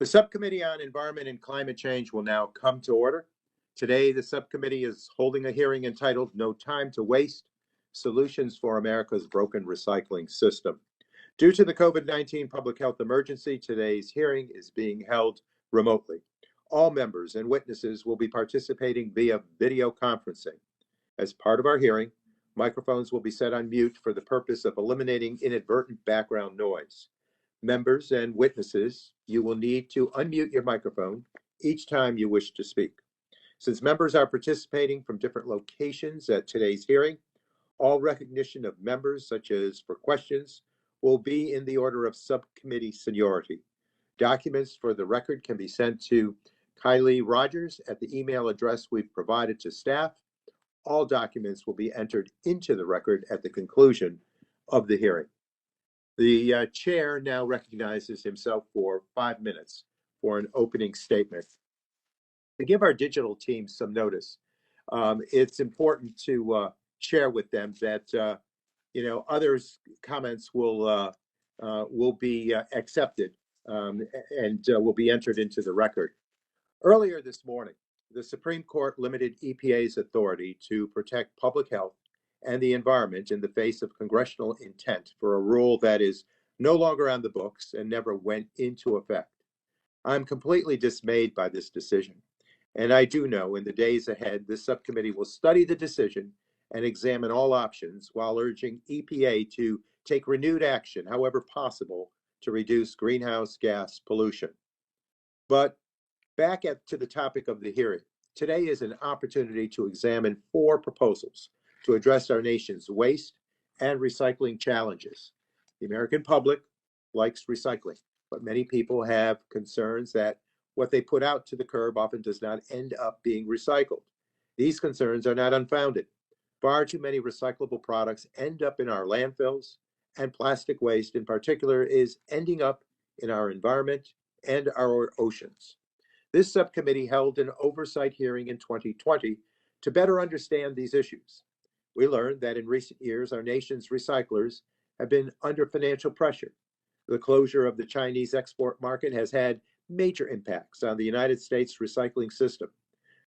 The Subcommittee on Environment and Climate Change will now come to order. Today, the subcommittee is holding a hearing entitled No Time to Waste, Solutions for America's Broken Recycling System. Due to the COVID-19 public health emergency, today's hearing is being held remotely. All members and witnesses will be participating via video conferencing. As part of our hearing, microphones will be set on mute for the purpose of eliminating inadvertent background noise. Members and witnesses, you will need to unmute your microphone each time you wish to speak. Since members are participating from different locations at today's hearing, all recognition of members, such as for questions, will be in the order of subcommittee seniority. Documents for the record can be sent to Kylie Rogers at the email address we've provided to staff. All documents will be entered into the record at the conclusion of the hearing. The chair now recognizes himself for 5 minutes for an opening statement. To give our digital team some notice, it's important to share with them that others' comments will be accepted and will be entered into the record. Earlier this morning, the Supreme Court limited EPA's authority to protect public health and the environment in the face of congressional intent for a rule that is no longer on the books and never went into effect. I'm completely dismayed by this decision, and I do know in the days ahead, this subcommittee will study the decision and examine all options while urging EPA to take renewed action, however possible, to reduce greenhouse gas pollution. But back to the topic of the hearing. Today is an opportunity to examine 4 proposals to address our nation's waste and recycling challenges. The American public likes recycling, but many people have concerns that what they put out to the curb often does not end up being recycled. These concerns are not unfounded. Far too many recyclable products end up in our landfills, and plastic waste in particular is ending up in our environment and our oceans. This subcommittee held an oversight hearing in 2020 to better understand these issues. We learned that in recent years, our nation's recyclers have been under financial pressure. The closure of the Chinese export market has had major impacts on the United States recycling system,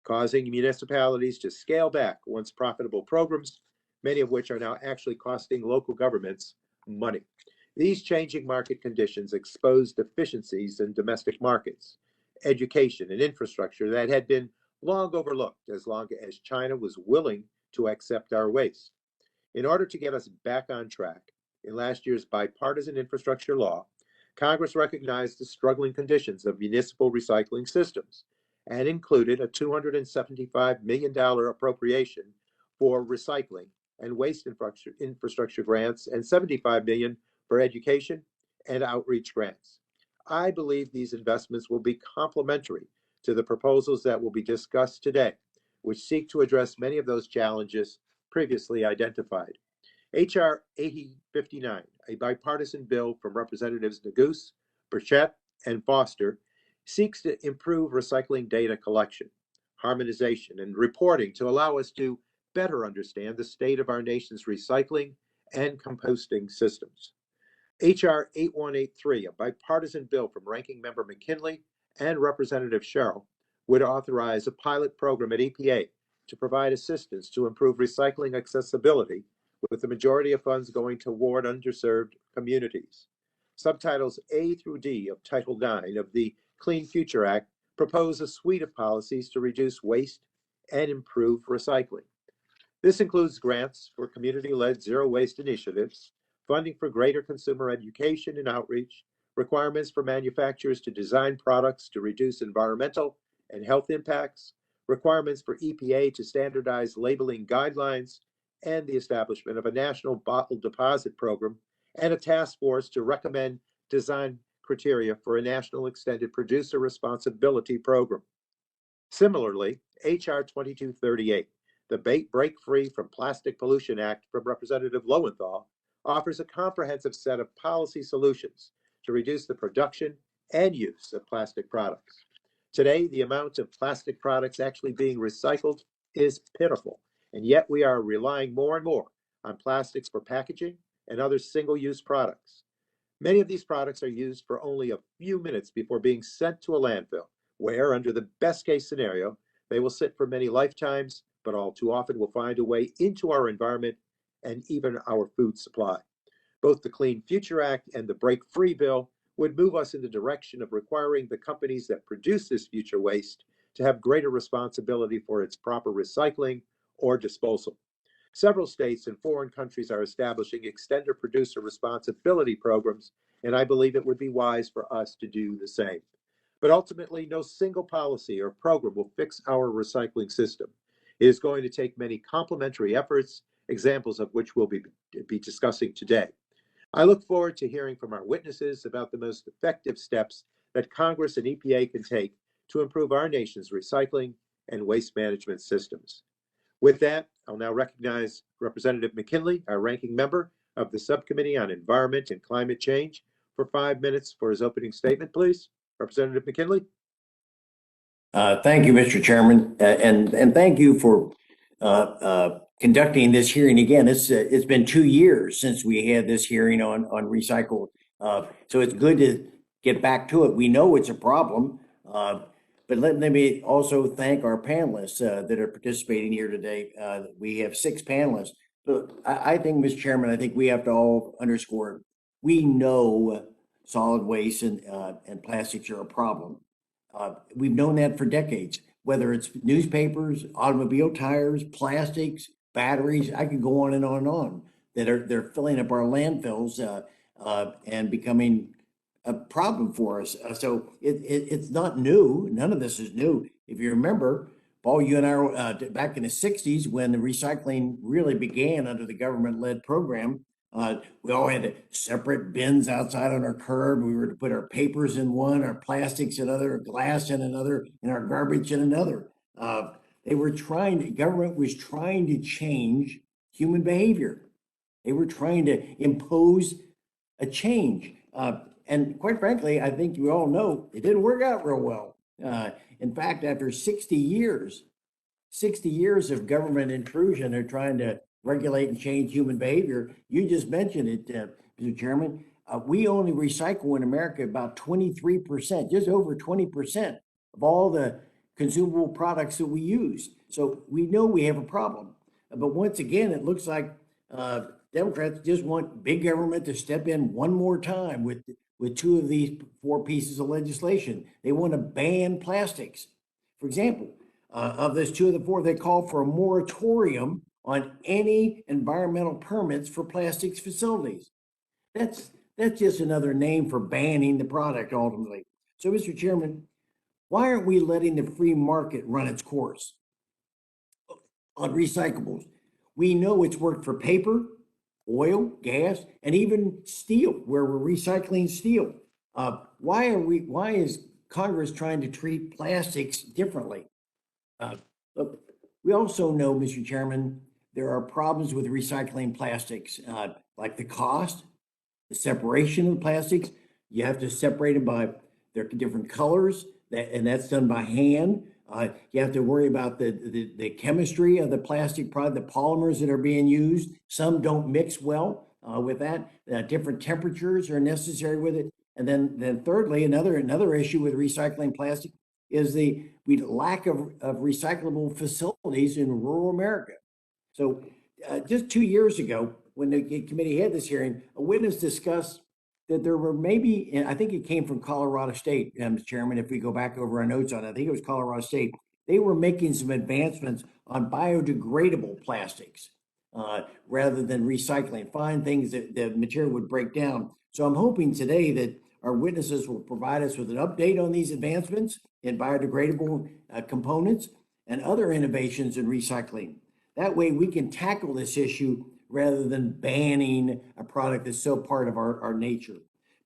causing municipalities to scale back once profitable programs, many of which are now actually costing local governments money. These changing market conditions expose deficiencies in domestic markets, education, and infrastructure that had been long overlooked as long as China was willing to accept our waste. In order to get us back on track, in last year's bipartisan infrastructure law, Congress recognized the struggling conditions of municipal recycling systems and included a $275 million appropriation for recycling and waste infrastructure grants and $75 million for education and outreach grants. I believe these investments will be complementary to the proposals that will be discussed today, which seek to address many of those challenges previously identified. H.R. 8059, a bipartisan bill from Representatives Neguse, Burchett, and Foster, seeks to improve recycling data collection, harmonization, and reporting to allow us to better understand the state of our nation's recycling and composting systems. H.R. 8183, a bipartisan bill from Ranking Member McKinley and Representative Sherrill, would authorize a pilot program at EPA to provide assistance to improve recycling accessibility, with the majority of funds going toward underserved communities. Subtitles A through D of Title IX of the Clean Future Act propose a suite of policies to reduce waste and improve recycling. This includes grants for community-led zero waste initiatives, funding for greater consumer education and outreach, requirements for manufacturers to design products to reduce environmental and health impacts, requirements for EPA to standardize labeling guidelines, and the establishment of a national bottle deposit program and a task force to recommend design criteria for a national extended producer responsibility program. Similarly, H.R. 2238, the Break Free from Plastic Pollution Act from Representative Lowenthal, offers a comprehensive set of policy solutions to reduce the production and use of plastic products. Today, the amount of plastic products actually being recycled is pitiful, and yet we are relying more and more on plastics for packaging and other single-use products. Many of these products are used for only a few minutes before being sent to a landfill, where, under the best case scenario, they will sit for many lifetimes, but all too often will find a way into our environment and even our food supply. Both the Clean Future Act and the Break Free Bill would move us in the direction of requiring the companies that produce this future waste to have greater responsibility for its proper recycling or disposal. Several states and foreign countries are establishing extended producer responsibility programs, and I believe it would be wise for us to do the same. But ultimately, no single policy or program will fix our recycling system. It is going to take many complementary efforts, examples of which we'll be discussing today. I look forward to hearing from our witnesses about the most effective steps that Congress and EPA can take to improve our nation's recycling and waste management systems. With that, I'll now recognize Representative McKinley, our ranking member of the Subcommittee on Environment and Climate Change, for 5 minutes for his opening statement, please. Representative McKinley. Thank you, Mr. Chairman, and thank you for conducting this hearing again. It's been 2 years since we had this hearing on recycle, so it's good to get back to it. We know it's a problem, but let me also thank our panelists that are participating here today. We have 6 panelists. But I think, Mr. Chairman, I think we have to all underscore we know solid waste and plastics are a problem. We've known that for decades, whether it's newspapers, automobile tires, plastics, batteries. I could go on and on and on they're filling up our landfills and becoming a problem for us. So it's not new. None of this is new. If you remember, Paul, you and I were back in the 60s when the recycling really began under the government-led program. We all had separate bins outside on our curb. We were to put our papers in one, our plastics in another, glass in another, and our garbage in another. Government was trying to change human behavior. They were trying to impose a change. And quite frankly, I think you all know it didn't work out real well. In fact, after 60 years of government intrusion, they're trying to regulate and change human behavior. You just mentioned it, Mr. Chairman. We only recycle in America about 23%, just over 20% of all the consumable products that we use. So we know we have a problem. But once again, it looks like Democrats just want big government to step in one more time with 2 of these 4 pieces of legislation. They want to ban plastics. For example, of those 2 of the 4, they call for a moratorium on any environmental permits for plastics facilities. That's just another name for banning the product ultimately. So, Mr. Chairman, why aren't we letting the free market run its course on recyclables? We know it's worked for paper, oil, gas, and even steel, where we're recycling steel. Why is Congress trying to treat plastics differently? Look, we also know, Mr. Chairman, there are problems with recycling plastics, like the cost, the separation of plastics. You have to separate them by their different colors, and that's done by hand. You have to worry about the chemistry of the plastic product, the polymers that are being used. Some don't mix well with that. Different temperatures are necessary with it. And then thirdly, another issue with recycling plastic is the lack of recyclable facilities in rural America. So just 2 years ago, when the committee had this hearing, a witness discussed that there were maybe, and I think it came from Colorado State, Mr. Chairman, if we go back over our notes on it, I think it was Colorado State. They were making some advancements on biodegradable plastics rather than recycling, find things that the material would break down. So I'm hoping today that our witnesses will provide us with an update on these advancements in biodegradable components and other innovations in recycling. That way we can tackle this issue rather than banning a product that's so part of our nature.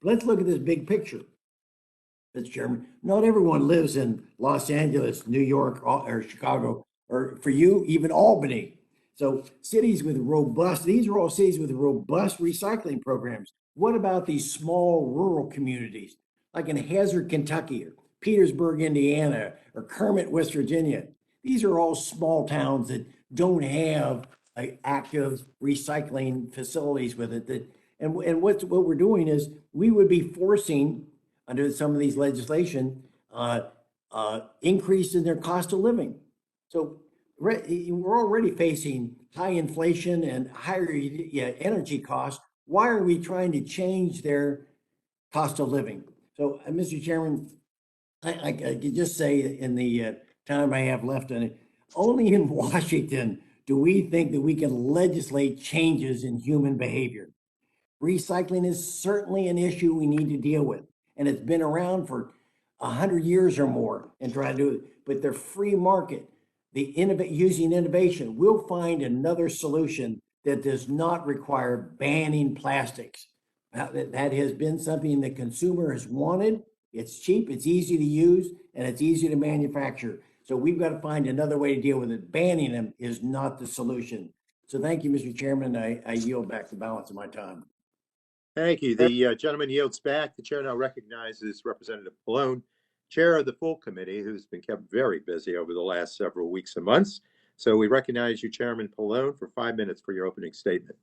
But let's look at this big picture, Mr. Chairman. Not everyone lives in Los Angeles, New York, or Chicago, or for you, even Albany. So these are all cities with robust recycling programs. What about these small rural communities, like in Hazard, Kentucky, or Petersburg, Indiana, or Kermit, West Virginia? These are all small towns that don't have active recycling facilities with it, that And what we're doing is we would be forcing, under some of these legislation, increase in their cost of living. So we're already facing high inflation and higher energy costs. Why are we trying to change their cost of living? So, Mr. Chairman, I could just say in the time I have left on it, only in Washington do we think that we can legislate changes in human behavior. Recycling is certainly an issue we need to deal with, and it's been around for 100 years or more and try to do it. But the free market, using innovation, we'll find another solution that does not require banning plastics. That has been something the consumer has wanted. It's cheap, it's easy to use, and it's easy to manufacture. So we've got to find another way to deal with it. Banning them is not the solution. So thank you, Mr. Chairman. I yield back the balance of my time. Thank you. The gentleman yields back. The chair now recognizes Representative Pallone, chair of the full committee, who's been kept very busy over the last several weeks and months. So we recognize you, Chairman Pallone, for 5 minutes for your opening statement.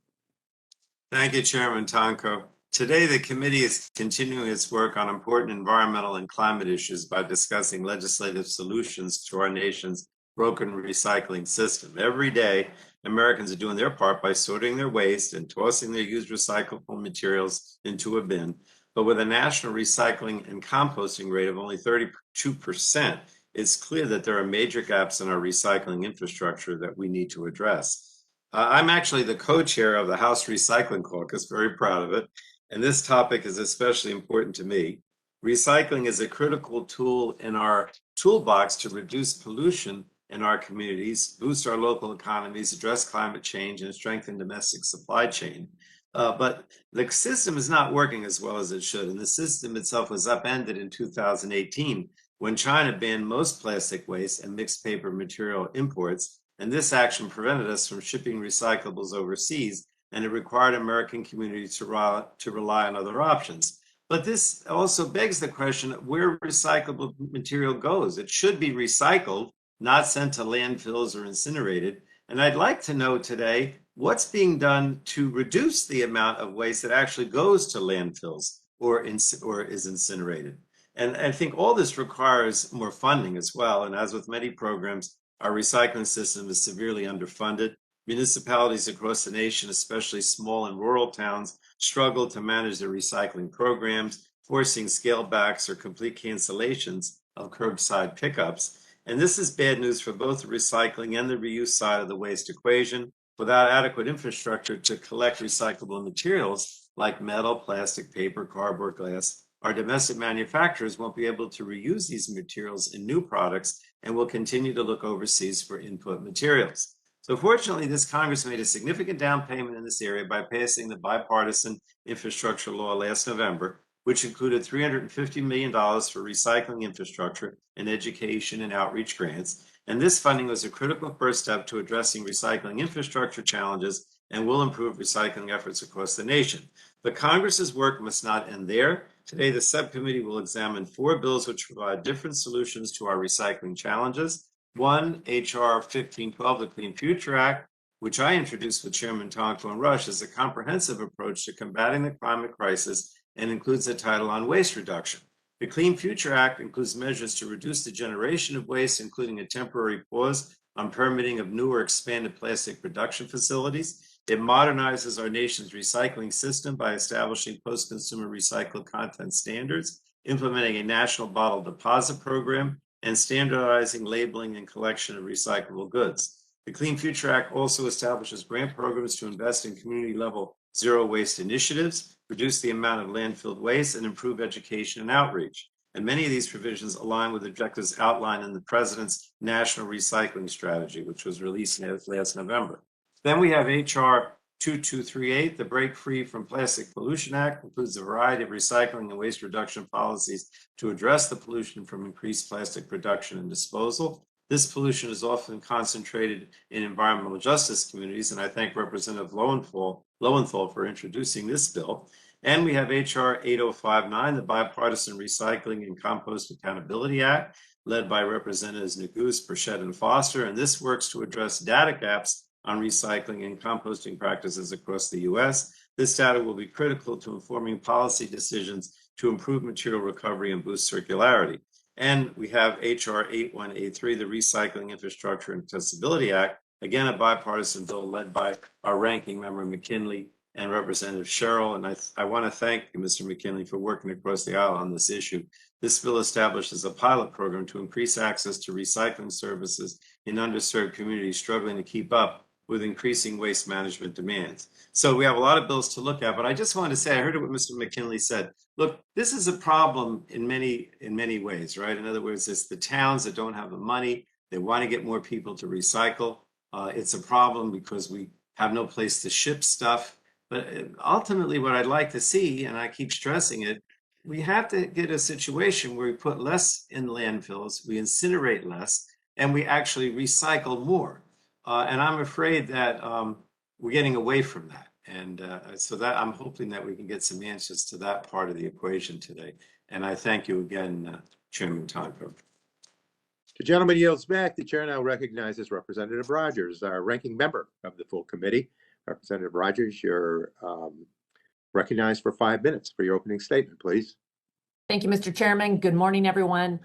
Thank you, Chairman Tonko. Today, the committee is continuing its work on important environmental and climate issues by discussing legislative solutions to our nation's broken recycling system. Every day, Americans are doing their part by sorting their waste and tossing their used recyclable materials into a bin. But with a national recycling and composting rate of only 32%, it's clear that there are major gaps in our recycling infrastructure that we need to address. I'm actually the co-chair of the House Recycling Caucus, very proud of it, and this topic is especially important to me. Recycling is a critical tool in our toolbox to reduce pollution in our communities, boost our local economies, address climate change, and strengthen domestic supply chain. But the system is not working as well as it should, and the system itself was upended in 2018 when China banned most plastic waste and mixed paper material imports, and this action prevented us from shipping recyclables overseas, and it required American communities to rely on other options. But this also begs the question of where recyclable material goes. It should be recycled, not sent to landfills or incinerated. And I'd like to know today what's being done to reduce the amount of waste that actually goes to landfills or is incinerated. And I think all this requires more funding as well. And as with many programs, our recycling system is severely underfunded. Municipalities across the nation, especially small and rural towns, struggle to manage their recycling programs, forcing scale backs or complete cancellations of curbside pickups. And this is bad news for both the recycling and the reuse side of the waste equation. Without adequate infrastructure to collect recyclable materials like metal, plastic, paper, cardboard, glass, our domestic manufacturers won't be able to reuse these materials in new products and will continue to look overseas for input materials. So fortunately, this Congress made a significant down payment in this area by passing the bipartisan infrastructure law last November, which included $350 million for recycling infrastructure and education and outreach grants. And this funding was a critical first step to addressing recycling infrastructure challenges and will improve recycling efforts across the nation. But Congress's work must not end there. Today, the subcommittee will examine 4 bills which provide different solutions to our recycling challenges. One, H.R. 1512, the Clean Future Act, which I introduced with Chairman Tonko and Rush, is a comprehensive approach to combating the climate crisis and includes a title on waste reduction. The Clean Future Act includes measures to reduce the generation of waste, including a temporary pause on permitting of new or expanded plastic production facilities. It modernizes our nation's recycling system by establishing post-consumer recycled content standards, implementing a national bottle deposit program, and standardizing labeling and collection of recyclable goods. The Clean Future Act also establishes grant programs to invest in community-level zero waste initiatives, reduce the amount of landfill waste, and improve education and outreach. And many of these provisions align with objectives outlined in the President's National Recycling Strategy, which was released last November. Then we have H.R. 2238, the Break Free from Plastic Pollution Act, includes a variety of recycling and waste reduction policies to address the pollution from increased plastic production and disposal. This pollution is often concentrated in environmental justice communities, and I thank Representative Lowenthal for introducing this bill. And we have H.R. 8059, the Bipartisan Recycling and Compost Accountability Act, led by Representatives Neguse, Burchett, and Foster, and this works to address data gaps on recycling and composting practices across the U.S. This data will be critical to informing policy decisions to improve material recovery and boost circularity. And we have HR 8183, the Recycling Infrastructure and Accessibility Act, again, a bipartisan bill led by our ranking member McKinley and Representative Sherrill. And I want to thank you, Mr. McKinley, for working across the aisle on this issue. This bill establishes a pilot program to increase access to recycling services in underserved communities struggling to keep up with increasing waste management demands. So we have a lot of bills to look at, but I just wanted to say, I heard what Mr. McKinley said. Look, this is a problem in many ways, right? In other words, it's the towns that don't have the money. They want to get more people to recycle. It's a problem because we have no place to ship stuff. But ultimately, what I'd like to see, and I keep stressing it, we have to get a situation where we put less in landfills, we incinerate less, and we actually recycle more. And I'm afraid that we're getting away from that. And so that I'm hoping that we can get some answers to that part of the equation today. And I thank you again, Chairman Tonko. The gentleman yields back. The chair now recognizes Representative Rogers, our ranking member of the full committee. Representative Rogers, you're recognized for 5 minutes for your opening statement, please. Thank you, Mr. Chairman. Good morning, everyone.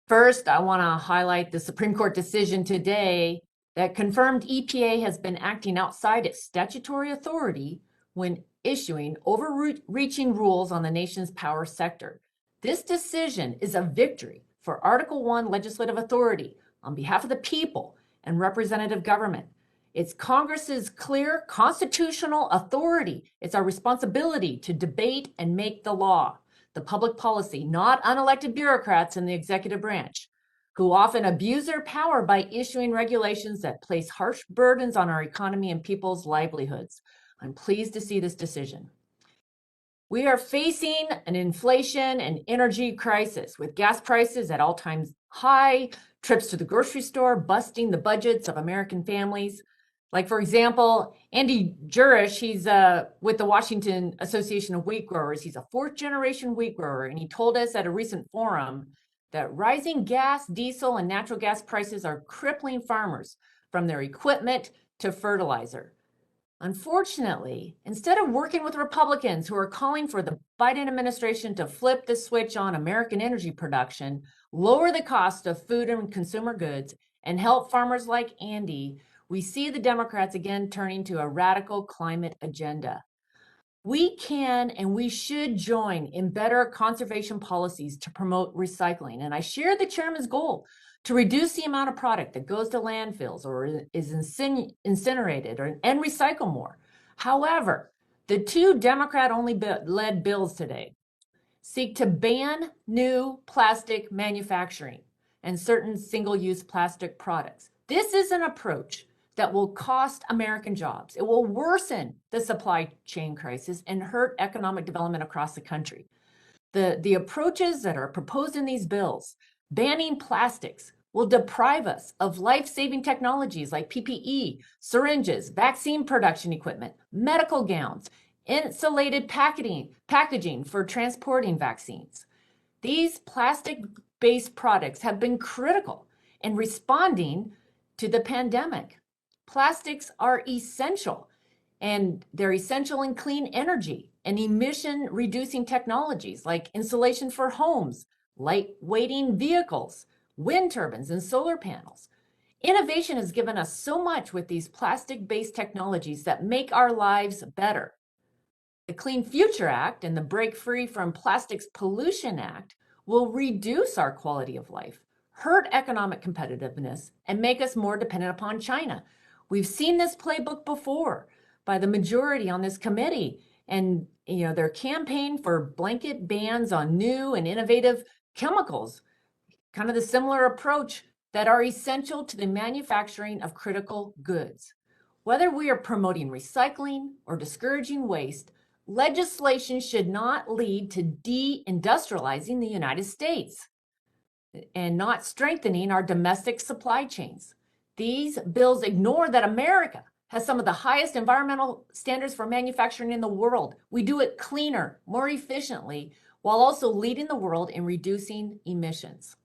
First, I want to highlight the Supreme Court decision today that confirmed EPA has been acting outside its statutory authority when issuing overreaching rules on the nation's power sector. This decision is a victory for Article 1 legislative authority on behalf of the people and representative government. It's Congress's clear constitutional authority. It's our responsibility to debate and make the law, the public policy, not unelected bureaucrats in the executive branch, who often abuse their power by issuing regulations that place harsh burdens on our economy and people's livelihoods. I'm pleased to see this decision. We are facing an inflation and energy crisis with gas prices at all-time high, trips to the grocery store busting the budgets of American families. Like, for example, Andy Jurish, he's with the Washington Association of Wheat Growers. He's a fourth-generation wheat grower, and he told us at a recent forum that rising gas, diesel, and natural gas prices are crippling farmers from their equipment to fertilizer. Unfortunately, instead of working with Republicans who are calling for the Biden administration to flip the switch on American energy production, lower the cost of food and consumer goods, and help farmers like Andy, we see the Democrats again turning to a radical climate agenda. We can and we should join in better conservation policies to promote recycling. And I share the chairman's goal to reduce the amount of product that goes to landfills or is incinerated and recycle more. However, the two Democrat-only led bills today seek to ban new plastic manufacturing and certain single-use plastic products. This is an approach that will cost American jobs. It will worsen the supply chain crisis and hurt economic development across the country. The approaches that are proposed in these bills, banning plastics, will deprive us of life-saving technologies like PPE, syringes, vaccine production equipment, medical gowns, insulated packaging for transporting vaccines. These plastic-based products have been critical in responding to the pandemic. Plastics are essential, and they're essential in clean energy and emission-reducing technologies like insulation for homes, light-weighting vehicles, wind turbines, and solar panels. Innovation has given us so much with these plastic-based technologies that make our lives better. The Clean Future Act and the Break Free from Plastics Pollution Act will reduce our quality of life, hurt economic competitiveness, and make us more dependent upon China. We've seen this playbook before by the majority on this committee, and their campaign for blanket bans on new and innovative chemicals, kind of the similar approach that are essential to the manufacturing of critical goods. Whether we are promoting recycling or discouraging waste, legislation should not lead to de-industrializing the United States and not strengthening our domestic supply chains. These bills ignore that America has some of the highest environmental standards for manufacturing in the world. We do it cleaner, more efficiently, while also leading the world in reducing emissions.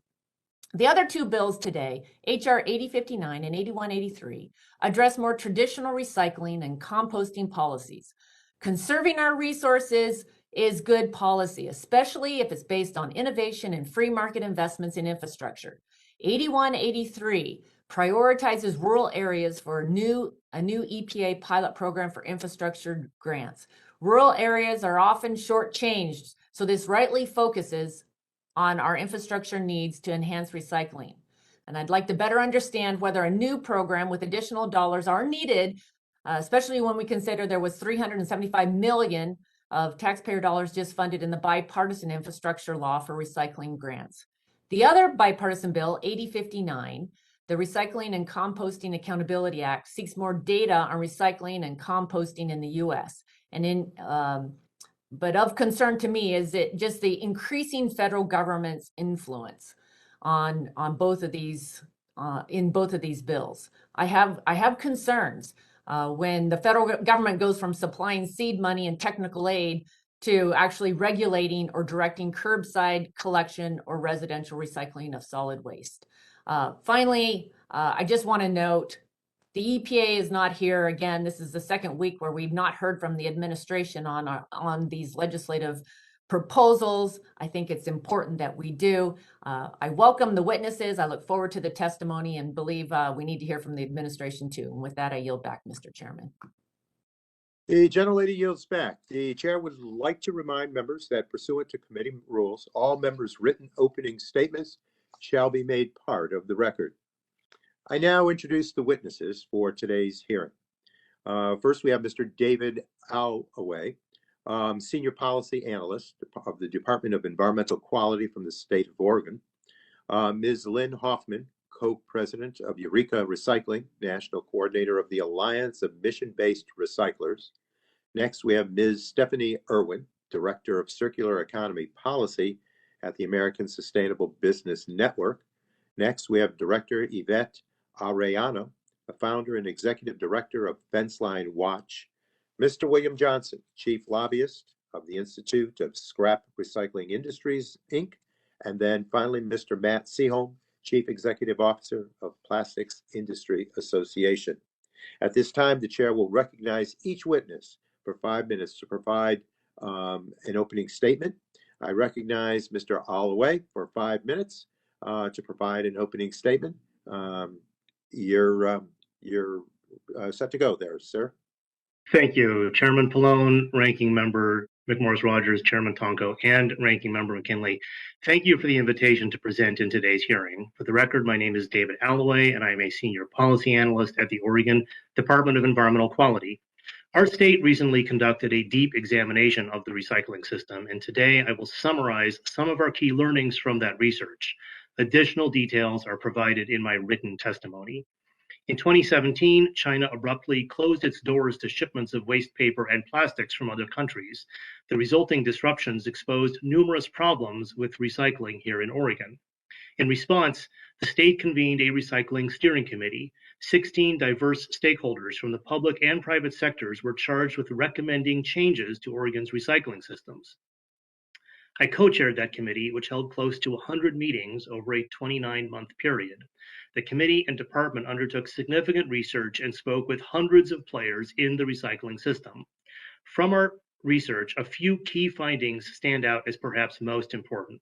The other two bills today, HR 8059 and 8183, address more traditional recycling and composting policies. Conserving our resources is good policy, especially if it's based on innovation and free market investments in infrastructure. 8183 prioritizes rural areas for a new EPA pilot program for infrastructure grants. Rural areas are often shortchanged, so this rightly focuses on our infrastructure needs to enhance recycling. And I'd like to better understand whether a new program with additional dollars are needed, especially when we consider there was $375 million of taxpayer dollars just funded in the bipartisan infrastructure law for recycling grants. The other bipartisan bill, 8059, the Recycling and Composting Accountability Act, seeks more data on recycling and composting in the U.S. But of concern to me is it just the increasing federal government's influence on both of these in both of these bills. I have concerns when the federal government goes from supplying seed money and technical aid to actually regulating or directing curbside collection or residential recycling of solid waste. Finally, I just want to note the EPA is not here again. This is the second week where we've not heard from the administration on these legislative proposals. I think it's important that we do. I welcome the witnesses. I look forward to the testimony and believe we need to hear from the administration too. And with that, I yield back, Mr. Chairman. The gentlelady yields back. The chair would like to remind members that pursuant to committee rules, all members' written opening statements shall be made part of the record. I now introduce the witnesses for today's hearing. First, we have Mr. David Allaway, Senior Policy Analyst of the Department of Environmental Quality from the state of Oregon. Ms. Lynn Hoffman, Co-President of Eureka Recycling, National Coordinator of the Alliance of Mission-Based Recyclers. Next, we have Ms. Stephanie Irwin, Director of Circular Economy Policy at the American Sustainable Business Network. Next, we have Director Yvette Arellano, a founder and executive director of Fenceline Watch. Mr. William Johnson, Chief Lobbyist of the Institute of Scrap Recycling Industries, Inc. And then finally, Mr. Matt Seaholm, Chief Executive Officer of Plastics Industry Association. At this time, the chair will recognize each witness for 5 minutes to provide an opening statement. I recognize Mr. Allaway for 5 minutes to provide an opening statement. You're set to go there, sir. Thank you, Chairman Pallone, Ranking Member McMorris-Rodgers, Chairman Tonko, and Ranking Member McKinley. Thank you for the invitation to present in today's hearing. For the record, my name is David Allaway, and I am a Senior Policy Analyst at the Oregon Department of Environmental Quality. Our state recently conducted a deep examination of the recycling system, and today I will summarize some of our key learnings from that research. Additional details are provided in my written testimony. In 2017, China abruptly closed its doors to shipments of waste paper and plastics from other countries. The resulting disruptions exposed numerous problems with recycling here in Oregon. In response, the state convened a recycling steering committee. 16 diverse stakeholders from the public and private sectors were charged with recommending changes to Oregon's recycling systems. I co-chaired that committee, which held close to 100 meetings over a 29-month period. The committee and department undertook significant research and spoke with hundreds of players in the recycling system. From our research, a few key findings stand out as perhaps most important.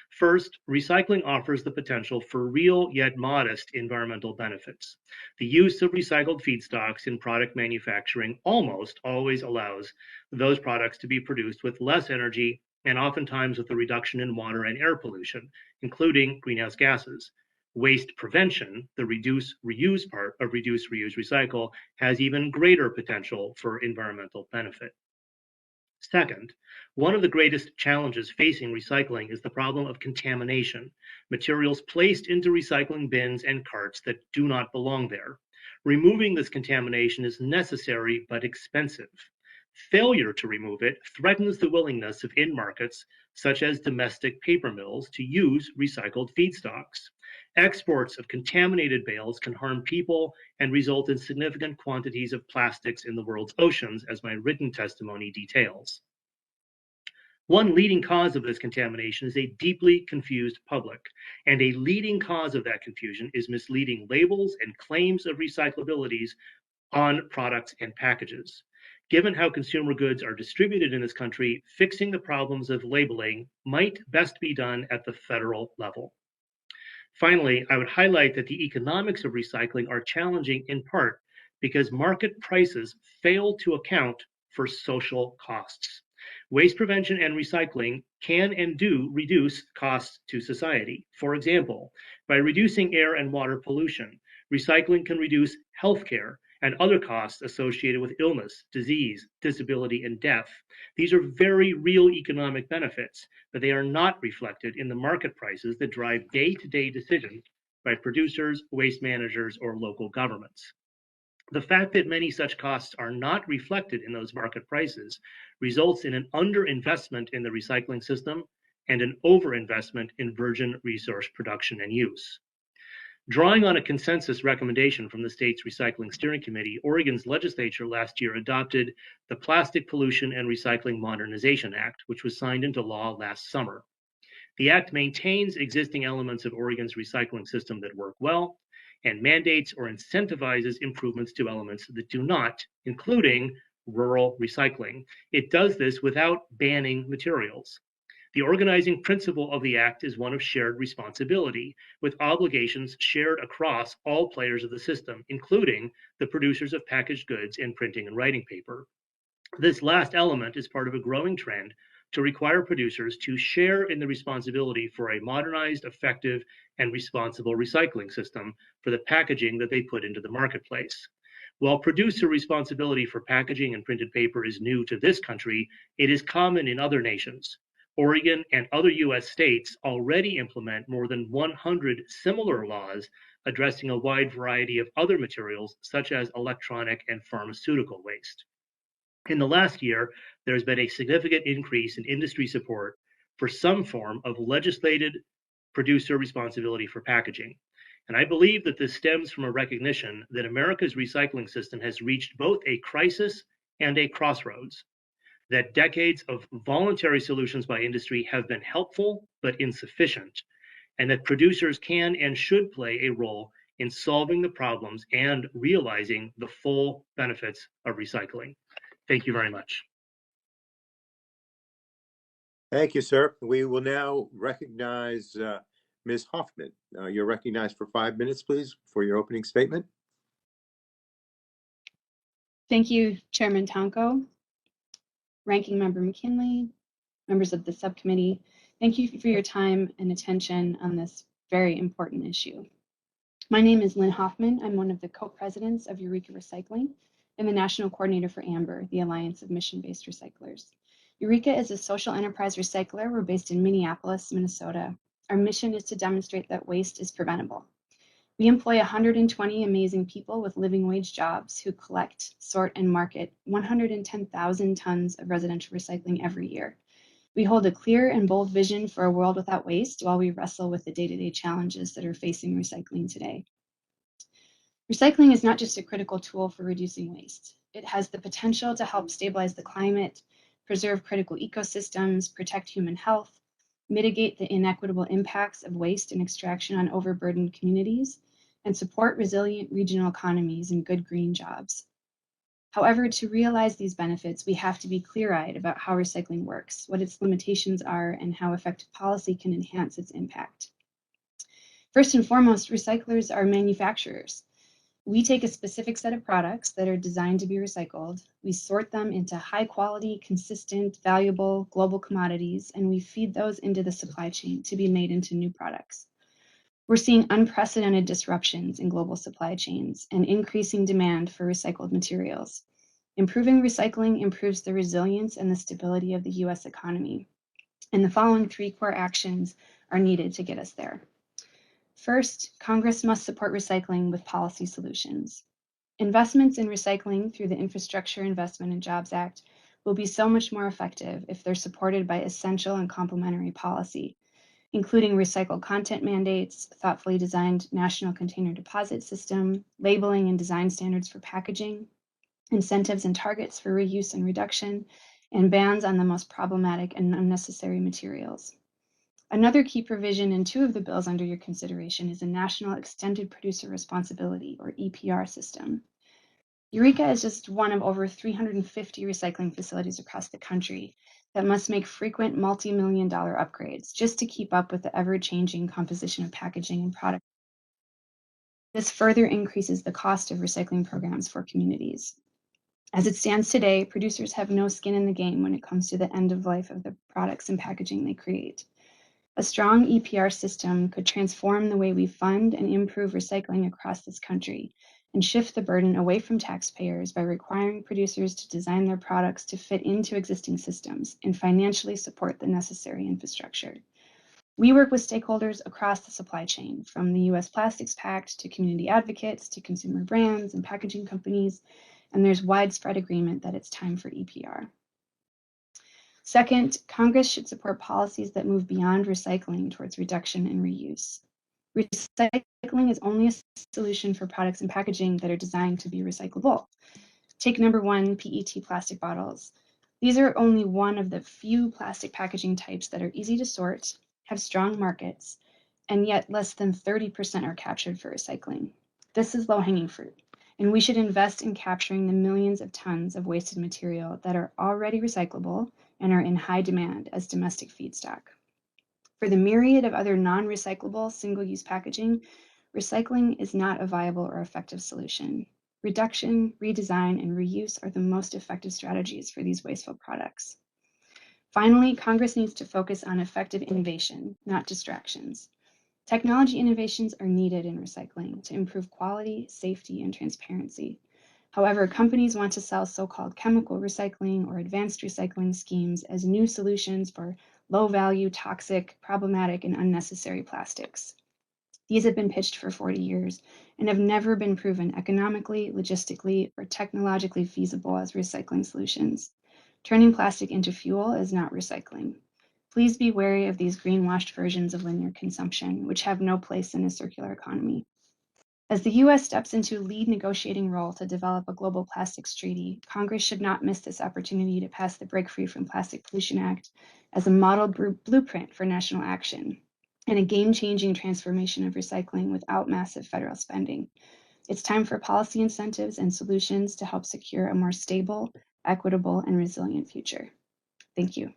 First, recycling offers the potential for real yet modest environmental benefits. The use of recycled feedstocks in product manufacturing almost always allows those products to be produced with less energy and oftentimes with a reduction in water and air pollution, including greenhouse gases. Waste prevention, the reduce reuse part of reduce reuse recycle, has even greater potential for environmental benefit. Second, one of the greatest challenges facing recycling is the problem of contamination, materials placed into recycling bins and carts that do not belong there. Removing this contamination is necessary but expensive. Failure to remove it threatens the willingness of end markets, such as domestic paper mills, to use recycled feedstocks. Exports of contaminated bales can harm people and result in significant quantities of plastics in the world's oceans, as my written testimony details. One leading cause of this contamination is a deeply confused public, and a leading cause of that confusion is misleading labels and claims of recyclabilities on products and packages. Given how consumer goods are distributed in this country, fixing the problems of labeling might best be done at the federal level. Finally, I would highlight that the economics of recycling are challenging in part because market prices fail to account for social costs. Waste prevention and recycling can and do reduce costs to society. For example, by reducing air and water pollution, recycling can reduce healthcare and other costs associated with illness, disease, disability, and death. These are very real economic benefits, but they are not reflected in the market prices that drive day-to-day decisions by producers, waste managers, or local governments. The fact that many such costs are not reflected in those market prices results in an underinvestment in the recycling system and an overinvestment in virgin resource production and use. Drawing on a consensus recommendation from the state's Recycling Steering Committee, Oregon's legislature last year adopted the Plastic Pollution and Recycling Modernization Act, which was signed into law last summer. The act maintains existing elements of Oregon's recycling system that work well and mandates or incentivizes improvements to elements that do not, including rural recycling. It does this without banning materials. The organizing principle of the act is one of shared responsibility, with obligations shared across all players of the system, including the producers of packaged goods and printing and writing paper. This last element is part of a growing trend to require producers to share in the responsibility for a modernized, effective, and responsible recycling system for the packaging that they put into the marketplace. While producer responsibility for packaging and printed paper is new to this country, it is common in other nations. Oregon and other US states already implement more than 100 similar laws addressing a wide variety of other materials, such as electronic and pharmaceutical waste. In the last year, there has been a significant increase in industry support for some form of legislated producer responsibility for packaging. And I believe that this stems from a recognition that America's recycling system has reached both a crisis and a crossroads, that decades of voluntary solutions by industry have been helpful but insufficient, and that producers can and should play a role in solving the problems and realizing the full benefits of recycling. Thank you very much. Thank you, sir. We will now recognize Ms. Hoffman. You're recognized for 5 minutes, please, for your opening statement. Thank you, Chairman Tonko, Ranking Member McKinley, members of the subcommittee. Thank you for your time and attention on this very important issue. My name is Lynn Hoffman. I'm one of the co-presidents of Eureka Recycling and the National Coordinator for AMBER, the Alliance of Mission-Based Recyclers. Eureka is a social enterprise recycler. We're based in Minneapolis, Minnesota. Our mission is to demonstrate that waste is preventable. We employ 120 amazing people with living wage jobs who collect, sort, and market 110,000 tons of residential recycling every year. We hold a clear and bold vision for a world without waste while we wrestle with the day-to-day challenges that are facing recycling today. Recycling is not just a critical tool for reducing waste. It has the potential to help stabilize the climate, preserve critical ecosystems, protect human health, mitigate the inequitable impacts of waste and extraction on overburdened communities, and support resilient regional economies and good green jobs. However, to realize these benefits, we have to be clear-eyed about how recycling works, what its limitations are, and how effective policy can enhance its impact. First and foremost, recyclers are manufacturers. We take a specific set of products that are designed to be recycled. We sort them into high quality, consistent, valuable global commodities, and we feed those into the supply chain to be made into new products. We're seeing unprecedented disruptions in global supply chains and increasing demand for recycled materials. Improving recycling improves the resilience and the stability of the US economy. And the following 3 core actions are needed to get us there. First, Congress must support recycling with policy solutions. Investments in recycling through the Infrastructure Investment and Jobs Act will be so much more effective if they're supported by essential and complementary policy, including recycled content mandates, thoughtfully designed national container deposit system, labeling and design standards for packaging, incentives and targets for reuse and reduction, and bans on the most problematic and unnecessary materials. Another key provision in 2 of the bills under your consideration is a National Extended Producer Responsibility, or EPR system. Eureka is just one of over 350 recycling facilities across the country that must make frequent multi-million-dollar upgrades just to keep up with the ever-changing composition of packaging and product. This further increases the cost of recycling programs for communities. As it stands today, producers have no skin in the game when it comes to the end of life of the products and packaging they create. A strong EPR system could transform the way we fund and improve recycling across this country and shift the burden away from taxpayers by requiring producers to design their products to fit into existing systems and financially support the necessary infrastructure. We work with stakeholders across the supply chain, from the US Plastics Pact to community advocates to consumer brands and packaging companies, and there's widespread agreement that it's time for EPR. Second, Congress should support policies that move beyond recycling towards reduction and reuse. Recycling is only a solution for products and packaging that are designed to be recyclable. Take number one, PET plastic bottles. These are only one of the few plastic packaging types that are easy to sort, have strong markets, and yet less than 30% are captured for recycling. This is low-hanging fruit, and we should invest in capturing the millions of tons of wasted material that are already recyclable and are in high demand as domestic feedstock. For the myriad of other non-recyclable single-use packaging, recycling is not a viable or effective solution. Reduction, redesign, and reuse are the most effective strategies for these wasteful products. Finally, Congress needs to focus on effective innovation, not distractions. Technology innovations are needed in recycling to improve quality, safety, and transparency. However, companies want to sell so-called chemical recycling or advanced recycling schemes as new solutions for low-value, toxic, problematic, and unnecessary plastics. These have been pitched for 40 years and have never been proven economically, logistically, or technologically feasible as recycling solutions. Turning plastic into fuel is not recycling. Please be wary of these greenwashed versions of linear consumption, which have no place in a circular economy. As the US steps into a lead negotiating role to develop a global plastics treaty, Congress should not miss this opportunity to pass the Break Free from Plastic Pollution Act as a model blueprint for national action and a game-changing transformation of recycling without massive federal spending. It's time for policy incentives and solutions to help secure a more stable, equitable, and resilient future. Thank you.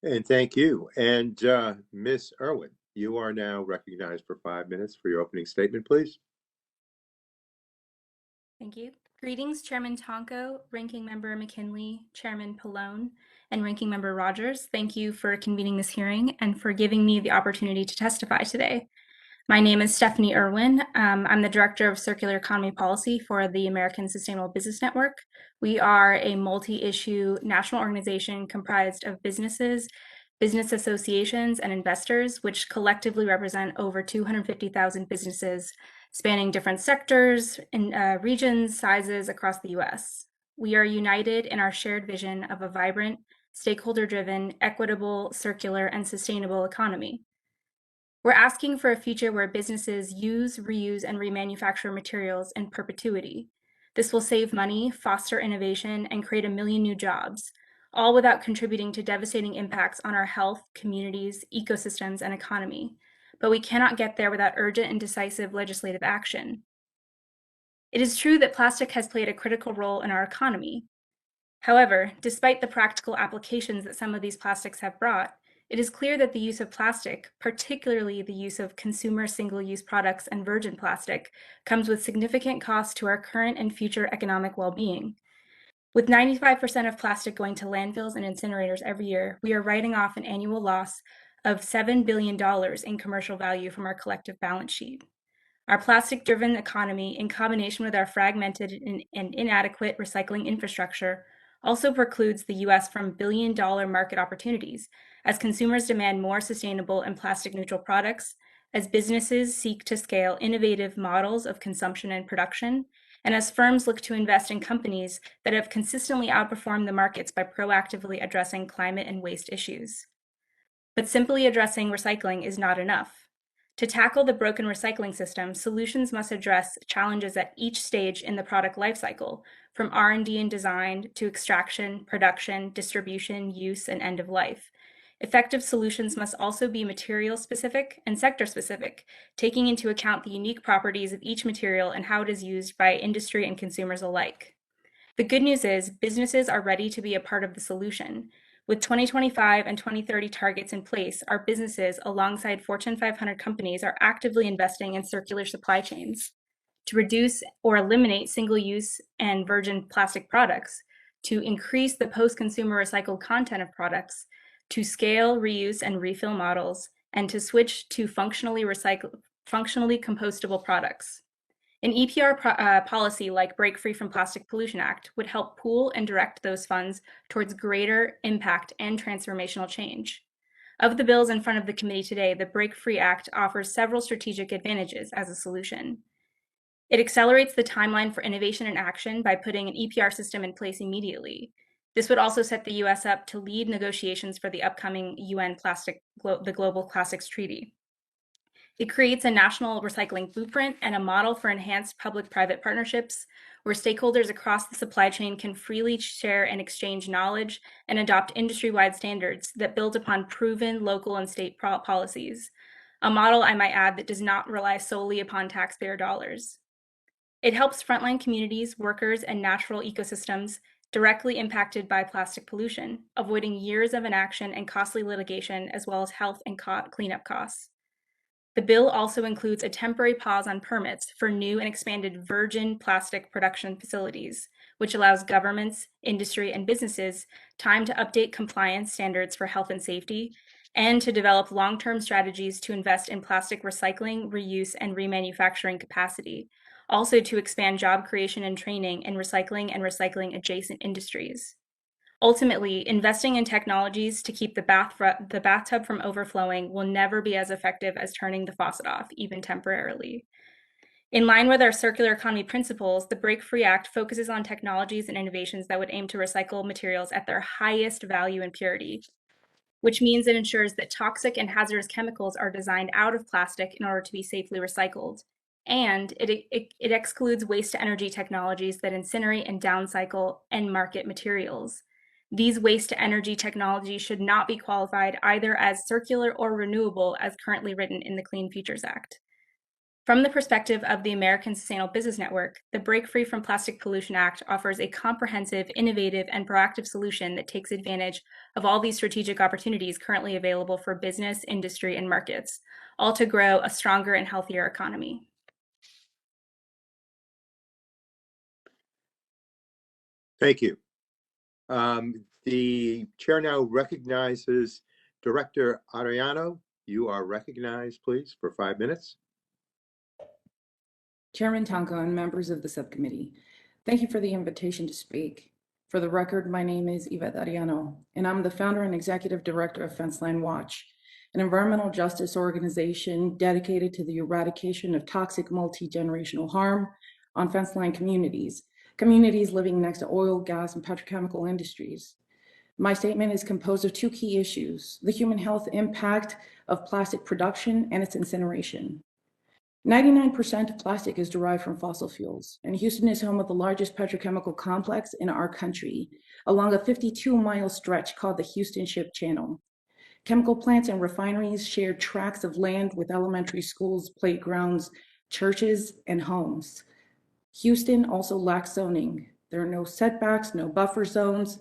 And thank you. And Ms. Irwin, you are now recognized for 5 minutes for your opening statement, please. Thank you. Greetings, Chairman Tonko, Ranking Member McKinley, Chairman Pallone, and Ranking Member Rogers. Thank you for convening this hearing and for giving me the opportunity to testify today. My name is Stephanie Irwin. I'm the Director of Circular Economy Policy for the American Sustainable Business Network. We are a multi-issue national organization comprised of businesses, business associations, and investors, which collectively represent over 250,000 businesses spanning different sectors and regions, sizes across the US. We are united in our shared vision of a vibrant, stakeholder-driven, equitable, circular, and sustainable economy. We're asking for a future where businesses use, reuse, and remanufacture materials in perpetuity. This will save money, foster innovation, and create 1 million new jobs, all without contributing to devastating impacts on our health, communities, ecosystems, and economy. But we cannot get there without urgent and decisive legislative action. It is true that plastic has played a critical role in our economy. However, despite the practical applications that some of these plastics have brought, it is clear that the use of plastic, particularly the use of consumer single-use products and virgin plastic, comes with significant costs to our current and future economic well-being. With 95% of plastic going to landfills and incinerators every year, we are writing off an annual loss of $7 billion in commercial value from our collective balance sheet. Our plastic-driven economy, in combination with our fragmented and inadequate recycling infrastructure, also precludes the US from billion-dollar market opportunities as consumers demand more sustainable and plastic-neutral products, as businesses seek to scale innovative models of consumption and production, and as firms look to invest in companies that have consistently outperformed the markets by proactively addressing climate and waste issues. But simply addressing recycling is not enough. To tackle the broken recycling system, solutions must address challenges at each stage in the product lifecycle, from R&D and design to extraction, production, distribution, use, and end of life. Effective solutions must also be material specific and sector specific, taking into account the unique properties of each material and how it is used by industry and consumers alike. The good news is businesses are ready to be a part of the solution. With 2025 and 2030 targets in place, our businesses, alongside Fortune 500 companies, are actively investing in circular supply chains to reduce or eliminate single-use and virgin plastic products, to increase the post-consumer recycled content of products, to scale, reuse, and refill models, and to switch to functionally compostable products. An EPR policy like Break Free from Plastic Pollution Act would help pool and direct those funds towards greater impact and transformational change. Of the bills in front of the committee today, the Break Free Act offers several strategic advantages as a solution. It accelerates the timeline for innovation and action by putting an EPR system in place immediately. This would also set the US up to lead negotiations for the upcoming UN the Global Plastics Treaty. It creates a national recycling blueprint and a model for enhanced public-private partnerships where stakeholders across the supply chain can freely share and exchange knowledge and adopt industry-wide standards that build upon proven local and state policies. A model, I might add, that does not rely solely upon taxpayer dollars. It helps frontline communities, workers, and natural ecosystems directly impacted by plastic pollution, avoiding years of inaction and costly litigation, as well as health and cleanup costs. The bill also includes a temporary pause on permits for new and expanded virgin plastic production facilities, which allows governments, industry, and businesses time to update compliance standards for health and safety, and to develop long-term strategies to invest in plastic recycling, reuse, and remanufacturing capacity, also to expand job creation and training in recycling and recycling adjacent industries. Ultimately, investing in technologies to keep the bathtub from overflowing will never be as effective as turning the faucet off, even temporarily. In line with our circular economy principles, the Break Free Act focuses on technologies and innovations that would aim to recycle materials at their highest value and purity, which means it ensures that toxic and hazardous chemicals are designed out of plastic in order to be safely recycled. And it excludes waste-to-energy technologies that incinerate and downcycle and market materials. These waste-to-energy technologies should not be qualified either as circular or renewable as currently written in the Clean Futures Act. From the perspective of the American Sustainable Business Network, the Break Free from Plastic Pollution Act offers a comprehensive, innovative, and proactive solution that takes advantage of all these strategic opportunities currently available for business, industry, and markets, all to grow a stronger and healthier economy. Thank you. The chair now recognizes Director Ariano. You are recognized, please, for 5 minutes. Chairman Tonko and members of the subcommittee, thank you for the invitation to speak. For the record, my name is Yvette Ariano, and I'm the founder and executive director of Fenceline Watch, an environmental justice organization dedicated to the eradication of toxic multi-generational harm on fenceline communities living next to oil, gas, and petrochemical industries. My statement is composed of 2 key issues: the human health impact of plastic production and its incineration. 99% of plastic is derived from fossil fuels, and Houston is home of the largest petrochemical complex in our country, along a 52-mile stretch called the Houston Ship Channel. Chemical plants and refineries share tracts of land with elementary schools, playgrounds, churches, and homes. Houston also lacks zoning. There are no setbacks, no buffer zones.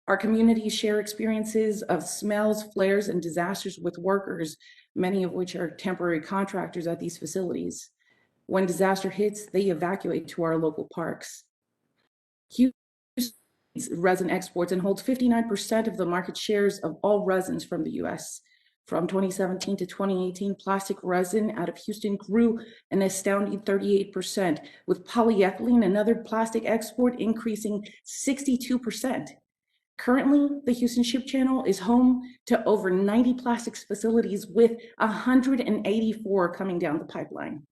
Our communities share experiences of smells, flares, and disasters with workers, many of which are temporary contractors at these facilities. When disaster hits, they evacuate to our local parks. Houston resin exports and holds 59% of the market shares of all resins from the US. From 2017 to 2018, plastic resin out of Houston grew an astounding 38%, with polyethylene and other plastic export increasing 62%. Currently, the Houston Ship Channel is home to over 90 plastics facilities, with 184 coming down the pipeline.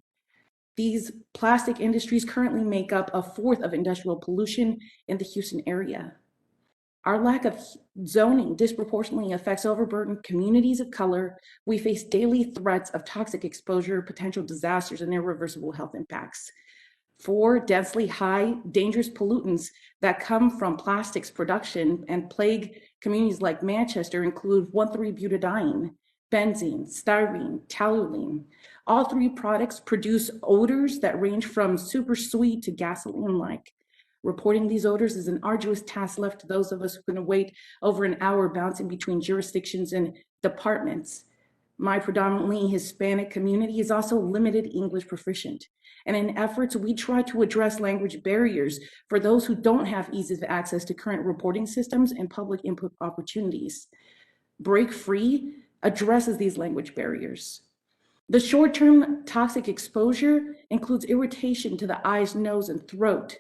These plastic industries currently make up 1/4 of industrial pollution in the Houston area. Our lack of zoning disproportionately affects overburdened communities of color. We face daily threats of toxic exposure, potential disasters, and irreversible health impacts. 4, densely high, dangerous pollutants that come from plastics production and plague communities like Manchester include 1,3-butadiene, benzene, styrene, toluene. All 3 products produce odors that range from super sweet to gasoline-like. Reporting these odors is an arduous task left to those of us who can wait over an hour bouncing between jurisdictions and departments. My predominantly Hispanic community is also limited English proficient. And in efforts, we try to address language barriers for those who don't have ease of access to current reporting systems and public input opportunities. Break Free addresses these language barriers. The short-term toxic exposure includes irritation to the eyes, nose, and throat,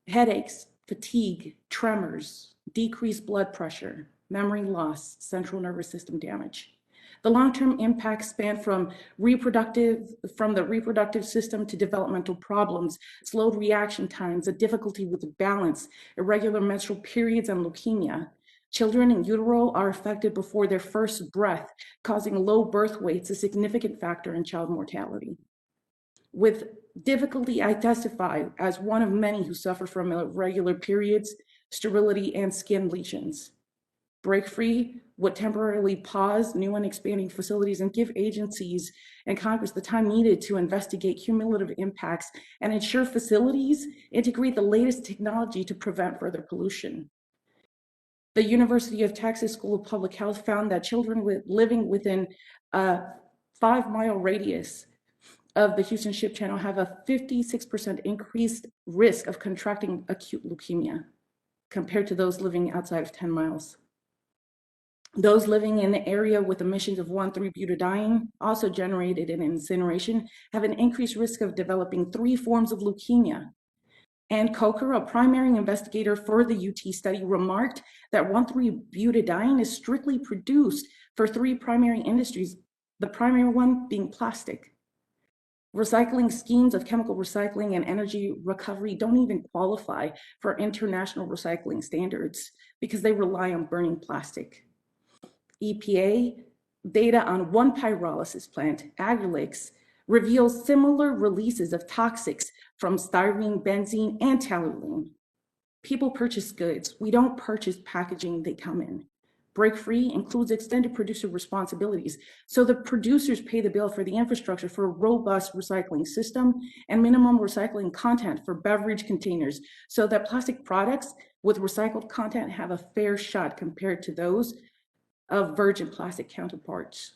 headaches, fatigue, tremors, decreased blood pressure, memory loss, central nervous system damage. The long-term impacts span from the reproductive system to developmental problems, slowed reaction times, a difficulty with balance, irregular menstrual periods, and leukemia. Children in utero are affected before their first breath, causing low birth weights, a significant factor in child mortality. With difficulty, I testify as one of many who suffer from irregular periods, sterility, and skin lesions. Break Free would temporarily pause new and expanding facilities and give agencies and Congress the time needed to investigate cumulative impacts and ensure facilities integrate the latest technology to prevent further pollution. The University of Texas School of Public Health found that children living within a 5-mile radius of the Houston Ship Channel have a 56% increased risk of contracting acute leukemia compared to those living outside of 10 miles. Those living in the area with emissions of 1,3-butadiene, also generated in incineration, have an increased risk of developing 3 forms of leukemia. Ann Coker, a primary investigator for the UT study, remarked that 1,3-butadiene is strictly produced for 3 primary industries, the primary one being plastic. Recycling schemes of chemical recycling and energy recovery don't even qualify for international recycling standards because they rely on burning plastic. EPA data on one pyrolysis plant, Agrilix, reveals similar releases of toxics from styrene, benzene, and toluene. People purchase goods. We don't purchase packaging they come in. Break Free includes extended producer responsibilities, so the producers pay the bill for the infrastructure for a robust recycling system and minimum recycling content for beverage containers, so that plastic products with recycled content have a fair shot compared to those of virgin plastic counterparts.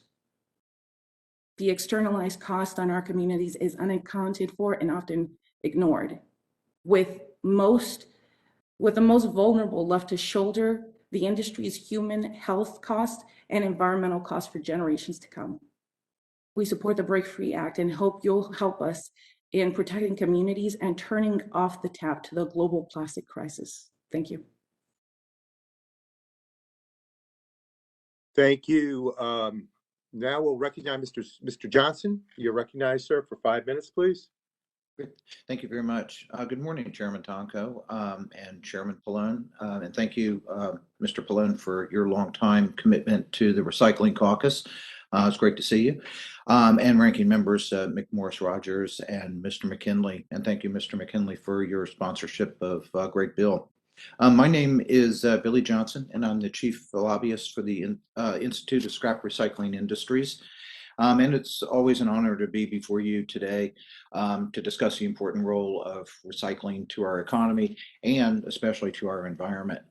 The externalized cost on our communities is unaccounted for and often ignored, with the most vulnerable left to shoulder the industry's human health costs and environmental costs for generations to come. We support the Break Free Act and hope you'll help us in protecting communities and turning off the tap to the global plastic crisis. Thank you. Thank you. Now we'll recognize Mr. Johnson. You're recognized, sir, for 5 minutes, please. Great. Thank you very much. Good morning, Chairman Tonko and Chairman Pallone. And thank you, Mr. Pallone, for your long-time commitment to the Recycling Caucus. It's great to see you. And ranking members McMorris Rogers and Mr. McKinley. And thank you, Mr. McKinley, for your sponsorship of Great Bill. My name is Billy Johnson, and I'm the Chief Lobbyist for the Institute of Scrap Recycling Industries. And it's always an honor to be before you today to discuss the important role of recycling to our economy and especially to our environment.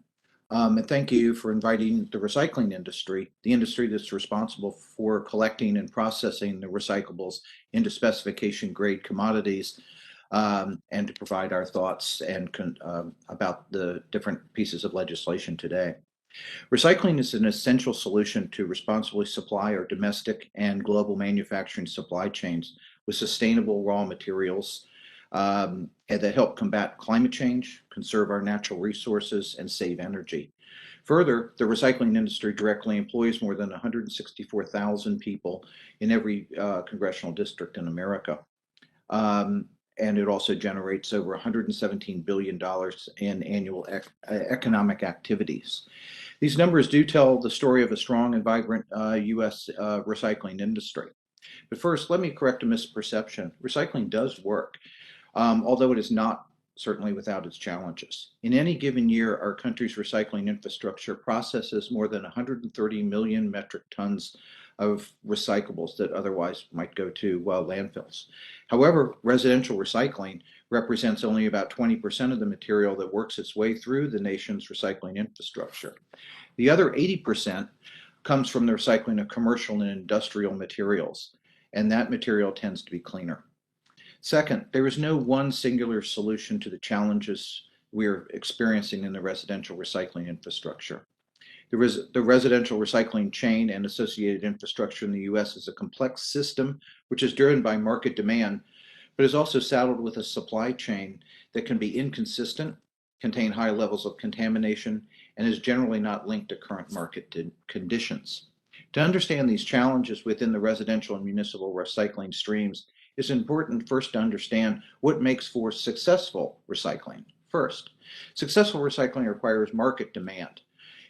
And thank you for inviting the recycling industry, the industry that's responsible for collecting and processing the recyclables into specification grade commodities, and to provide our thoughts and about the different pieces of legislation today. Recycling is an essential solution to responsibly supply our domestic and global manufacturing supply chains with sustainable raw materials that help combat climate change, conserve our natural resources, and save energy. Further, the recycling industry directly employs more than 164,000 people in every congressional district in America. And it also generates over $117 billion in annual economic activities. These numbers do tell the story of a strong and vibrant U.S. Recycling industry. But first, let me correct a misperception. Recycling does work. although it is not certainly without its challenges. In any given year, our country's recycling infrastructure processes more than 130 million metric tons of recyclables that otherwise might go to landfills. However, residential recycling represents only about 20% of the material that works its way through the nation's recycling infrastructure. The other 80% comes from the recycling of commercial and industrial materials, and that material tends to be cleaner. Second, there is no one singular solution to the challenges we are experiencing in the residential recycling infrastructure. The residential recycling chain and associated infrastructure in the U.S. is a complex system which is driven by market demand, but is also saddled with a supply chain that can be inconsistent, contain high levels of contamination, and is generally not linked to current market conditions. To understand these challenges within the residential and municipal recycling streams, it's important first to understand what makes for successful recycling. First, successful recycling requires market demand.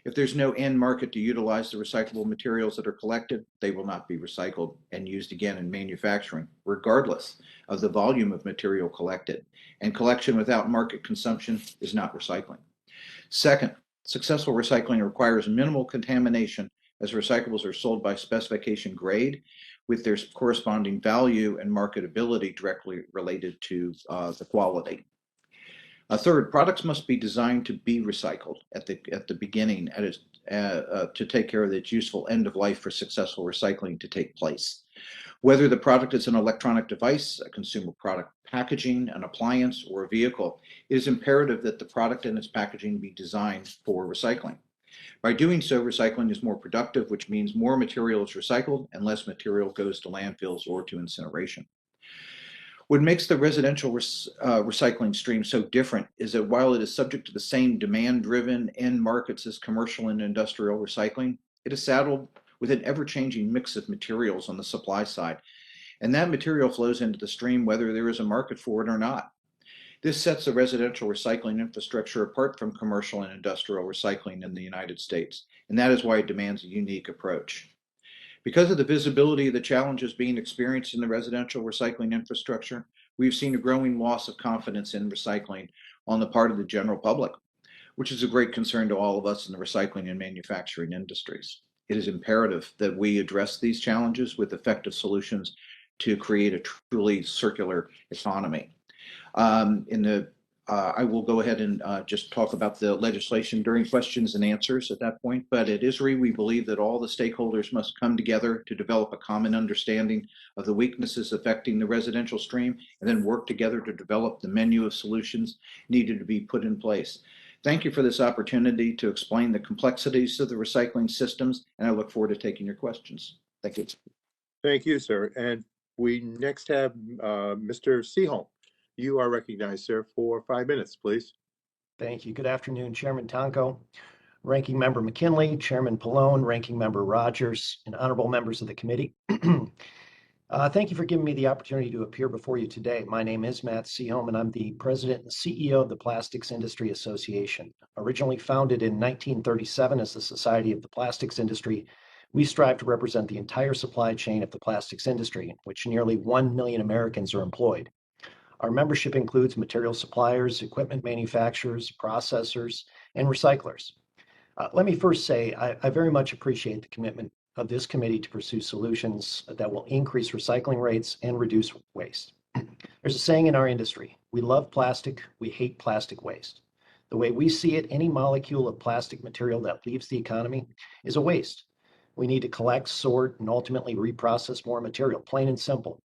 If there's no end market to utilize the recyclable materials that are collected, they will not be recycled and used again in manufacturing, regardless of the volume of material collected. And collection without market consumption is not recycling. Second, successful recycling requires minimal contamination, as recyclables are sold by specification grade with their corresponding value and marketability directly related to the quality. Third, products must be designed to be recycled at the beginning to take care of its useful end of life for successful recycling to take place. Whether the product is an electronic device, a consumer product packaging, an appliance, or a vehicle, it is imperative that the product and its packaging be designed for recycling. By doing so, recycling is more productive, which means more material is recycled and less material goes to landfills or to incineration. What makes the residential recycling stream so different is that while it is subject to the same demand-driven end markets as commercial and industrial recycling, it is saddled with an ever-changing mix of materials on the supply side, and that material flows into the stream whether there is a market for it or not. This sets the residential recycling infrastructure apart from commercial and industrial recycling in the United States, and that is why it demands a unique approach. Because of the visibility of the challenges being experienced in the residential recycling infrastructure, we've seen a growing loss of confidence in recycling on the part of the general public, which is a great concern to all of us in the recycling and manufacturing industries. It is imperative that we address these challenges with effective solutions to create a truly circular economy. I will go ahead and just talk about the legislation during questions and answers at that point. But at ISRI, we believe that all the stakeholders must come together to develop a common understanding of the weaknesses affecting the residential stream and then work together to develop the menu of solutions needed to be put in place. Thank you for this opportunity to explain the complexities of the recycling systems, and I look forward to taking your questions. Thank you. Thank you, sir. And we next have Mr. Seaholm. You are recognized, sir, for 5 minutes, please. Thank you. Good afternoon, Chairman Tonko, Ranking Member McKinley, Chairman Pallone, Ranking Member Rogers, and honorable members of the committee. Thank you for giving me the opportunity to appear before you today. My name is Matt Seaholm, and I'm the president and CEO of the Plastics Industry Association. Originally founded in 1937 as the Society of the Plastics Industry, we strive to represent the entire supply chain of the plastics industry, in which nearly 1 million Americans are employed. Our membership includes material suppliers, equipment manufacturers, processors, and recyclers. Let me first say I very much appreciate the commitment of this committee to pursue solutions that will increase recycling rates and reduce waste. There's a saying in our industry: we love plastic, we hate plastic waste. The way we see it, any molecule of plastic material that leaves the economy is a waste. We need to collect, sort, and ultimately reprocess more material, plain and simple.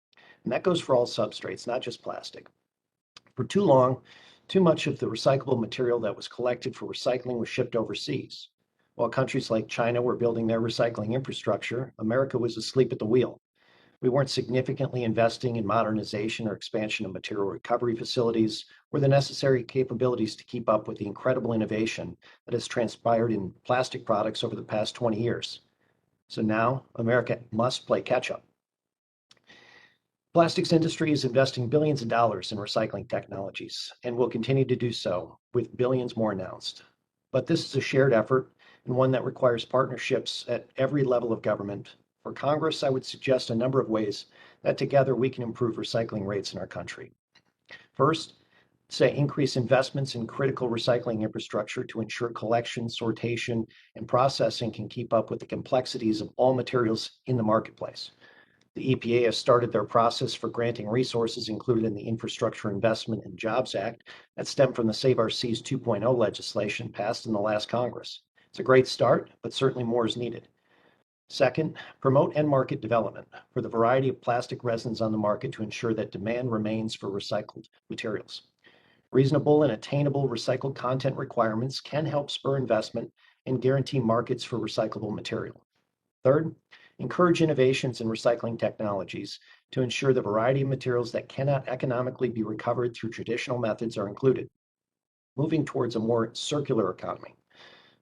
And that goes for all substrates, not just plastic. For too long, too much of the recyclable material that was collected for recycling was shipped overseas. While countries like China were building their recycling infrastructure, America was asleep at the wheel. We weren't significantly investing in modernization or expansion of material recovery facilities or the necessary capabilities to keep up with the incredible innovation that has transpired in plastic products over the past 20 years. So now America must play catch up. Plastics industry is investing billions of dollars in recycling technologies and will continue to do so, with billions more announced. But this is a shared effort and one that requires partnerships at every level of government. For Congress, I would suggest a number of ways that together we can improve recycling rates in our country. First, say increase investments in critical recycling infrastructure to ensure collection, sortation, and processing can keep up with the complexities of all materials in the marketplace. The EPA has started their process for granting resources included in the Infrastructure Investment and Jobs Act that stem from the Save Our Seas 2.0 legislation passed in the last Congress. It's a great start, but certainly more is needed. Second, promote end market development for the variety of plastic resins on the market to ensure that demand remains for recycled materials. Reasonable and attainable recycled content requirements can help spur investment and guarantee markets for recyclable material. Third, encourage innovations in recycling technologies to ensure the variety of materials that cannot economically be recovered through traditional methods are included, moving towards a more circular economy.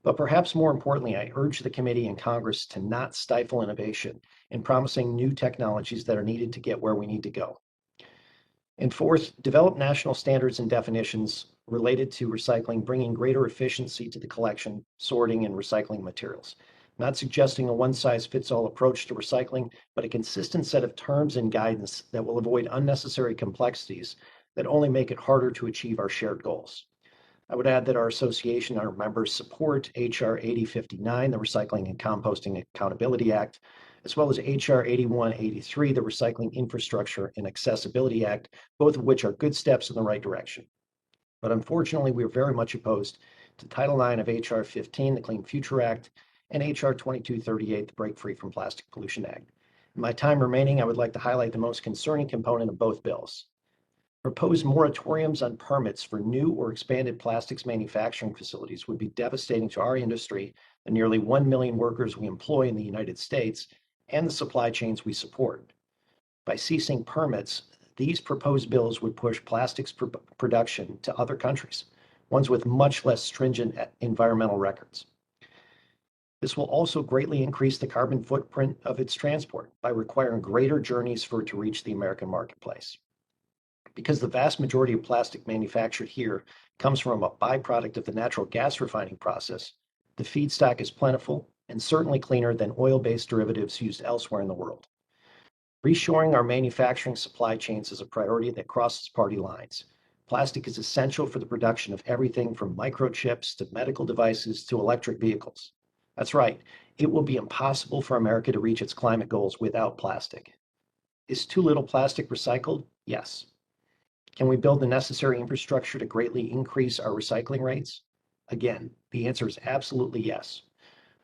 But perhaps more importantly, I urge the committee and Congress to not stifle innovation in promising new technologies that are needed to get where we need to go. And fourth, develop national standards and definitions related to recycling, bringing greater efficiency to the collection, sorting, and recycling materials. I'm not suggesting a one-size-fits-all approach to recycling, but a consistent set of terms and guidance that will avoid unnecessary complexities that only make it harder to achieve our shared goals. I would add that our association and our members support H.R. 8059, the Recycling and Composting Accountability Act, as well as H.R. 8183, the Recycling Infrastructure and Accessibility Act, both of which are good steps in the right direction. But unfortunately, we are very much opposed to Title IX of H.R. 15, the Clean Future Act, and H.R. 2238, the Break Free from Plastic Pollution Act. In my time remaining, I would like to highlight the most concerning component of both bills. Proposed moratoriums on permits for new or expanded plastics manufacturing facilities would be devastating to our industry, the nearly 1 million workers we employ in the United States, and the supply chains we support. By ceasing permits, these proposed bills would push plastics production to other countries, ones with much less stringent environmental records. This will also greatly increase the carbon footprint of its transport by requiring greater journeys for it to reach the American marketplace. Because the vast majority of plastic manufactured here comes from a byproduct of the natural gas refining process, the feedstock is plentiful and certainly cleaner than oil-based derivatives used elsewhere in the world. Reshoring our manufacturing supply chains is a priority that crosses party lines. Plastic is essential for the production of everything from microchips to medical devices to electric vehicles. That's right, it will be impossible for America to reach its climate goals without plastic. Is too little plastic recycled? Yes. Can we build the necessary infrastructure to greatly increase our recycling rates? Again, the answer is absolutely yes.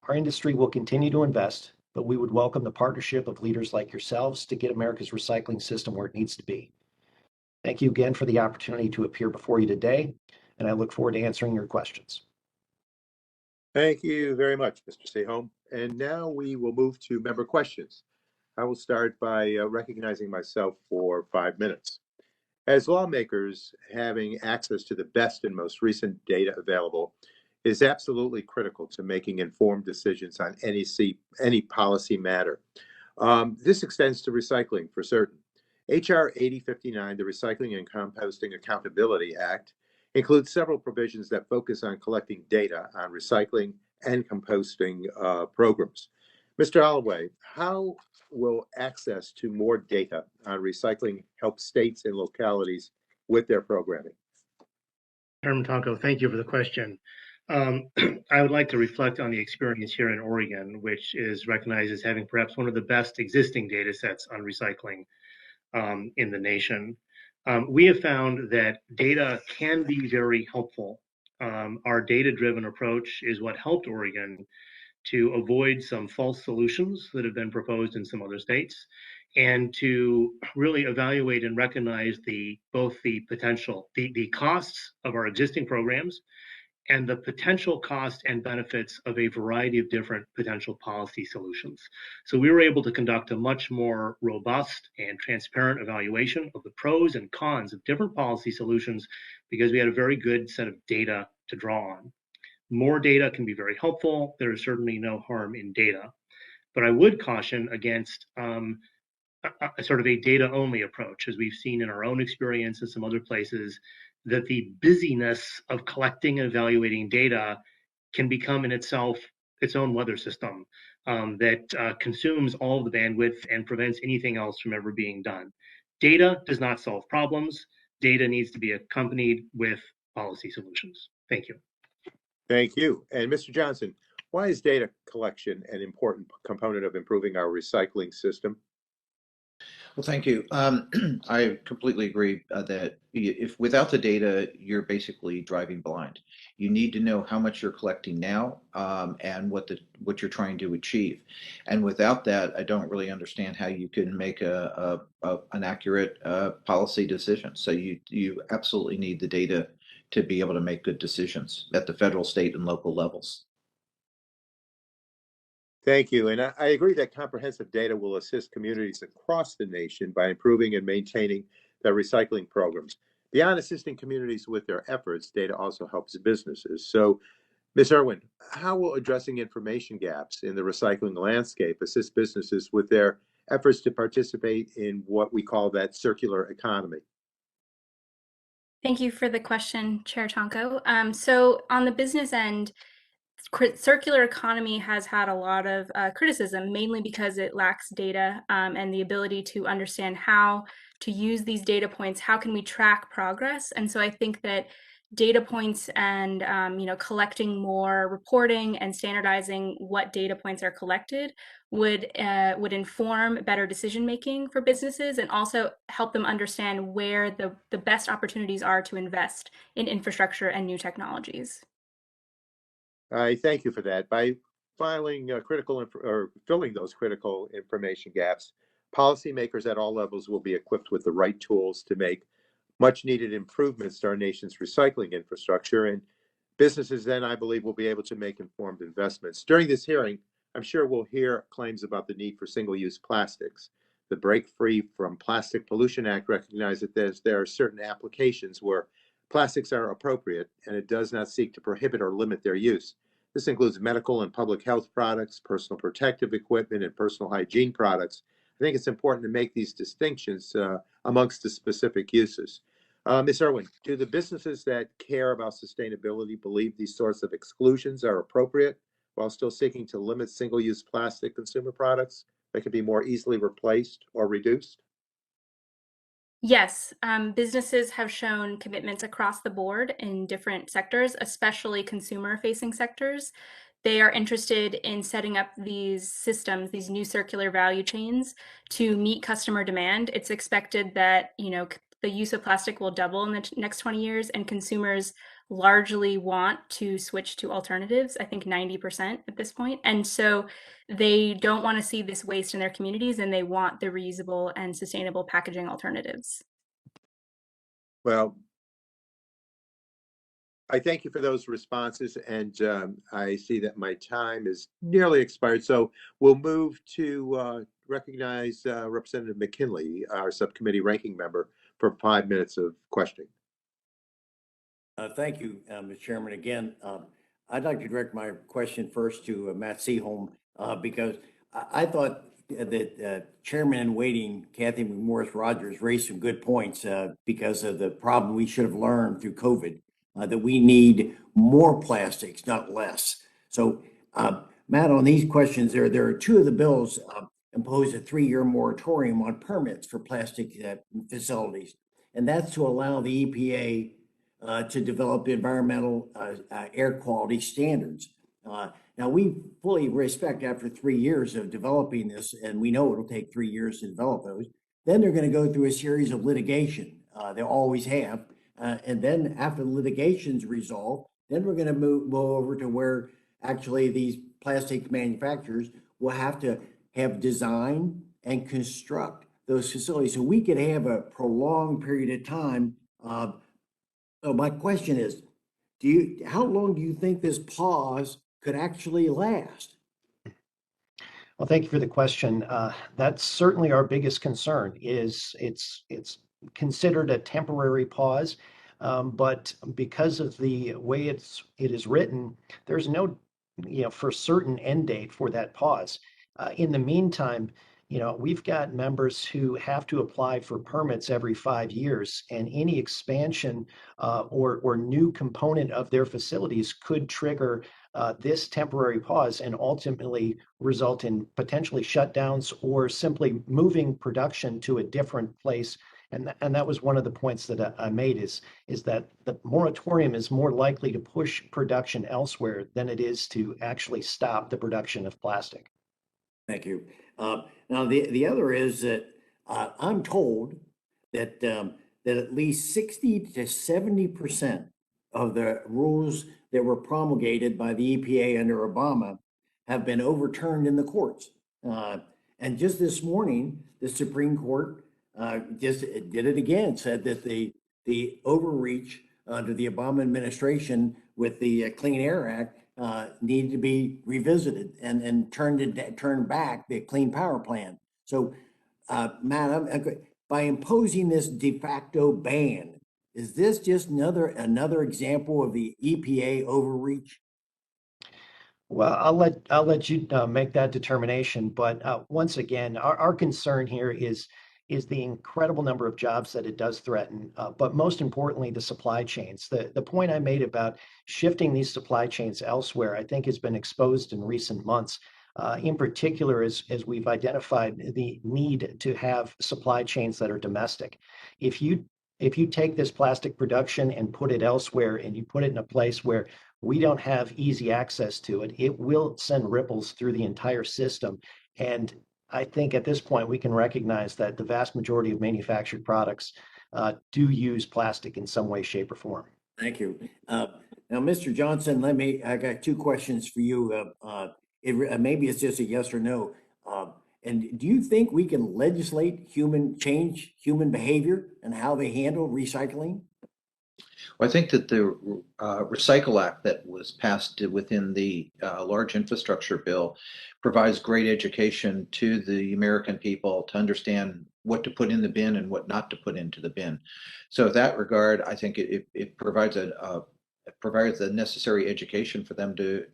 Our industry will continue to invest, but we would welcome the partnership of leaders like yourselves to get America's recycling system where it needs to be. Thank you again for the opportunity to appear before you today, and I look forward to answering your questions. Thank you very much, Mr. Sehome. And now we will move to member questions. I will start by recognizing myself for 5 minutes. As lawmakers, having access to the best and most recent data available is absolutely critical to making informed decisions on any policy matter. This extends to recycling for certain. H.R. 8059, the Recycling and Composting Accountability Act, includes several provisions that focus on collecting data on recycling and composting programs. Mr. Allaway, how will access to more data on recycling help states and localities with their programming? Chairman Tonko, thank you for the question. I would like to reflect on the experience here in Oregon, which is recognized as having perhaps one of the best existing data sets on recycling in the nation. We have found that data can be very helpful. Our data-driven approach is what helped Oregon to avoid some false solutions that have been proposed in some other states, and to really evaluate and recognize both the potential, the costs of our existing programs, and the potential cost and benefits of a variety of different potential policy solutions. So we were able to conduct a much more robust and transparent evaluation of the pros and cons of different policy solutions because we had a very good set of data to draw on. More data can be very helpful. There is certainly no harm in data, but I would caution against a sort of a data-only approach, as we've seen in our own experience in some other places, that the busyness of collecting and evaluating data can become in itself its own weather system that consumes all of the bandwidth and prevents anything else from ever being done. Data does not solve problems. data needs to be accompanied with policy solutions. Thank you. Thank you. And Mr. Johnson, why is data collection an important component of improving our recycling system? Well, thank you. I completely agree that if without the data, you're basically driving blind. You need to know how much you're collecting now and what you're trying to achieve. And without that, I don't really understand how you can make an accurate policy decision. So you absolutely need the data to be able to make good decisions at the federal, state, and local levels. Thank you. And I agree that comprehensive data will assist communities across the nation by improving and maintaining their recycling programs. Beyond assisting communities with their efforts, data also helps businesses. So, Ms. Irwin, how will addressing information gaps in the recycling landscape assist businesses with their efforts to participate in what we call that circular economy? Thank you for the question, Chair Tonko. So on the business end, circular economy has had a lot of criticism, mainly because it lacks data and the ability to understand how to use these data points. How can we track progress? And so I think that data points and collecting more reporting and standardizing what data points are collected would inform better decision making for businesses and also help them understand where the best opportunities are to invest in infrastructure and new technologies. I thank you for that. By filling filling those critical information gaps, policymakers at all levels will be equipped with the right tools to make much needed improvements to our nation's recycling infrastructure. And businesses then, I believe, will be able to make informed investments. During this hearing, I'm sure we'll hear claims about the need for single-use plastics. The Break Free from Plastic Pollution Act recognizes that there are certain applications where plastics are appropriate, and it does not seek to prohibit or limit their use. This includes medical and public health products, personal protective equipment, and personal hygiene products. I think it's important to make these distinctions amongst the specific uses. Ms. Irwin, do the businesses that care about sustainability believe these sorts of exclusions are appropriate while still seeking to limit single-use plastic consumer products that can be more easily replaced or reduced? Yes, businesses have shown commitments across the board in different sectors, especially consumer-facing sectors. They are interested in setting up these systems, these new circular value chains to meet customer demand. It's expected that, the use of plastic will double in the next 20 years, and consumers largely want to switch to alternatives, I think 90% at this point. And so they don't want to see this waste in their communities, and they want the reusable and sustainable packaging alternatives. Well, I thank you for those responses, and I see that my time is nearly expired. So we'll move to recognize Representative McKinley, our subcommittee ranking member, for 5 minutes of questioning. Thank you, Mr. Chairman. Again, I'd like to direct my question first to Matt Seaholm because I thought that Chairman in waiting, Kathy McMorris Rogers, raised some good points because of the problem we should have learned through COVID, that we need more plastics, not less. So, Matt, on these questions, there are two of the bills impose a 3-year moratorium on permits for plastic facilities, and that's to allow the EPA to develop environmental air quality standards. Now, we fully respect after 3 years of developing this, and we know it'll take 3 years to develop those, then they're going to go through a series of litigation. They always have. And then after the litigation's resolved, then we're going to move over to where actually these plastic manufacturers will have to have design and construct those facilities. So we could have a prolonged period of time. So my question is, how long do you think this pause could actually last? Well, thank you for the question. That's certainly our biggest concern. It's considered a temporary pause, but because of the way it is written, there's no, for certain end date for that pause. In the meantime, we've got members who have to apply for permits every 5 years, and any expansion or new component of their facilities could trigger this temporary pause and ultimately result in potentially shutdowns or simply moving production to a different place And that was one of the points that I made is that the moratorium is more likely to push production elsewhere than it is to actually stop the production of plastic. Thank you. Now, the other is that I'm told that that at least 60 to 70% of the rules that were promulgated by the EPA under Obama have been overturned in the courts. And just this morning, the Supreme Court just did it again, said that the overreach under the Obama administration with the Clean Air Act needed to be revisited and turned back the Clean Power Plan. So, Matt, by imposing this de facto ban, is this just another example of the EPA overreach? Well, I'll let you make that determination. But once again, our concern here is the incredible number of jobs that it does threaten. But most importantly, the supply chains. The point I made about shifting these supply chains elsewhere, I think, has been exposed in recent months. In particular, as we've identified the need to have supply chains that are domestic. If you take this plastic production and put it elsewhere, and you put it in a place where we don't have easy access to it, it will send ripples through the entire system. And I think at this point, we can recognize that the vast majority of manufactured products do use plastic in some way, shape, or form. Thank you. Now, Mr. Johnson, I got two questions for you. Maybe it's just a yes or no. And do you think we can legislate change human behavior and how they handle recycling? Well, I think that the Recycle Act that was passed within the large infrastructure bill provides great education to the American people to understand what to put in the bin and what not to put into the bin. So in that regard, I think it provides the necessary education for them to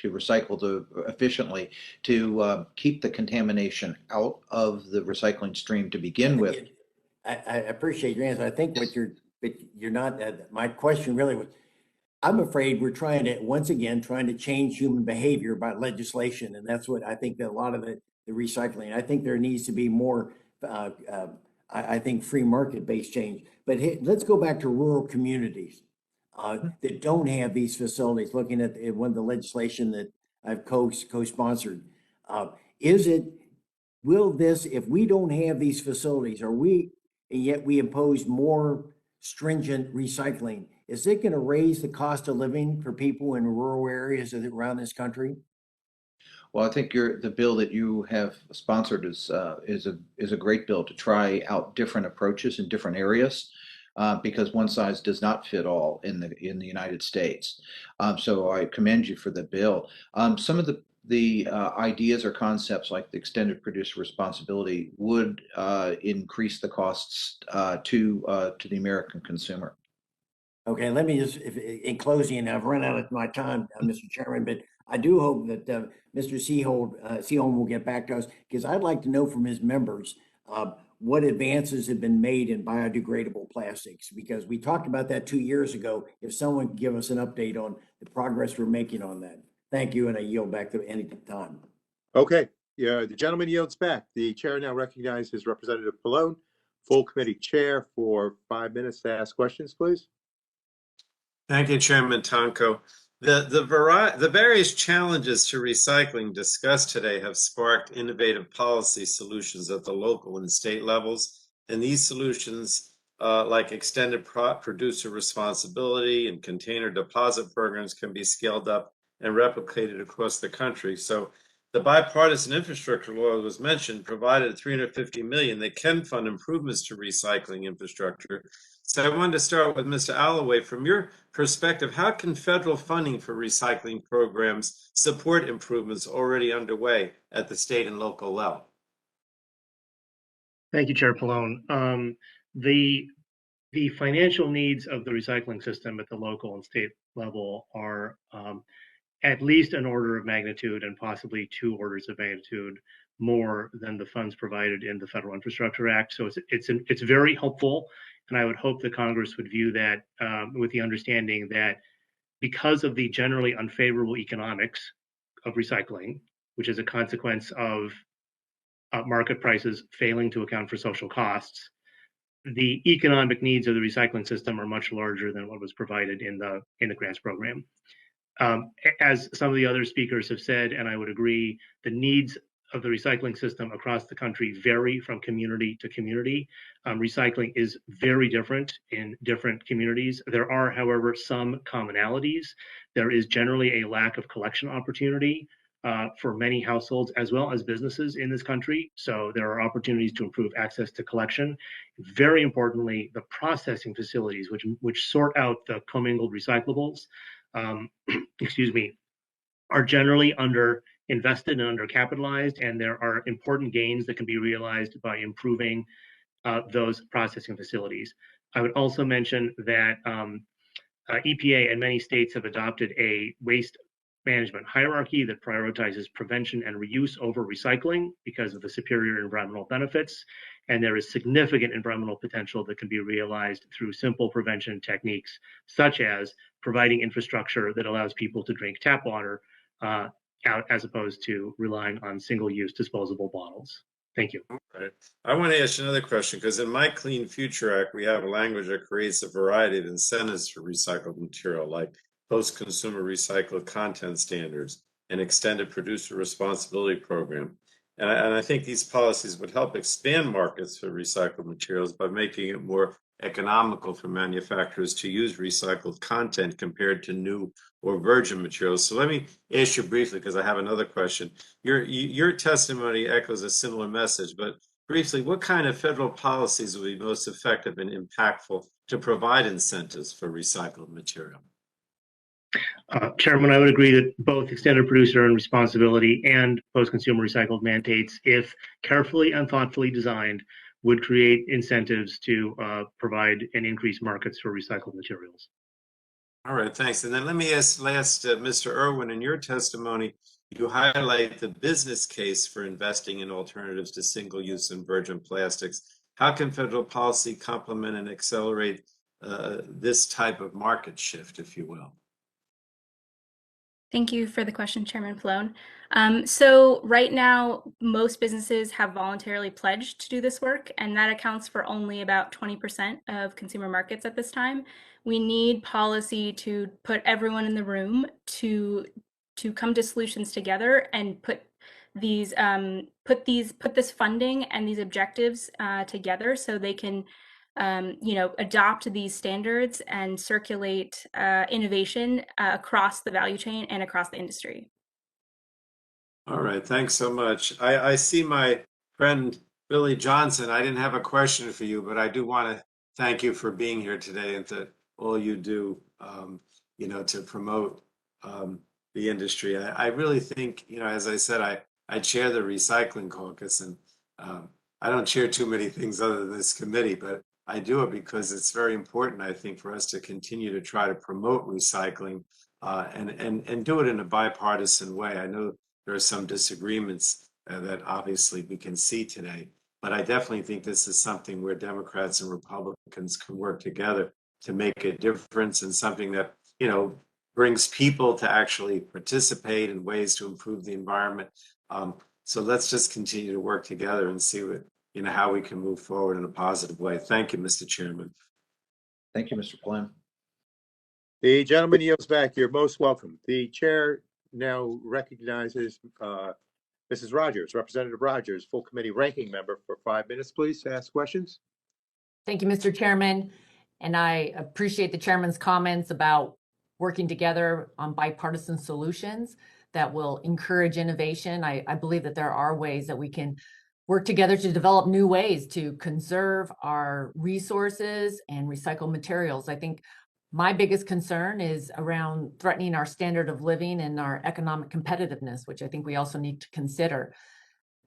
recycle efficiently, to keep the contamination out of the recycling stream to begin with. I appreciate your answer. I think but you're not, my question really was, I'm afraid we're once again, trying to change human behavior by legislation. And that's what I think that a lot of the recycling, I think there needs to be more, I think free market-based change. But let's go back to rural communities that don't have these facilities, looking at one of the legislation that I've co-sponsored. Will this, if we don't have these facilities, and yet we impose more stringent recycling, is it going to raise the cost of living for people in rural areas around this country? Well, I think the bill that you have sponsored is a great bill to try out different approaches in different areas, because one size does not fit all in the United States. So I commend you for the bill. Some of the ideas or concepts like the extended producer responsibility would increase the costs to the American consumer. Okay, let me just, in closing, I've run out of my time, Mr. Chairman, but I do hope that Mr. Seaholm will get back to us, because I'd like to know from his members what advances have been made in biodegradable plastics, because we talked about that 2 years ago. If someone could give us an update on the progress we're making on that. Thank you, and I yield back to any time. Okay, yeah, the gentleman yields back. The chair now recognizes Representative Pallone, full committee chair, for 5 minutes to ask questions, please. Thank you, Chairman Tonko. The various challenges to recycling discussed today have sparked innovative policy solutions at the local and state levels. And these solutions, like extended producer responsibility and container deposit programs, can be scaled up and replicated across the country. So the bipartisan infrastructure law that was mentioned provided $350 million that can fund improvements to recycling infrastructure. So I wanted to start with Mr. Alloway. From your perspective, how can federal funding for recycling programs support improvements already underway at the state and local level? Thank you, Chair Pallone. The financial needs of the recycling system at the local and state level are at least an order of magnitude and possibly 2 orders of magnitude more than the funds provided in the Federal Infrastructure Act. So it's very helpful, and I would hope that Congress would view that with the understanding that because of the generally unfavorable economics of recycling, which is a consequence of market prices failing to account for social costs, the economic needs of the recycling system are much larger than what was provided in the grants program. As some of the other speakers have said, and I would agree, the needs of the recycling system across the country vary from community to community. Recycling is very different in different communities. There are, however, some commonalities. There is generally a lack of collection opportunity for many households as well as businesses in this country. So there are opportunities to improve access to collection. Very importantly, the processing facilities which sort out the commingled recyclables, excuse me, are generally invested and undercapitalized, and there are important gains that can be realized by improving those processing facilities. I would also mention that EPA and many states have adopted a waste management hierarchy that prioritizes prevention and reuse over recycling because of the superior environmental benefits. And there is significant environmental potential that can be realized through simple prevention techniques, such as providing infrastructure that allows people to drink tap water as opposed to relying on single-use disposable bottles. Thank you. Right. I want to ask you another question, because in my Clean Future Act, we have a language that creates a variety of incentives for recycled material, like post-consumer recycled content standards and extended producer responsibility program. And I think these policies would help expand markets for recycled materials by making it more economical for manufacturers to use recycled content compared to new or virgin materials. So let me ask you briefly, because I have another question. Your testimony echoes a similar message, but briefly, what kind of federal policies will be most effective and impactful to provide incentives for recycled material? Chairman, I would agree that both extended producer and responsibility and post-consumer recycled mandates, if carefully and thoughtfully designed, would create incentives to provide and increase markets for recycled materials. All right, thanks. And then let me ask Mr. Irwin, in your testimony, you highlight the business case for investing in alternatives to single-use and virgin plastics. How can federal policy complement and accelerate this type of market shift, if you will? Thank you for the question, Chairman Pallone. So right now, most businesses have voluntarily pledged to do this work, and that accounts for only about 20% of consumer markets at this time. We need policy to put everyone in the room to come to solutions together and put this funding and these objectives together so they can adopt these standards and circulate innovation across the value chain and across the industry. All right, thanks so much. I see my friend Billy Johnson. I didn't have a question for you, but I do want to thank you for being here today and to all you do, to promote the industry. I really think, as I said, I chair the Recycling Caucus, and I don't chair too many things other than this committee, but I do it because it's very important, I think, for us to continue to try to promote recycling and do it in a bipartisan way. I know there are some disagreements that obviously we can see today, but I definitely think this is something where Democrats and Republicans can work together to make a difference, and something that, brings people to actually participate in ways to improve the environment. So let's just continue to work together and see how we can move forward in a positive way. Thank you, Mr. Chairman. Thank you, Mr. Pallone. The gentleman yields back. You're most welcome. The chair now recognizes Mrs. Rogers, Representative Rogers, full committee ranking member, for 5 minutes, please, to ask questions. Thank you, Mr. Chairman. And I appreciate the chairman's comments about working together on bipartisan solutions that will encourage innovation. I believe that there are ways that we can work together to develop new ways to conserve our resources and recycle materials. I think my biggest concern is around threatening our standard of living and our economic competitiveness, which I think we also need to consider.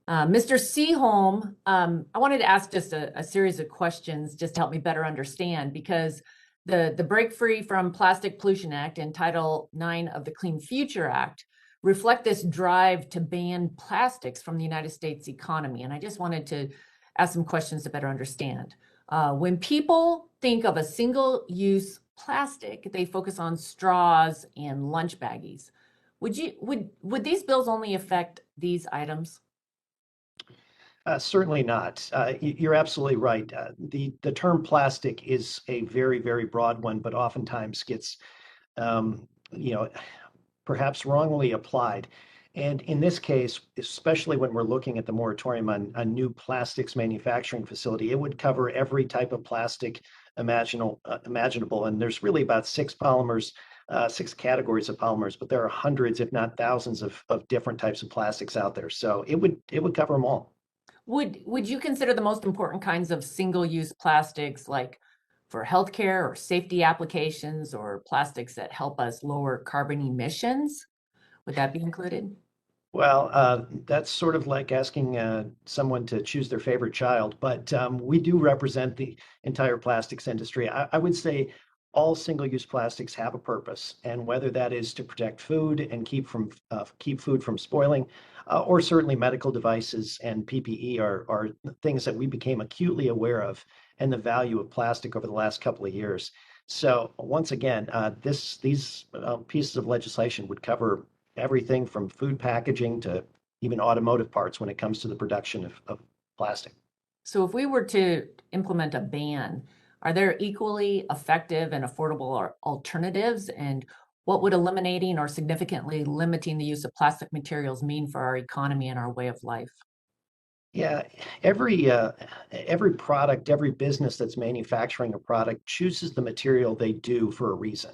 Mr. Seaholm, I wanted to ask just a series of questions just to help me better understand, because the Break Free from Plastic Pollution Act and Title IX of the Clean Future Act reflect this drive to ban plastics from the United States economy. And I just wanted to ask some questions to better understand. When people think of a single-use plastic, they focus on straws and lunch baggies. Would these bills only affect these items? Certainly not. You're absolutely right. The term plastic is a very, very broad one, but oftentimes gets, you know, perhaps wrongly applied. And in this case, especially when we're looking at the moratorium on a new plastics manufacturing facility, it would cover every type of plastic imaginable. And there's really about six polymers, six categories of polymers, but there are hundreds, if not thousands, of different types of plastics out there. So it would cover them all. Would you consider the most important kinds of single-use plastics like for healthcare or safety applications or plastics that help us lower carbon emissions? Would that be included? Well, that's sort of like asking someone to choose their favorite child, but we do represent the entire plastics industry. I would say all single-use plastics have a purpose, and whether that is to protect food and keep food from spoiling, or certainly medical devices and PPE are things that we became acutely aware of, and the value of plastic over the last couple of years. So once again, these pieces of legislation would cover everything from food packaging to even automotive parts when it comes to the production of plastic. So if we were to implement a ban, are there equally effective and affordable alternatives? And what would eliminating or significantly limiting the use of plastic materials mean for our economy and our way of life? Yeah, every product, every business that's manufacturing a product chooses the material they do for a reason,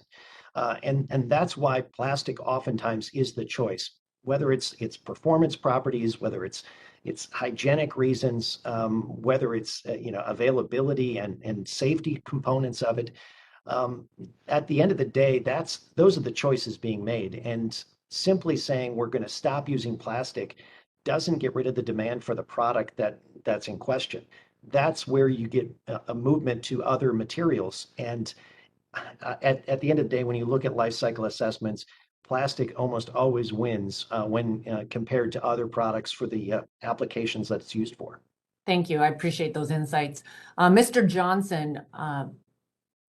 and that's why plastic oftentimes is the choice. Whether it's performance properties, whether it's hygienic reasons, whether it's availability and safety components of it. At the end of the day, those are the choices being made, and simply saying we're going to stop using plastic doesn't get rid of the demand for the product that's in question. That's where you get a movement to other materials. And at the end of the day, when you look at life cycle assessments, plastic almost always wins when compared to other products for the applications that it's used for. Thank you. I appreciate those insights. Mr. Johnson,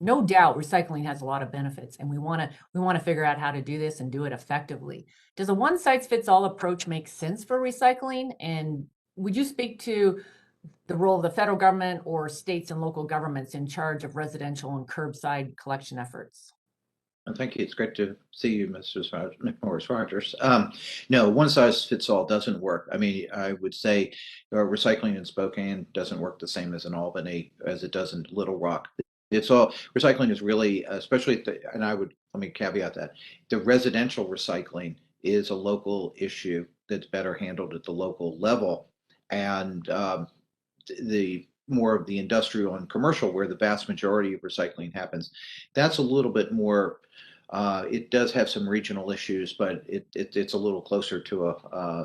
no doubt recycling has a lot of benefits, and we want to figure out how to do this and do it effectively. Does a one size fits all approach make sense for recycling? And would you speak to the role of the federal government or states and local governments in charge of residential and curbside collection efforts? Thank you. It's great to see you, Mrs. McMorris Rogers. No, one size fits all doesn't work. I mean, I would say recycling in Spokane doesn't work the same as in Albany as it does in Little Rock. It's all recycling is really, especially, and let me caveat that the residential recycling is a local issue that's better handled at the local level, and the more of the industrial and commercial, where the vast majority of recycling happens, that's a little bit more. It does have some regional issues, but it's a little closer to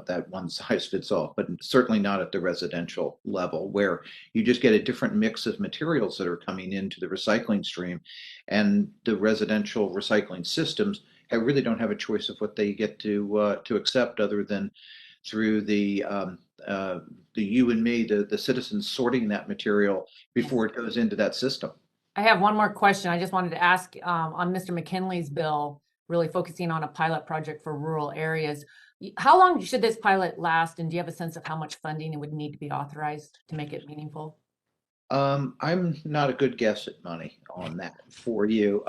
that one size fits all, but certainly not at the residential level, where you just get a different mix of materials that are coming into the recycling stream, and the residential recycling systems really don't have a choice of what they get to accept, other than through the you and me, the citizens sorting that material before it goes into that system. I have one more question. I just wanted to ask on Mr. McKinley's bill, really focusing on a pilot project for rural areas. How long should this pilot last? And do you have a sense of how much funding it would need to be authorized to make it meaningful? I'm not a good guess at money on that for you.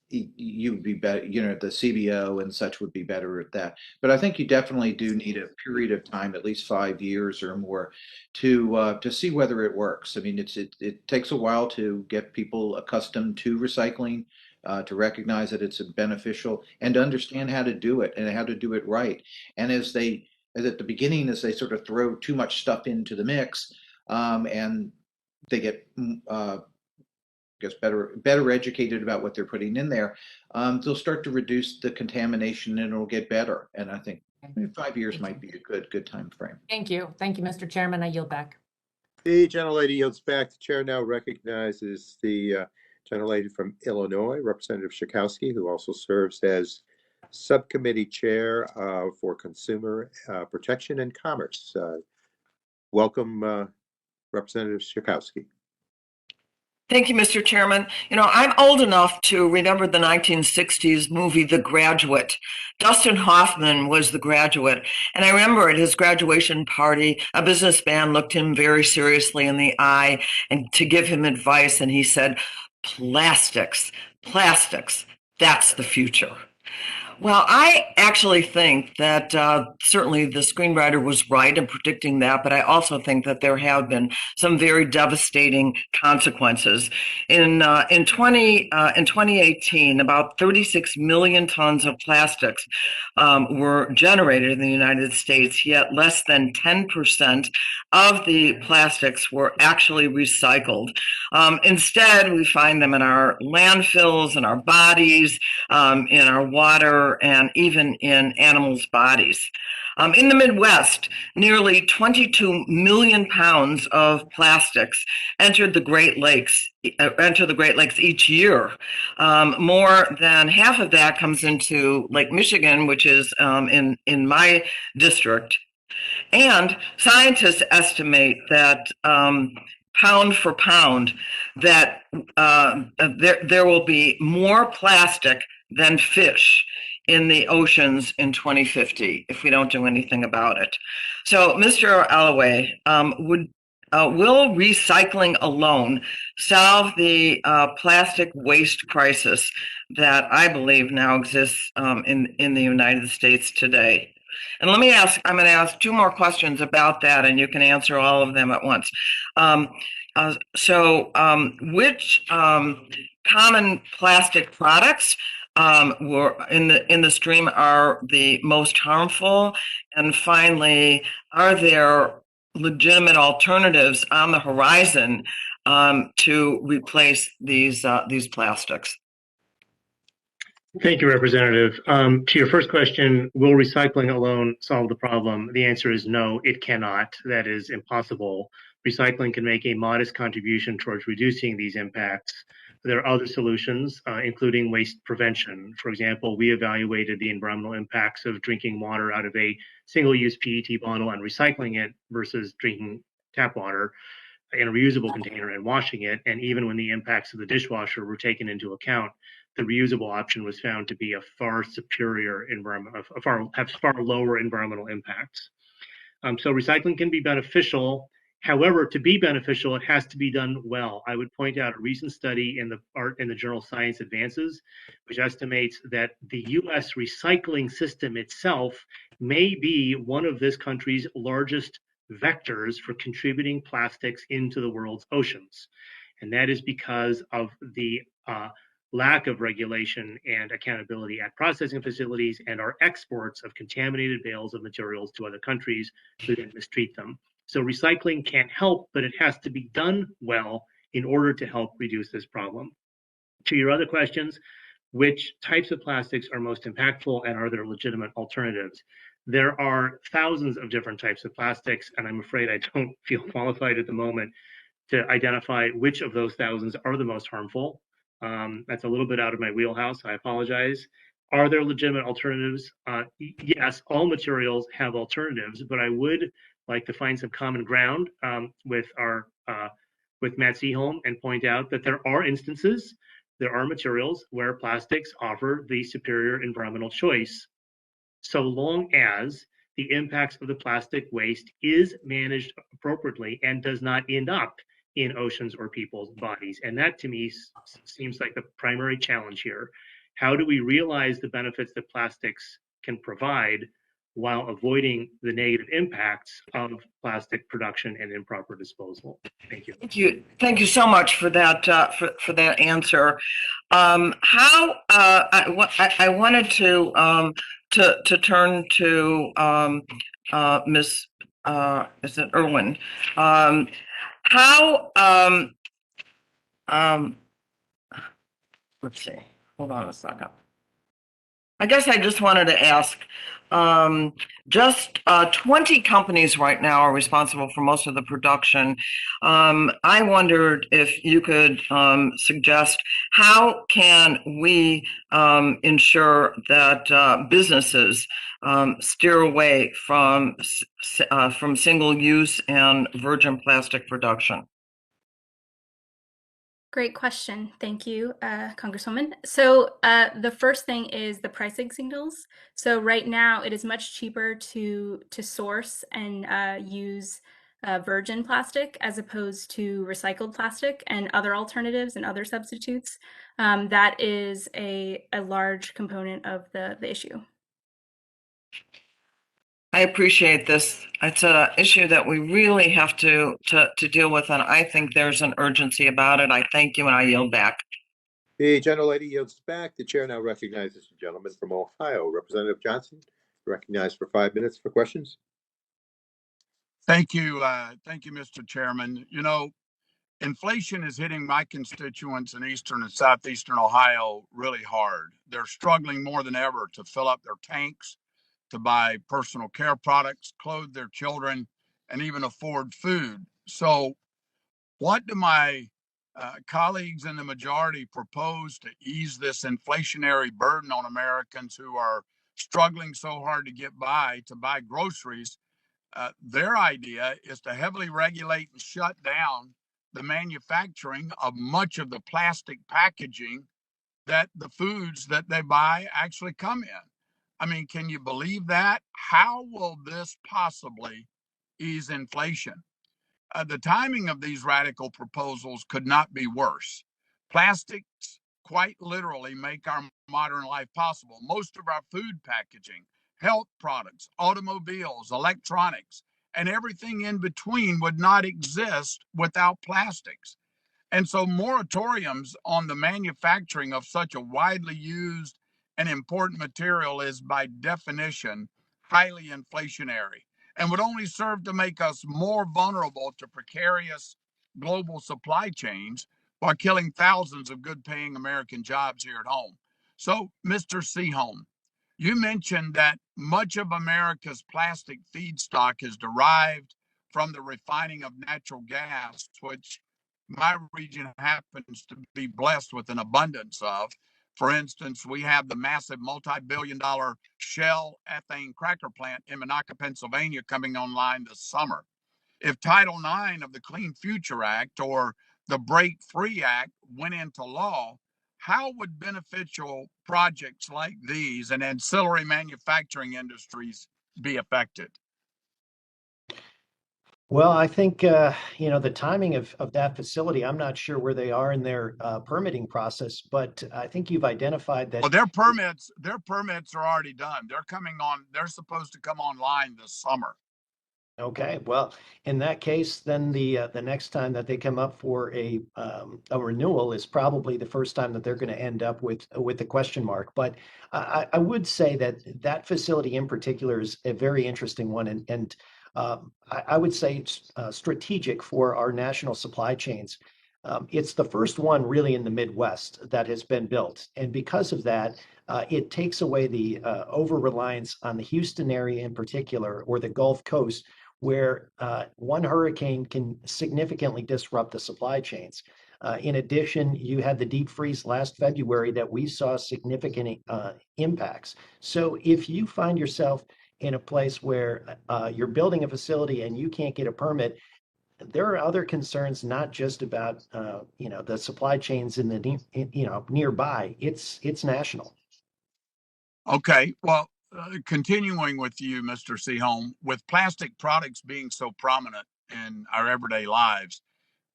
You would be better, the CBO and such would be better at that. But I think you definitely do need a period of time, at least 5 years or more, to see whether it works. I mean, it takes a while to get people accustomed to recycling, to recognize that it's beneficial, and to understand how to do it and how to do it right. And as at the beginning, as they sort of throw too much stuff into the mix, and they get guess better educated about what they're putting in there, they'll start to reduce the contamination and it'll get better. And I think 5 years might be a good time frame. Thank you. Thank you, Mr. Chairman. I yield back. The gentlelady yields back. The chair now recognizes the gentlelady from Illinois, Representative Schakowsky, who also serves as subcommittee chair for Consumer Protection and Commerce. Welcome, Representative Schakowsky. Thank you, Mr. Chairman. I'm old enough to remember the 1960s movie The Graduate. Dustin Hoffman was the graduate. And I remember at his graduation party, a businessman looked him very seriously in the eye and to give him advice. And he said, plastics, that's the future. Well, I actually think that certainly the screenwriter was right in predicting that, but I also think that there have been some very devastating consequences. In 2018, about 36 million tons of plastics were generated in the United States, yet less than 10% of the plastics were actually recycled. Instead, we find them in our landfills, in our bodies, in our water, and even in animals' bodies. In the Midwest, nearly 22 million pounds of plastics enter the Great Lakes each year. More than half of that comes into Lake Michigan, which is in my district. And scientists estimate that pound for pound, that there will be more plastic than fish in the oceans in 2050 if we don't do anything about it. So, Mr. Alloway, will recycling alone solve the plastic waste crisis that I believe now exists in the United States today? And I'm going to ask two more questions about that, and you can answer all of them at once. Which common plastic products were in the stream are the most harmful? And finally, are there legitimate alternatives on the horizon to replace these plastics? Thank you, Representative. To your first question, will recycling alone solve the problem? The answer is no, it cannot. That is impossible. Recycling can make a modest contribution towards reducing these impacts. There are other solutions, including waste prevention. For example, we evaluated the environmental impacts of drinking water out of a single-use PET bottle and recycling it versus drinking tap water in a reusable container and washing it. And even when the impacts of the dishwasher were taken into account, the reusable option was found to be a far superior have far lower environmental impacts. So recycling can be beneficial. However, to be beneficial, it has to be done well. I would point out a recent study in the journal Science Advances, which estimates that the U.S. recycling system itself may be one of this country's largest vectors for contributing plastics into the world's oceans. And that is because of the lack of regulation and accountability at processing facilities and our exports of contaminated bales of materials to other countries who then mistreat them. So recycling can help, but it has to be done well in order to help reduce this problem. To your other questions, which types of plastics are most impactful and are there legitimate alternatives? There are thousands of different types of plastics, and I'm afraid I don't feel qualified at the moment to identify which of those thousands are the most harmful. That's a little bit out of my wheelhouse. I apologize. Are there legitimate alternatives? Yes, all materials have alternatives, but I would like to find some common ground with Matt Seaholm and point out that there are instances, there are materials where plastics offer the superior environmental choice, so long as the impacts of the plastic waste is managed appropriately and does not end up in oceans or people's bodies. And that to me seems like the primary challenge here. How do we realize the benefits that plastics can provide while avoiding the negative impacts of plastic production and improper disposal? Thank you. Thank you so much for that for that answer. I wanted to turn to Ms. Is it Irwin? Let's see. Hold on a second. I guess I just wanted to ask, just 20 companies right now are responsible for most of the production. I wondered if you could suggest how can we ensure that businesses steer away from single-use and virgin plastic production? Great question. Thank you, Congresswoman. So the first thing is the pricing signals. So right now it is much cheaper to source and use virgin plastic as opposed to recycled plastic and other alternatives and other substitutes. That is a large component of the issue. I appreciate this. It's an issue that we really have to deal with, and I think there's an urgency about it. I thank you, and I yield back. The gentlelady yields back. The chair now recognizes the gentleman from Ohio, Representative Johnson, recognized for 5 minutes for questions. Thank you, Mr. Chairman. You know, inflation is hitting my constituents in eastern and southeastern Ohio really hard. They're struggling more than ever to fill up their tanks, to buy personal care products, clothe their children, and even afford food. So, what do my colleagues in the majority propose to ease this inflationary burden on Americans who are struggling so hard to buy groceries? Their idea is to heavily regulate and shut down the manufacturing of much of the plastic packaging that the foods that they buy actually come in. I mean, can you believe that? How will this possibly ease inflation? The timing of these radical proposals could not be worse. Plastics quite literally make our modern life possible. Most of our food packaging, health products, automobiles, electronics, and everything in between would not exist without plastics. And so, moratoriums on the manufacturing of such a widely used and important material is, by definition, highly inflationary and would only serve to make us more vulnerable to precarious global supply chains while killing thousands of good paying American jobs here at home. So, Mr. Seaholm, you mentioned that much of America's plastic feedstock is derived from the refining of natural gas, which my region happens to be blessed with an abundance of. For instance, we have the massive multi-billion-dollar Shell ethane cracker plant in Monaca, Pennsylvania, coming online this summer. If Title IX of the Clean Future Act or the Break Free Act went into law, how would beneficial projects like these and ancillary manufacturing industries be affected? Well, I think, the timing of that facility, I'm not sure where they are in their permitting process, but I think you've identified that. Well, their permits are already done. They're supposed to come online this summer. Okay, well, in that case, then the next time that they come up for a renewal is probably the first time that they're going to end up with the question mark. But I would say that that facility in particular is a very interesting one, and I would say it's strategic for our national supply chains. It's the first one really in the Midwest that has been built, and because of that, it takes away the over-reliance on the Houston area in particular, or the Gulf Coast, where one hurricane can significantly disrupt the supply chains. In addition, you had the deep freeze last February that we saw significant impacts. So if you find yourself in a place where you're building a facility and you can't get a permit, there are other concerns, not just about the supply chains in the nearby. It's national. Okay, well, continuing with you, Mr. Seaholm, with plastic products being so prominent in our everyday lives,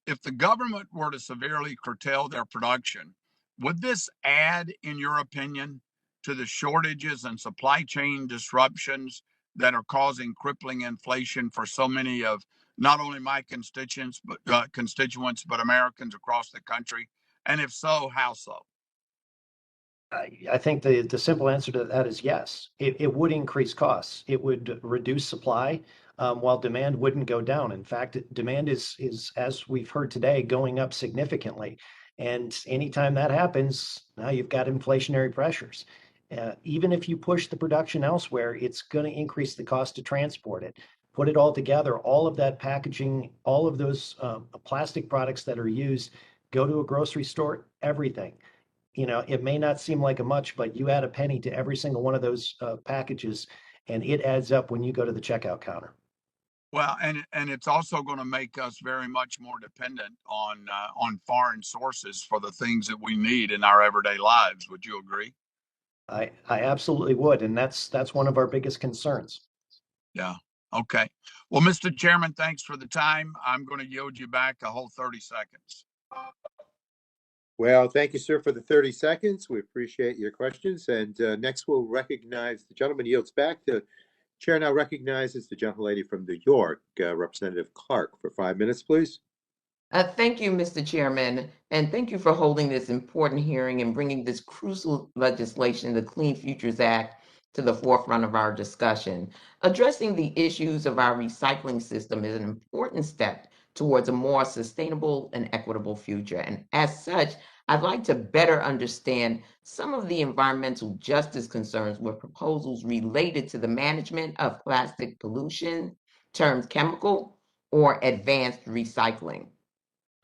if the government were to severely curtail their production, would this add, in your opinion, to the shortages and supply chain disruptions that are causing crippling inflation for so many of not only my constituents but Americans across the country? And if so, how so? I think the simple answer to that is yes. It would increase costs. It would reduce supply, while demand wouldn't go down. In fact, demand is, as we've heard today, going up significantly. And anytime that happens, now you've got inflationary pressures. Even if you push the production elsewhere, it's going to increase the cost to transport it. Put it all together, all of that packaging, all of those plastic products that are used, go to a grocery store, everything. It may not seem like a much, but you add a penny to every single one of those packages, and it adds up when you go to the checkout counter. Well, and it's also going to make us very much more dependent on foreign sources for the things that we need in our everyday lives. Would you agree? I absolutely would, and that's one of our biggest concerns. Yeah. Okay. Well, Mr. Chairman, thanks for the time. I'm going to yield you back a whole 30 seconds. Well, thank you, sir, for the 30 seconds. We appreciate your questions. And next, we'll recognize the gentleman yields back. The chair now recognizes the gentlelady from New York, Representative Clark, for 5 minutes, please. Thank you, Mr. Chairman, and thank you for holding this important hearing and bringing this crucial legislation, the Clean Futures Act, to the forefront of our discussion. Addressing the issues of our recycling system is an important step towards a more sustainable and equitable future. And as such, I'd like to better understand some of the environmental justice concerns with proposals related to the management of plastic pollution, termed chemical or advanced recycling.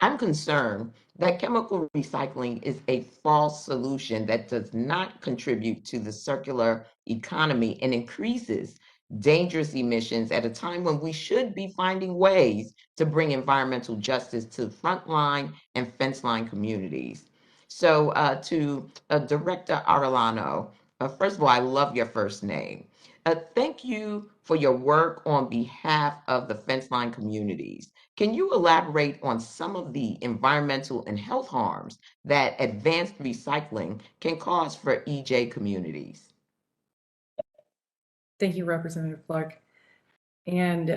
I'm concerned that chemical recycling is a false solution that does not contribute to the circular economy and increases dangerous emissions at a time when we should be finding ways to bring environmental justice to frontline and fence line communities. So, to Director Arellano, first of all, I love your first name. Thank you for your work on behalf of the fence line communities. Can you elaborate on some of the environmental and health harms that advanced recycling can cause for EJ communities? Thank you, Representative Clark. And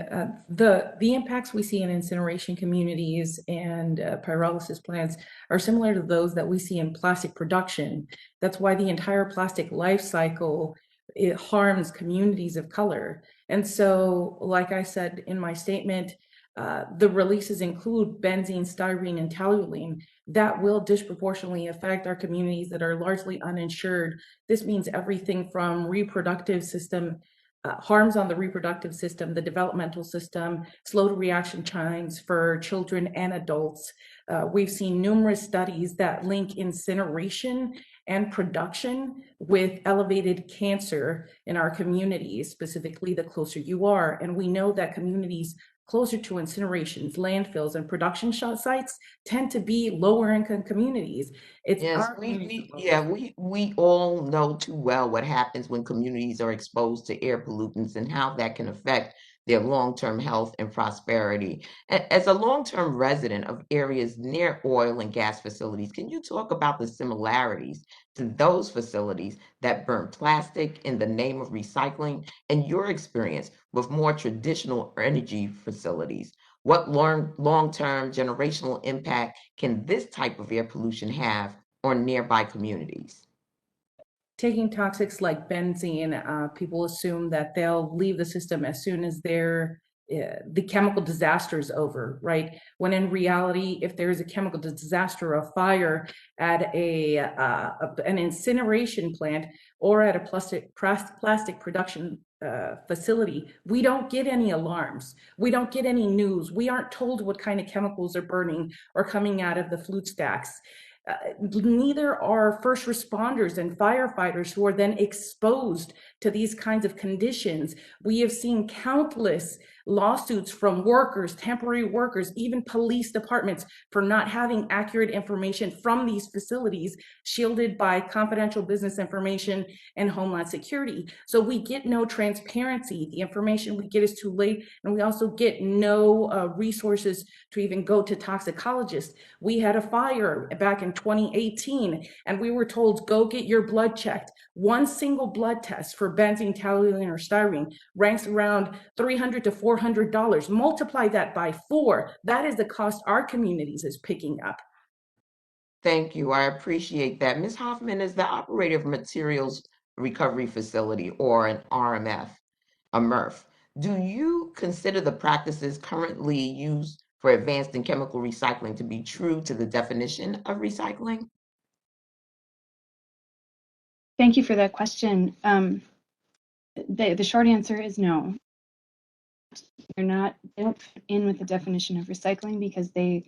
the impacts we see in incineration communities and pyrolysis plants are similar to those that we see in plastic production. That's why the entire plastic life cycle, it harms communities of color. And so, like I said in my statement, the releases include benzene, styrene, and toluene that will disproportionately affect our communities that are largely uninsured. This means everything from reproductive system harms on the reproductive system, the developmental system, slow to reaction times for children and adults. We've seen numerous studies that link incineration and production with elevated cancer in our communities, specifically the closer you are. And we know that communities closer to incinerations, landfills, and production sites tend to be lower income communities. It's Yes, our communities. we all know too well what happens when communities are exposed to air pollutants and how that can affect their long-term health and prosperity. As a long-term resident of areas near oil and gas facilities, can you talk about the similarities to those facilities that burn plastic in the name of recycling and your experience with more traditional energy facilities? What long-term generational impact can this type of air pollution have on nearby communities? Taking toxics like benzene, people assume that they'll leave the system as soon as the chemical disaster is over, right? When in reality, if there is a chemical disaster, a fire at an incineration plant or at a plastic production facility, we don't get any alarms. We don't get any news. We aren't told what kind of chemicals are burning or coming out of the flue stacks. Neither are first responders and firefighters who are then exposed to these kinds of conditions. We have seen countless lawsuits from workers, temporary workers, even police departments for not having accurate information from these facilities, shielded by confidential business information and Homeland Security. So we get no transparency. The information we get is too late, and we also get no resources to even go to toxicologists. We had a fire back in 2018, and we were told, go get your blood checked. One single blood test for benzene, toluene, or styrene ranks around $300 to $400. Multiply that by 4. That is the cost our communities is picking up. Thank you. I appreciate that. Ms. Hoffman is the operator of Materials Recovery Facility, or an RMF, a MRF. Do you consider the practices currently used for advanced and chemical recycling to be true to the definition of recycling? Thank you for that question. The short answer is no. They don't fit in with the definition of recycling because they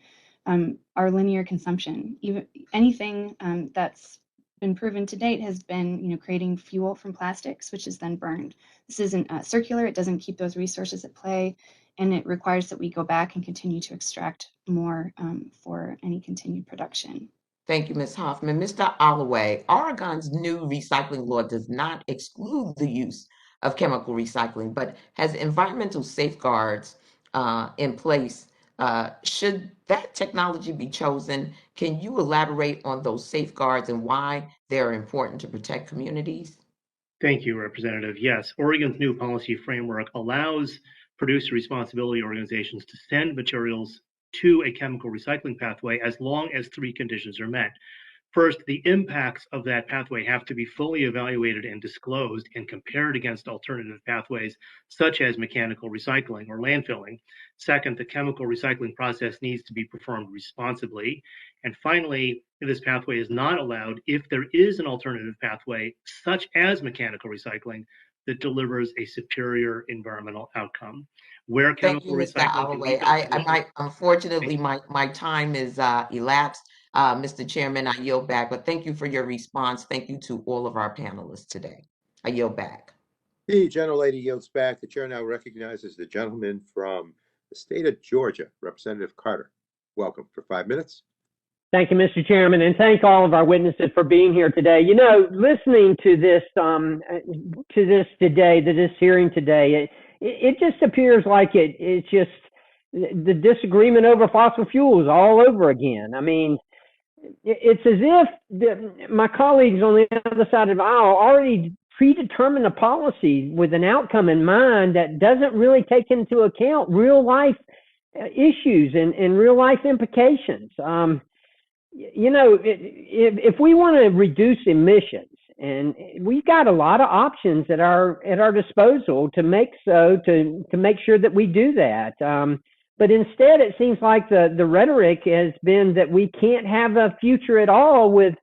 are linear consumption. Even anything that's been proven to date has been, creating fuel from plastics, which is then burned. This isn't circular. It doesn't keep those resources at play. and it requires that we go back and continue to extract more for any continued production. Thank you, Ms. Hoffman. Mr. Holloway, Oregon's new recycling law does not exclude the use of chemical recycling, but has environmental safeguards in place. Should that technology be chosen, can you elaborate on those safeguards and why they're important to protect communities? Thank you, Representative. Yes, Oregon's new policy framework allows producer responsibility organizations to send materials to a chemical recycling pathway as long as three conditions are met. First, the impacts of that pathway have to be fully evaluated and disclosed and compared against alternative pathways, such as mechanical recycling or landfilling. Second, the chemical recycling process needs to be performed responsibly. And finally, this pathway is not allowed if there is an alternative pathway, such as mechanical recycling, that delivers a superior environmental outcome. Where Thank you, chemical Mr. recycling can Holloway. meet those I conditions. might, unfortunately, my time is elapsed. Mr. Chairman, I yield back, but thank you for your response. Thank you to all of our panelists today. I yield back. The gentlelady yields back. The chair now recognizes the gentleman from the state of Georgia, Representative Carter. Welcome for 5 minutes. Thank you, Mr. Chairman, and thank all of our witnesses for being here today. You know, listening to this hearing today, it just appears like it's just the disagreement over fossil fuels all over again. I mean, it's as if my colleagues on the other side of the aisle already predetermined a policy with an outcome in mind that doesn't really take into account real life issues and real life implications. You know, if we want to reduce emissions, and we've got a lot of options at our disposal to make sure that we do that. But instead, it seems like the rhetoric has been that we can't have a future at all with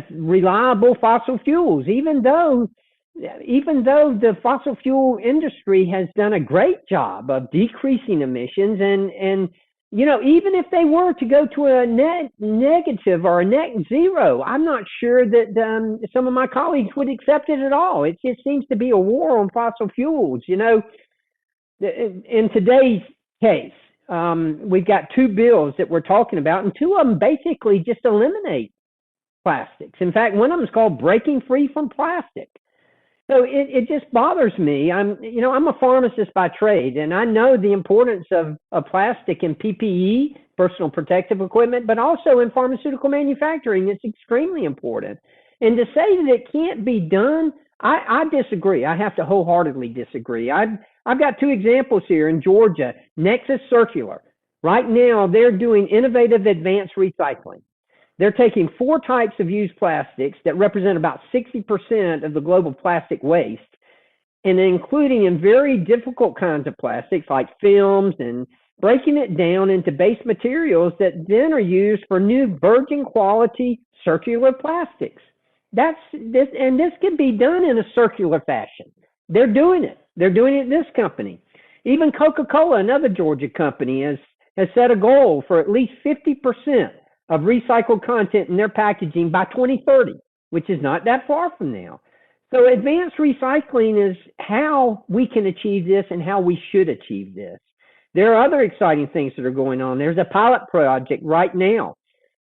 reliable fossil fuels, even though the fossil fuel industry has done a great job of decreasing emissions and you know, even if they were to go to a net negative or a net zero, I'm not sure that some of my colleagues would accept it at all. It just seems to be a war on fossil fuels. You know, in today's case, we've got two bills that we're talking about, and two of them basically just eliminate plastics. In fact, one of them is called Breaking Free from Plastic. So it just bothers me. I'm a pharmacist by trade, and I know the importance of plastic in PPE, personal protective equipment, but also in pharmaceutical manufacturing. It's extremely important. And to say that it can't be done, I disagree. I have to wholeheartedly disagree. I've got two examples here in Georgia. Nexus Circular. Right now, they're doing innovative advanced recycling. They're taking 4 types of used plastics that represent about 60% of the global plastic waste, and including in very difficult kinds of plastics like films, and breaking it down into base materials that then are used for new virgin quality circular plastics. This can be done in a circular fashion. They're doing it. They're doing it in this company. Even Coca-Cola, another Georgia company, has set a goal for at least 50% of recycled content in their packaging by 2030, which is not that far from now. So advanced recycling is how we can achieve this and how we should achieve this. There are other exciting things that are going on. There's a pilot project right now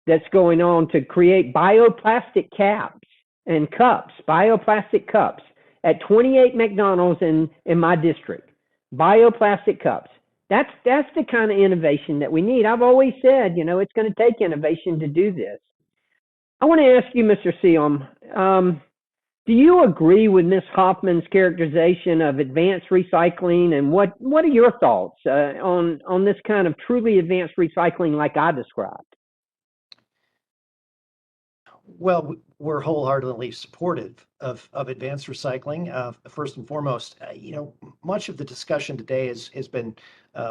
that's going on to create bioplastic caps and cups, bioplastic cups at 28 McDonald's in my district. Bioplastic cups. That's the kind of innovation that we need. I've always said, you know, it's going to take innovation to do this. I want to ask you, Mr. Seom, do you agree with Ms. Hoffman's characterization of advanced recycling, and what are your thoughts on this kind of truly advanced recycling like I described? Well, we're wholeheartedly supportive of advanced recycling. First and foremost, you know, much of the discussion today has been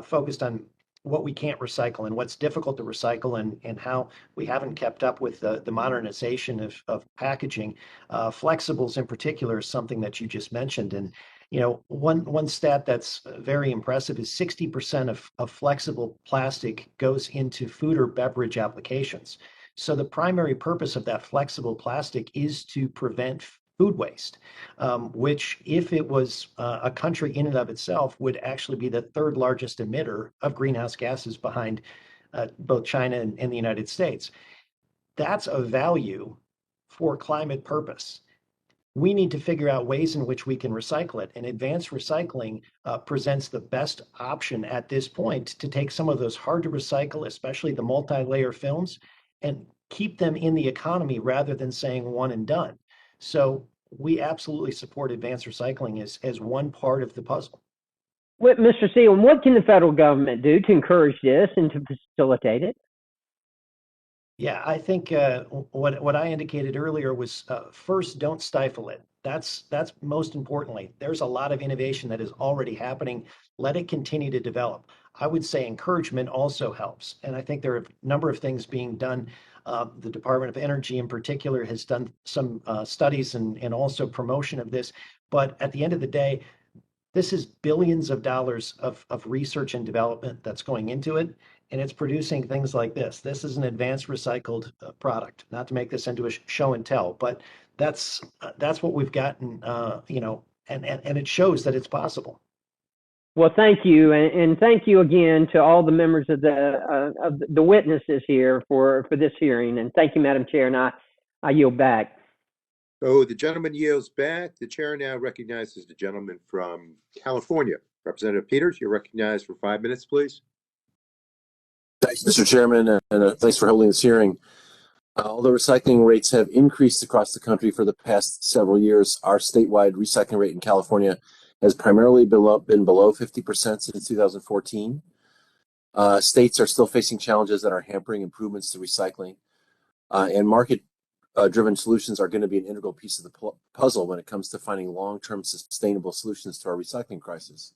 focused on what we can't recycle and what's difficult to recycle, and how we haven't kept up with the modernization of packaging. Flexibles in particular is something that you just mentioned. And, you know, one stat that's very impressive is 60% of flexible plastic goes into food or beverage applications. So the primary purpose of that flexible plastic is to prevent food waste, which, if it was a country in and of itself, would actually be the third largest emitter of greenhouse gases behind both China and the United States. That's a value for climate purpose. We need to figure out ways in which we can recycle it. And advanced recycling presents the best option at this point to take some of those hard to recycle, especially the multi-layer films, and keep them in the economy rather than saying one and done. So we absolutely support advanced recycling as one part of the puzzle. What, Mr. Seelan, what can the federal government do to encourage this and to facilitate it? Yeah, I think what I indicated earlier was first, don't stifle it. That's most importantly. There's a lot of innovation that is already happening. Let it continue to develop. I would say encouragement also helps. And I think there are a number of things being done. The Department of Energy in particular has done some studies and also promotion of this. But at the end of the day, this is billions of dollars of research and development that's going into it, and it's producing things like this. This is an advanced recycled product. Not to make this into a show and tell, but that's what we've gotten, and it shows that it's possible. Well, thank you, and thank you again to all the members of the witnesses here for this hearing, and thank you, Madam Chair, and I yield back. So the gentleman yields back. The chair now recognizes the gentleman from California. Representative Peters, you're recognized for 5 minutes, please. Thanks, Mr. Chairman, and thanks for holding this hearing. Although recycling rates have increased across the country for the past several years, our statewide recycling rate in California has primarily been below 50% since 2014. States are still facing challenges that are hampering improvements to recycling, and market-driven solutions are going to be an integral piece of the puzzle when it comes to finding long-term sustainable solutions to our recycling crisis.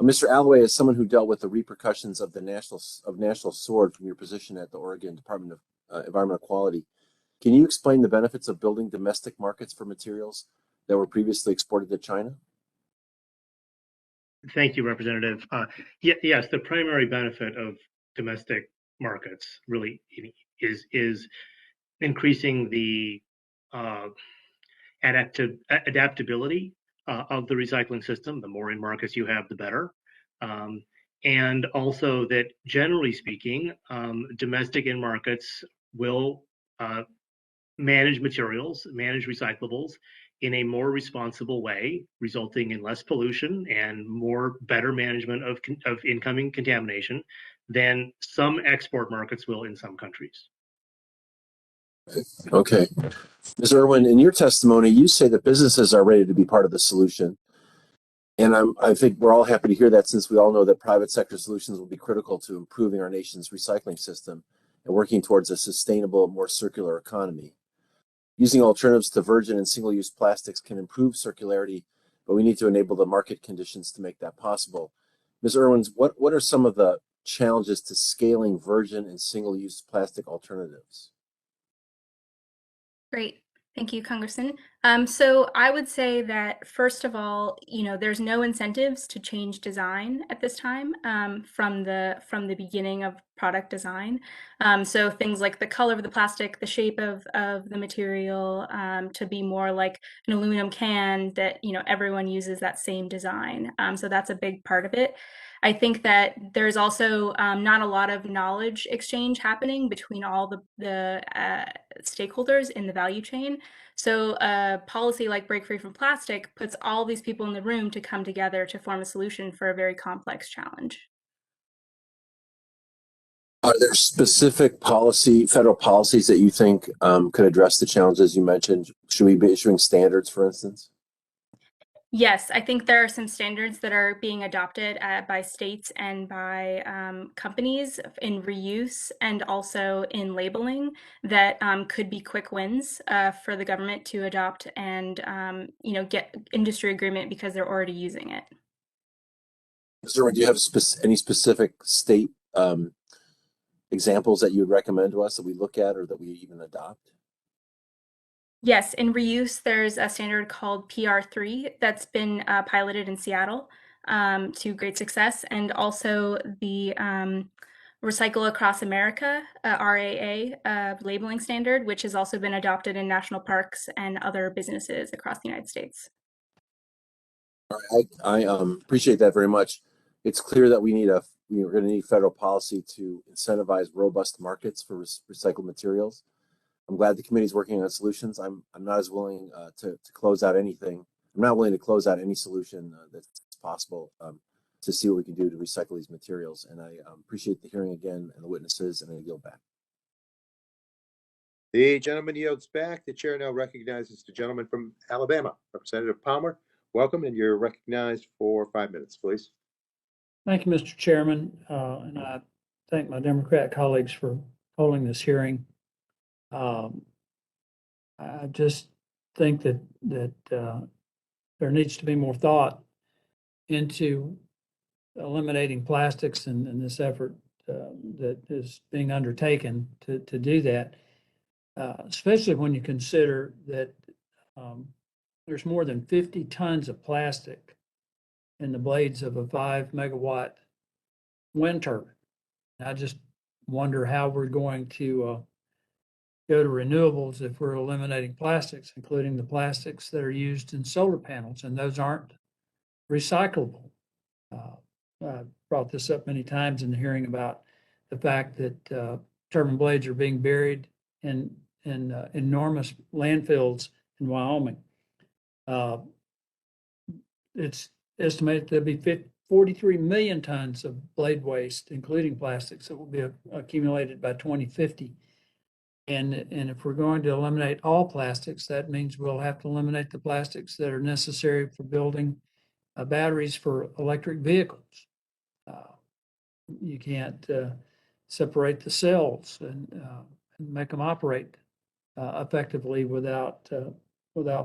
Mr. Alloway, as someone who dealt with the repercussions of the National Sword from your position at the Oregon Department of Environmental Quality, can you explain the benefits of building domestic markets for materials that were previously exported to China? Thank you, Representative. Yes, the primary benefit of domestic markets really is increasing the adaptability of the recycling system. The more in markets you have, the better. And also that, generally speaking, domestic in markets will manage materials, manage recyclables in a more responsible way, resulting in less pollution and better management of incoming contamination than some export markets will in some countries. Okay. Ms. Irwin, in your testimony, you say that businesses are ready to be part of the solution. And I think we're all happy to hear that, since we all know that private sector solutions will be critical to improving our nation's recycling system and working towards a sustainable, more circular economy. Using alternatives to virgin and single-use plastics can improve circularity, but we need to enable the market conditions to make that possible. Ms. Irwin, what are some of the challenges to scaling virgin and single-use plastic alternatives? Great. Thank you, Congressman. So I would say that, first of all, there's no incentives to change design at this time from the beginning of product design. So things like the color of the plastic, the shape of the material, to be more like an aluminum can that everyone uses that same design. So that's a big part of it. I think that there's also not a lot of knowledge exchange happening between all the stakeholders in the value chain. So a policy like Break Free from Plastic puts all these people in the room to come together to form a solution for a very complex challenge. Are there specific federal policies that you think could address the challenges you mentioned? Should we be issuing standards, for instance? Yes, I think there are some standards that are being adopted by states and by companies in reuse and also in labeling that could be quick wins for the government to adopt and get industry agreement because they're already using it. Mr. Do you have any specific state examples that you would recommend to us that we look at or that we even adopt? Yes, in reuse, there's a standard called PR3 that's been piloted in Seattle to great success, and also the Recycle Across America, RAA labeling standard, which has also been adopted in national parks and other businesses across the United States. I appreciate that very much. It's clear that we're going to need federal policy to incentivize robust markets for recycled materials. I'm glad the committee is working on solutions. I'm not as willing to close out anything. I'm not willing to close out any solution that's possible to see what we can do to recycle these materials. And I appreciate the hearing again and the witnesses, and I yield back. The gentleman yields back. The chair now recognizes the gentleman from Alabama, Representative Palmer. Welcome, and you're recognized for 5 minutes, please. Thank you, Mr. Chairman, and I thank my Democrat colleagues for holding this hearing. I just think that there needs to be more thought into eliminating plastics and this effort that is being undertaken to do that, especially when you consider that there's more than 50 tons of plastic in the blades of a 5-megawatt wind turbine. I just wonder how we're going to go to renewables if we're eliminating plastics, including the plastics that are used in solar panels, and those aren't recyclable. I brought this up many times in the hearing about the fact that turbine blades are being buried in enormous landfills in Wyoming. It's estimated there'll be 43 million tons of blade waste, including plastics, that will be accumulated by 2050. And if we're going to eliminate all plastics, that means we'll have to eliminate the plastics that are necessary for building batteries for electric vehicles. You can't separate the cells and make them operate effectively without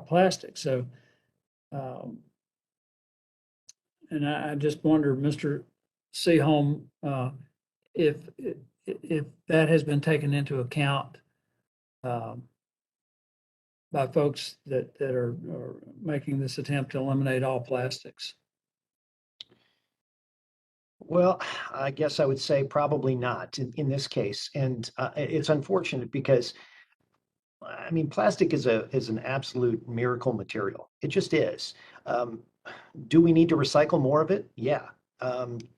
plastic. So, and I just wonder, Mr. Seaholm, if that has been taken into account by folks that are making this attempt to eliminate all plastics. Well, I guess I would say probably not in this case. And it's unfortunate because, I mean, plastic is an absolute miracle material. It just is. Do we need to recycle more of it? Yeah.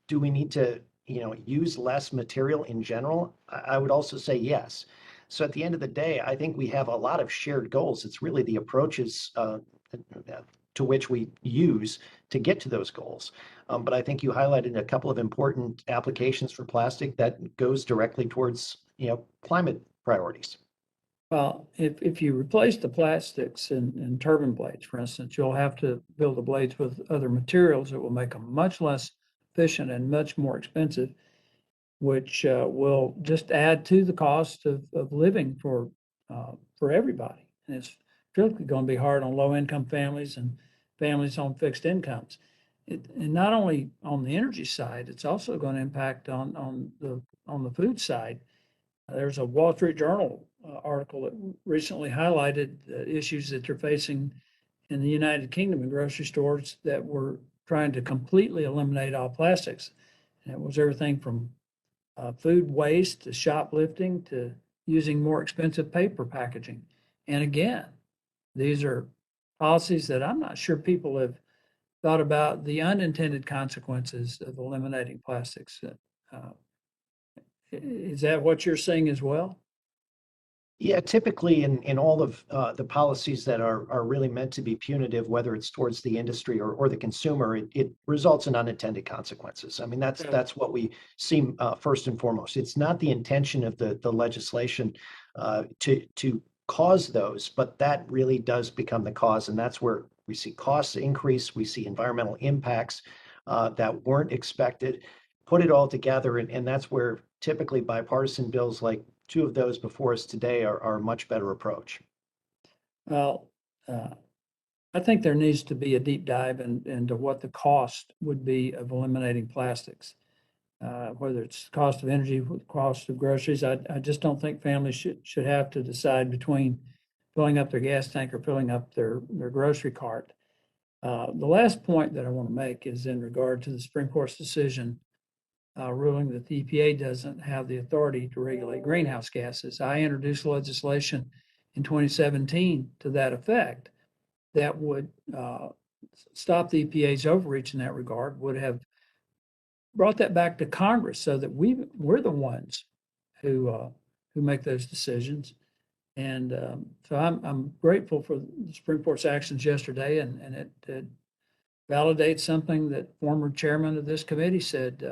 Do we need to, use less material in general? I would also say yes. So at the end of the day, I think we have a lot of shared goals. It's really the approaches to which we use to get to those goals. But I think you highlighted a couple of important applications for plastic that goes directly towards, climate priorities. Well, if you replace the plastics in turbine blades, for instance, you'll have to build the blades with other materials that will make them much less efficient and much more expensive, which will just add to the cost of living for everybody. And it's particularly going to be hard on low-income families and families on fixed incomes. And not only on the energy side, it's also going to impact on the food side. There's a Wall Street Journal article that recently highlighted the issues that they're facing in the United Kingdom in grocery stores that were trying to completely eliminate all plastics. And it was everything from food waste to shoplifting to using more expensive paper packaging. And again, these are policies that I'm not sure people have thought about the unintended consequences of eliminating plastics. Is that what you're seeing as well? Yeah, typically in all of the policies that are really meant to be punitive, whether it's towards the industry or the consumer, it results in unintended consequences. I mean, that's what we see first and foremost. It's not the intention of the legislation to cause those, but that really does become the cause, and that's where we see costs increase, we see environmental impacts that weren't expected. Put it all together, and that's where typically bipartisan bills like two of those before us today are a much better approach. Well, I think there needs to be a deep dive into what the cost would be of eliminating plastics, whether it's cost of energy, cost of groceries. I just don't think families should have to decide between filling up their gas tank or filling up their grocery cart. The last point that I want to make is in regard to the Supreme Court's decision ruling that the EPA doesn't have the authority to regulate greenhouse gases. I introduced legislation in 2017 to that effect that would stop the EPA's overreach in that regard, would have brought that back to Congress so that we're the ones who make those decisions. And so I'm grateful for the Supreme Court's actions yesterday, and it validates something that former chairman of this committee said,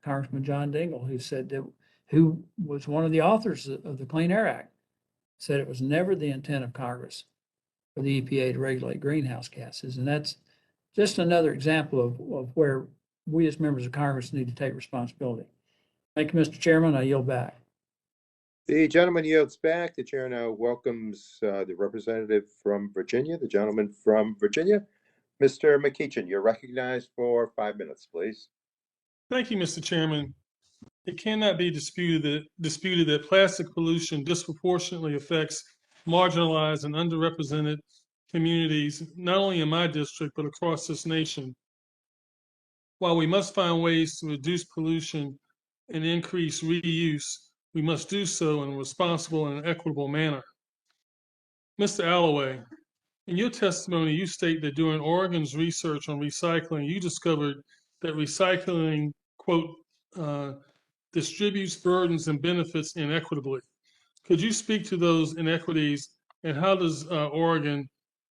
Congressman John Dingell, who was one of the authors of the Clean Air Act, said it was never the intent of Congress for the EPA to regulate greenhouse gases. And that's just another example of where we as members of Congress need to take responsibility. Thank you, Mr. Chairman. I yield back. The gentleman yields back. The chair now welcomes the representative from Virginia, the gentleman from Virginia. Mr. McEachin, you're recognized for 5 minutes, please. Thank you, Mr. Chairman. It cannot be disputed that plastic pollution disproportionately affects marginalized and underrepresented communities, not only in my district, but across this nation. While we must find ways to reduce pollution and increase reuse, we must do so in a responsible and equitable manner. Mr. Alloway, in your testimony, you state that during Oregon's research on recycling, you discovered that recycling, quote, distributes burdens and benefits inequitably. Could you speak to those inequities, and how does Oregon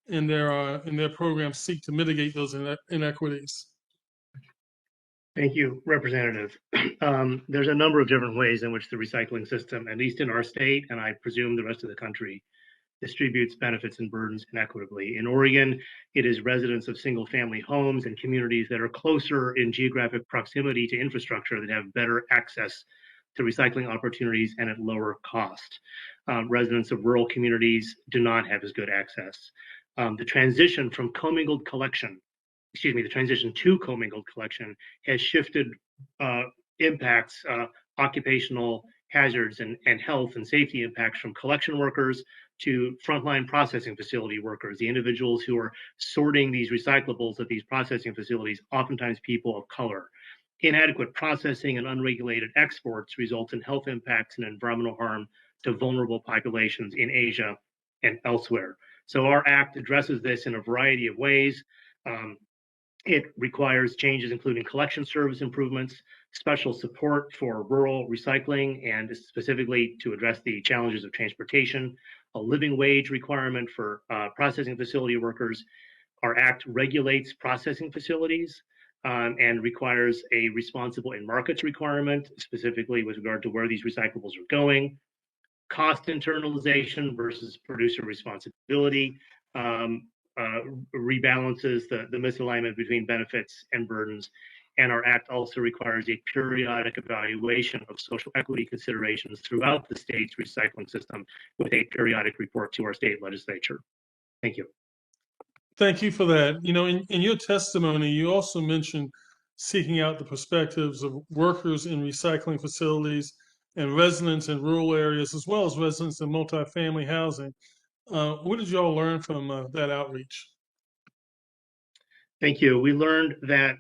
in their program seek to mitigate those inequities? Thank you, Representative. There's a number of different ways in which the recycling system, at least in our state, and I presume the rest of the country, distributes benefits and burdens inequitably. In Oregon, it is residents of single-family homes and communities that are closer in geographic proximity to infrastructure that have better access to recycling opportunities and at lower cost. Residents of rural communities do not have as good access. The transition to commingled collection has shifted impacts, occupational hazards and health and safety impacts from collection workers to frontline processing facility workers, the individuals who are sorting these recyclables at these processing facilities, oftentimes people of color. Inadequate processing and unregulated exports result in health impacts and environmental harm to vulnerable populations in Asia and elsewhere. So our act addresses this in a variety of ways. It requires changes including collection service improvements, special support for rural recycling, and specifically to address the challenges of transportation, a living wage requirement for processing facility workers. Our act regulates processing facilities and requires a responsible in markets requirement, specifically with regard to where these recyclables are going. Cost internalization versus producer responsibility rebalances the misalignment between benefits and burdens. And our act also requires a periodic evaluation of social equity considerations throughout the state's recycling system with a periodic report to our state legislature. Thank you. Thank you for that. You know, in your testimony, you also mentioned seeking out the perspectives of workers in recycling facilities and residents in rural areas, as well as residents in multifamily housing. What did you all learn from that outreach? Thank you. We learned that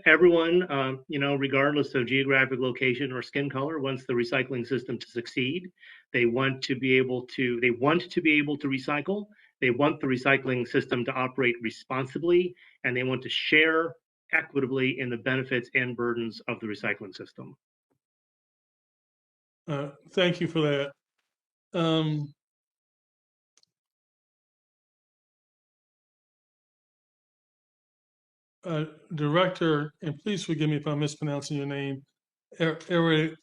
everyone, regardless of geographic location or skin color, wants the recycling system to succeed. They want to be able to recycle. They want the recycling system to operate responsibly, and they want to share equitably in the benefits and burdens of the recycling system. Thank you for that. Director, and please forgive me if I'm mispronouncing your name, Arellano,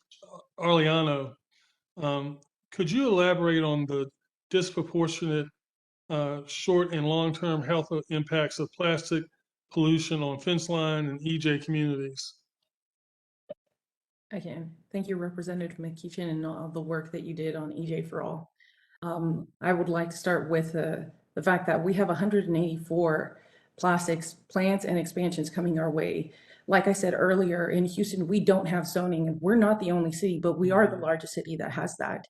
could you elaborate on the disproportionate short and long-term health impacts of plastic pollution on fence line and EJ communities? I can. Thank you, Representative McEachin, and all the work that you did on EJ for All. I would like to start with the fact that we have 184 plastics plants and expansions coming our way. Like I said earlier, in Houston, we don't have zoning. We're not the only city, but we are the largest city that has that.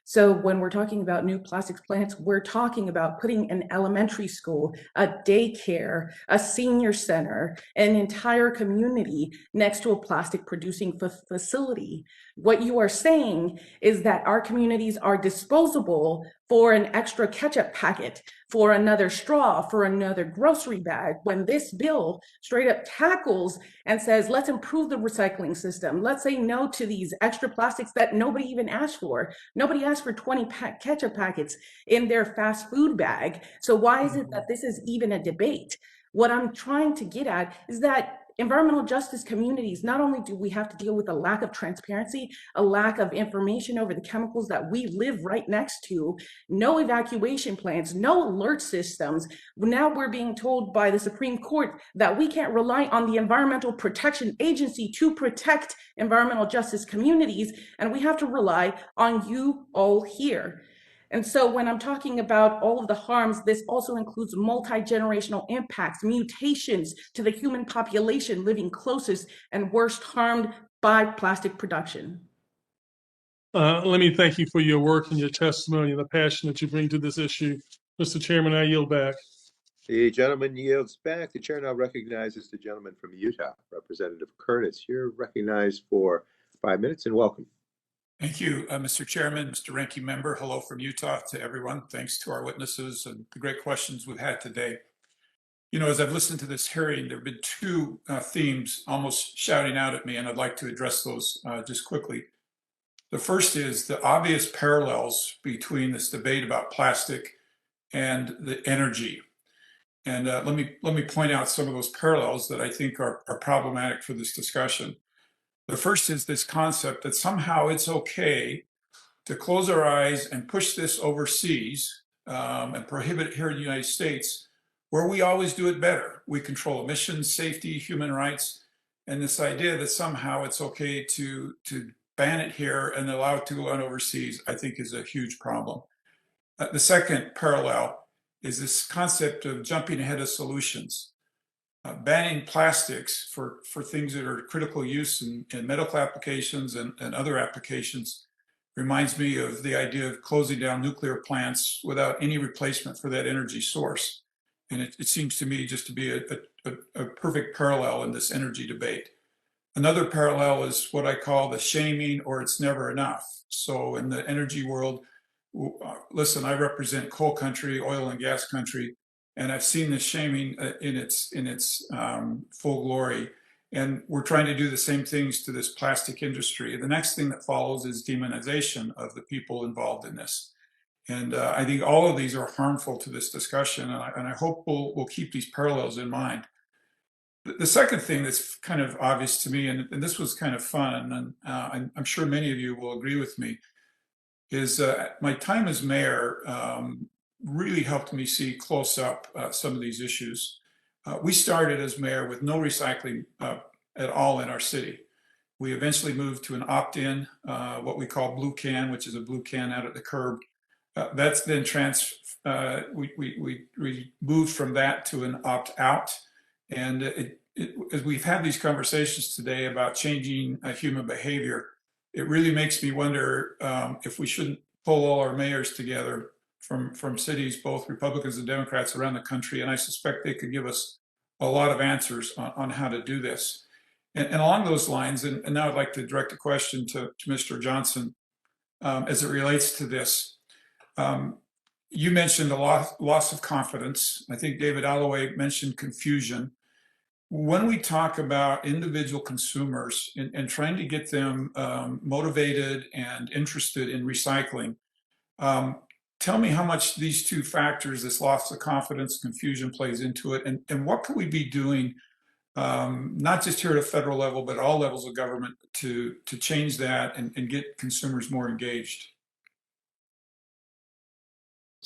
So when we're talking about new plastics plants, we're talking about putting an elementary school, a daycare, a senior center, an entire community next to a plastic producing facility. What you are saying is that our communities are disposable for an extra ketchup packet, for another straw, for another grocery bag, when this bill straight up tackles and says, let's improve the recycling system. Let's say no to these extra plastics that nobody even asked for. Nobody asked for 20 ketchup packets in their fast food bag. So why is it that this is even a debate? What I'm trying to get at is that environmental justice communities, not only do we have to deal with a lack of transparency, a lack of information over the chemicals that we live right next to, no evacuation plans, no alert systems. Now we're being told by the Supreme Court that we can't rely on the Environmental Protection Agency to protect environmental justice communities, and we have to rely on you all here. And so when I'm talking about all of the harms, this also includes multi-generational impacts, mutations to the human population living closest and worst harmed by plastic production. Let me thank you for your work and your testimony and the passion that you bring to this issue. Mr. Chairman, I yield back. The gentleman yields back. The chair now recognizes the gentleman from Utah, Representative Curtis. You're recognized for 5 minutes, and welcome. Thank you, Mr. Chairman, Mr. Ranking Member. Hello from Utah to everyone. Thanks to our witnesses and the great questions we've had today. You know, as I've listened to this hearing, there have been two themes almost shouting out at me, and I'd like to address those just quickly. The first is the obvious parallels between this debate about plastic and the energy. And let me point out some of those parallels that I think are problematic for this discussion. The first is this concept that somehow it's okay to close our eyes and push this overseas and prohibit it here in the United States, where we always do it better. We control emissions, safety, human rights, and this idea that somehow it's okay to ban it here and allow it to go on overseas, I think is a huge problem. The second parallel is this concept of jumping ahead of solutions. Banning plastics for things that are critical use in medical applications and other applications reminds me of the idea of closing down nuclear plants without any replacement for that energy source. And it seems to me just to be a perfect parallel in this energy debate. Another parallel is what I call the shaming or it's never enough. So in the energy world, listen, I represent coal country, oil and gas country, and I've seen the shaming in its full glory. And we're trying to do the same things to this plastic industry. The next thing that follows is demonization of the people involved in this. And I think all of these are harmful to this discussion, and I hope we'll keep these parallels in mind. The second thing that's kind of obvious to me, and this was kind of fun, and I'm sure many of you will agree with me, is my time as mayor really helped me see close up some of these issues. We started as mayor with no recycling at all in our city. We eventually moved to an opt-in, what we call blue can, which is a blue can out at the curb. That's then we moved from that to an opt-out. And as we've had these conversations today about changing human behavior, it really makes me wonder if we shouldn't pull all our mayors together from cities, both Republicans and Democrats around the country. And I suspect they could give us a lot of answers on how to do this. And along those lines, and now I'd like to direct a question to Mr. Johnson as it relates to this. You mentioned a loss of confidence. I think David Alloway mentioned confusion. When we talk about individual consumers and trying to get them motivated and interested in recycling, tell me how much these two factors, this loss of confidence, confusion, plays into it, and what could we be doing, not just here at a federal level, but all levels of government to change that and get consumers more engaged?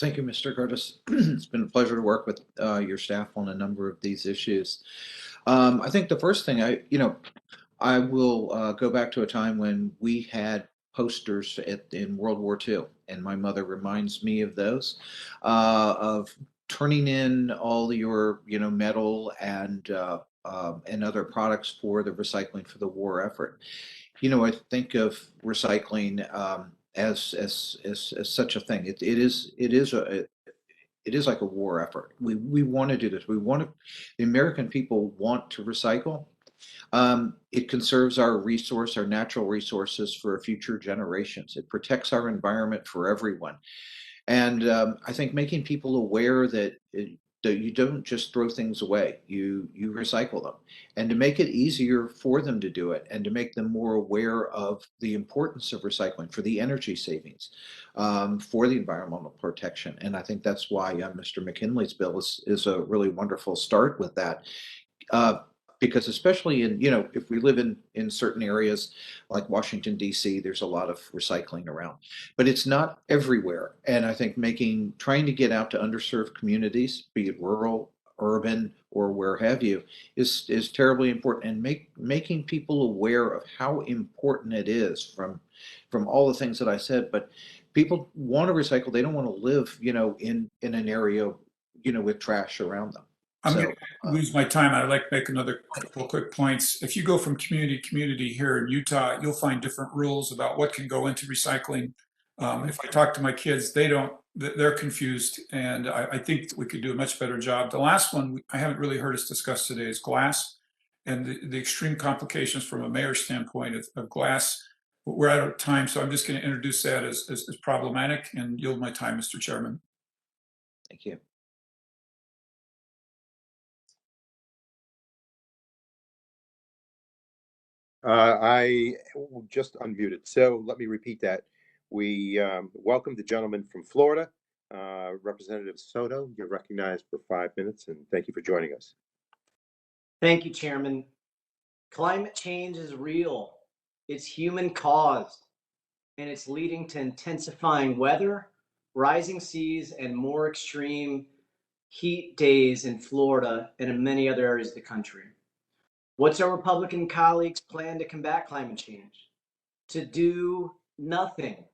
Thank you, Mr. Curtis. It's been a pleasure to work with your staff on a number of these issues. I think the first thing I will go back to a time when we had posters in World War II, and my mother reminds me of those, of turning in all your metal and other products for the recycling for the war effort. I think of recycling as such a thing. It is like a war effort. We want to do this. The American people want to recycle. It conserves our natural resources for future generations. It protects our environment for everyone. And I think making people aware that you don't just throw things away, you recycle them, and to make it easier for them to do it, and to make them more aware of the importance of recycling for the energy savings, for the environmental protection. And I think that's why Mr. McKinley's bill is a really wonderful start with that. Uh, because especially if we live in certain areas like Washington, D.C., there's a lot of recycling around, but it's not everywhere. And I think trying to get out to underserved communities, be it rural, urban, or where have you, is terribly important. And making people aware of how important it is from all the things that I said. But people want to recycle. They don't want to live, in an area, with trash around them. I'm going to lose my time. I'd like to make another couple quick points. If you go from community to community here in Utah, you'll find different rules about what can go into recycling. If I talk to my kids, they're confused, and I think that we could do a much better job. The last one I haven't really heard us discuss today is glass, and the extreme complications from a mayor's standpoint of glass. We're out of time, so I'm just going to introduce that as problematic and yield my time, Mr. Chairman. Thank you. I just unmuted, so let me repeat that. We welcome the gentleman from Florida, Representative Soto. You're recognized for 5 minutes, and thank you for joining us. Thank you, Chairman. Climate change is real. It's human caused, and it's leading to intensifying weather, rising seas, and more extreme heat days in Florida and in many other areas of the country. What's our Republican colleagues' plan to combat climate change? To do nothing.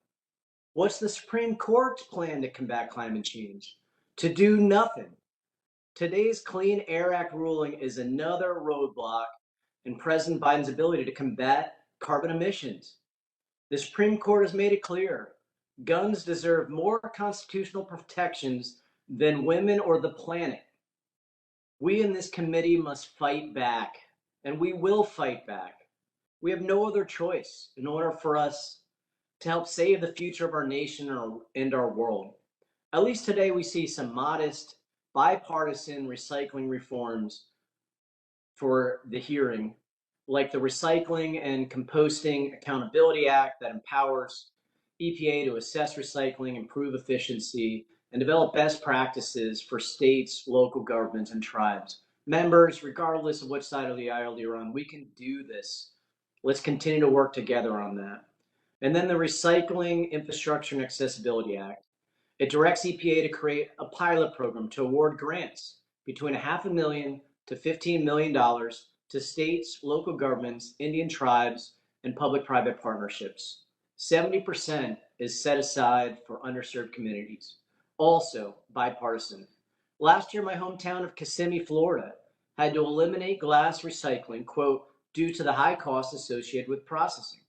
What's the Supreme Court's plan to combat climate change? To do nothing. Today's Clean Air Act ruling is another roadblock in President Biden's ability to combat carbon emissions. The Supreme Court has made it clear guns deserve more constitutional protections than women or the planet. We in this committee must fight back, and we will fight back. We have no other choice in order for us to help save the future of our nation and our world. At least today we see some modest bipartisan recycling reforms for the hearing, like the Recycling and Composting Accountability Act that empowers EPA to assess recycling, improve efficiency, and develop best practices for states, local governments, and tribes. Members, regardless of which side of the aisle you're on, we can do this. Let's continue to work together on that. And then the Recycling Infrastructure and Accessibility Act. It directs EPA to create a pilot program to award grants between $500,000 to $15 million to states, local governments, Indian tribes, and public-private partnerships. 70% is set aside for underserved communities. Also bipartisan. Last year, my hometown of Kissimmee, Florida, had to eliminate glass recycling, quote, due to the high costs associated with processing.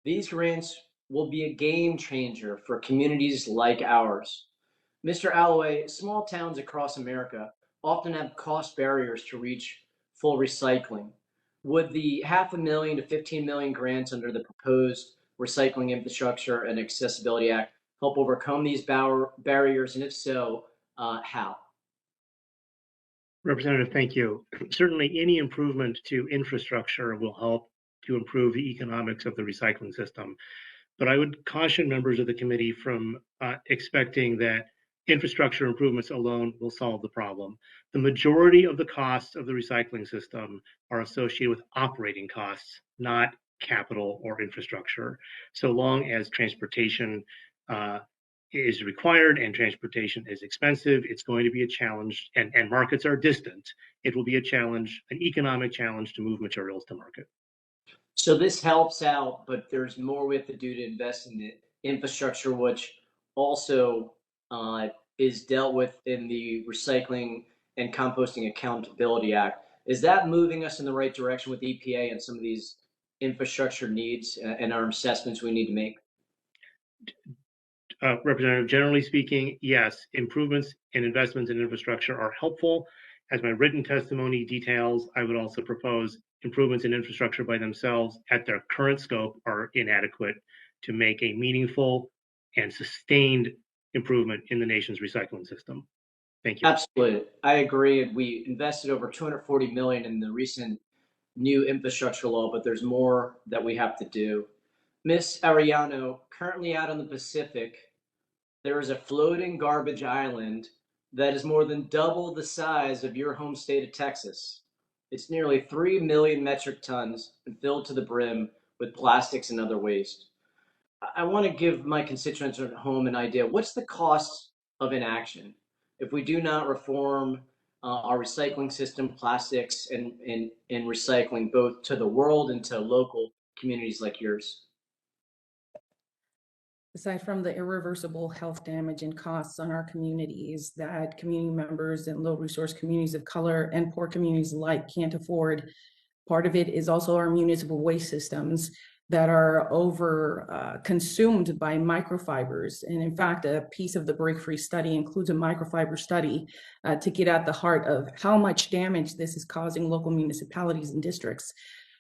These grants will be a game changer for communities like ours. Mr. Alloway, small towns across America often have cost barriers to reach full recycling. Would the $500,000 to $15 million grants under the proposed Recycling Infrastructure and Accessibility Act help overcome these barriers? And if so, how? Representative, thank you. Certainly, any improvement to infrastructure will help to improve the economics of the recycling system. But I would caution members of the committee from expecting that infrastructure improvements alone will solve the problem. The majority of the costs of the recycling system are associated with operating costs, not capital or infrastructure. So long as transportation is required and transportation is expensive, it's going to be a challenge, and markets are distant. It will be a challenge, an economic challenge to move materials to market. So this helps out, but there's more we have to do to invest in the infrastructure, which also is dealt with in the Recycling and Composting Accountability Act. Is that moving us in the right direction with EPA and some of these infrastructure needs and our assessments we need to make? Representative, generally speaking, yes, improvements and investments in infrastructure are helpful. As my written testimony details, I would also propose improvements in infrastructure by themselves at their current scope are inadequate to make a meaningful and sustained improvement in the nation's recycling system. Thank you. Absolutely. I agree. We invested over 240 million in the recent new infrastructure law, but there's more that we have to do. Miss Arellano, currently out in the Pacific, there is a floating garbage island that is more than double the size of your home state of Texas. It's nearly 3 million metric tons and filled to the brim with plastics and other waste. I want to give my constituents at home an idea. What's the cost of inaction if we do not reform our recycling system, plastics, and recycling both to the world and to local communities like yours? Aside from the irreversible health damage and costs on our communities that community members and low resource communities of color and poor communities alike can't afford, part of it is also our municipal waste systems that are over consumed by microfibers. And in fact, a piece of the Break Free study includes a microfiber study to get at the heart of how much damage this is causing local municipalities and districts.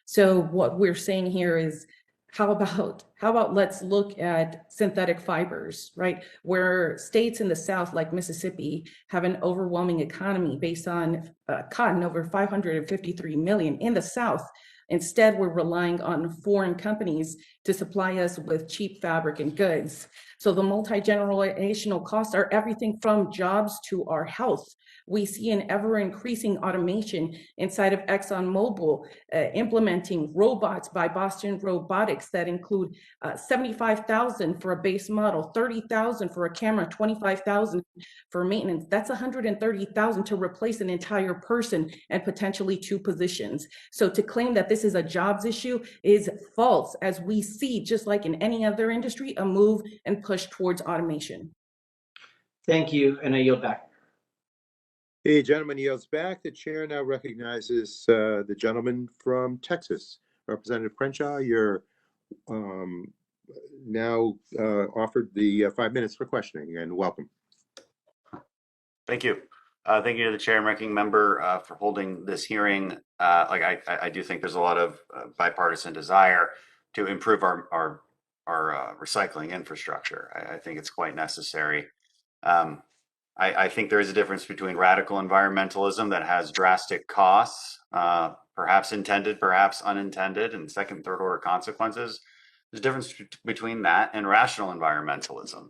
So what we're saying here is, how about let's look at synthetic fibers, right? Where states in the South, like Mississippi, have an overwhelming economy based on cotton, over 553 million in the South. Instead, we're relying on foreign companies to supply us with cheap fabric and goods. So the multi-generational costs are everything from jobs to our health. We see an ever-increasing automation inside of ExxonMobil, implementing robots by Boston Robotics that include $75,000 for a base model, $30,000 for a camera, $25,000 for maintenance. That's $130,000 to replace an entire person and potentially 2 positions. So to claim that this is a jobs issue is false, as we see, just like in any other industry, a move and push towards automation. Thank you, and I yield back. The gentleman yields back. The chair now recognizes the gentleman from Texas. Representative Crenshaw, you're now offered the 5 minutes for questioning, and welcome. Thank you. Thank you to the chair and ranking member for holding this hearing. I do think there's a lot of bipartisan desire to improve our recycling infrastructure. I think it's quite necessary. I think there is a difference between radical environmentalism that has drastic costs, perhaps intended, perhaps unintended, and second and third order consequences. There's a difference between that and rational environmentalism.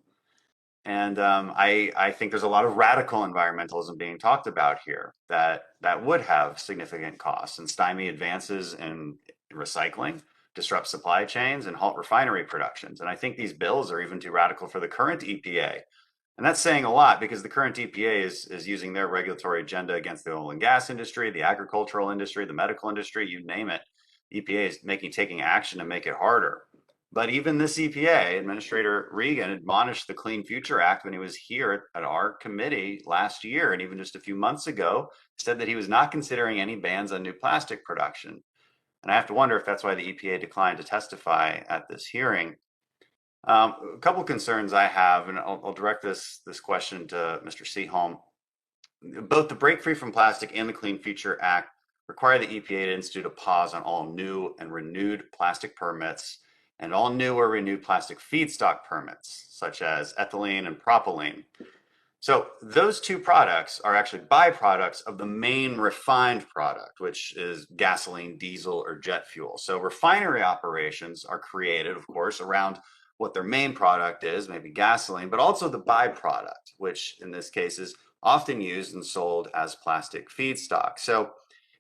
And I think there's a lot of radical environmentalism being talked about here that would have significant costs and stymie advances in recycling, disrupt supply chains, and halt refinery productions. And I think these bills are even too radical for the current EPA. And that's saying a lot, because the current EPA is using their regulatory agenda against the oil and gas industry, the agricultural industry, the medical industry, you name it. EPA is taking action to make it harder. But even this EPA, Administrator Regan admonished the Clean Future Act when he was here at our committee last year, and even just a few months ago, said that he was not considering any bans on new plastic production. And I have to wonder if that's why the EPA declined to testify at this hearing. A couple concerns I have, and I'll direct this question to Mr. Seaholm. Both the Break Free from Plastic and the Clean Future Act require the EPA to institute a pause on all new and renewed plastic permits and all new or renewed plastic feedstock permits, such as ethylene and propylene. So those two products are actually byproducts of the main refined product, which is gasoline, diesel, or jet fuel. So refinery operations are created, of course, around what their main product is, maybe gasoline, but also the byproduct, which in this case is often used and sold as plastic feedstock. So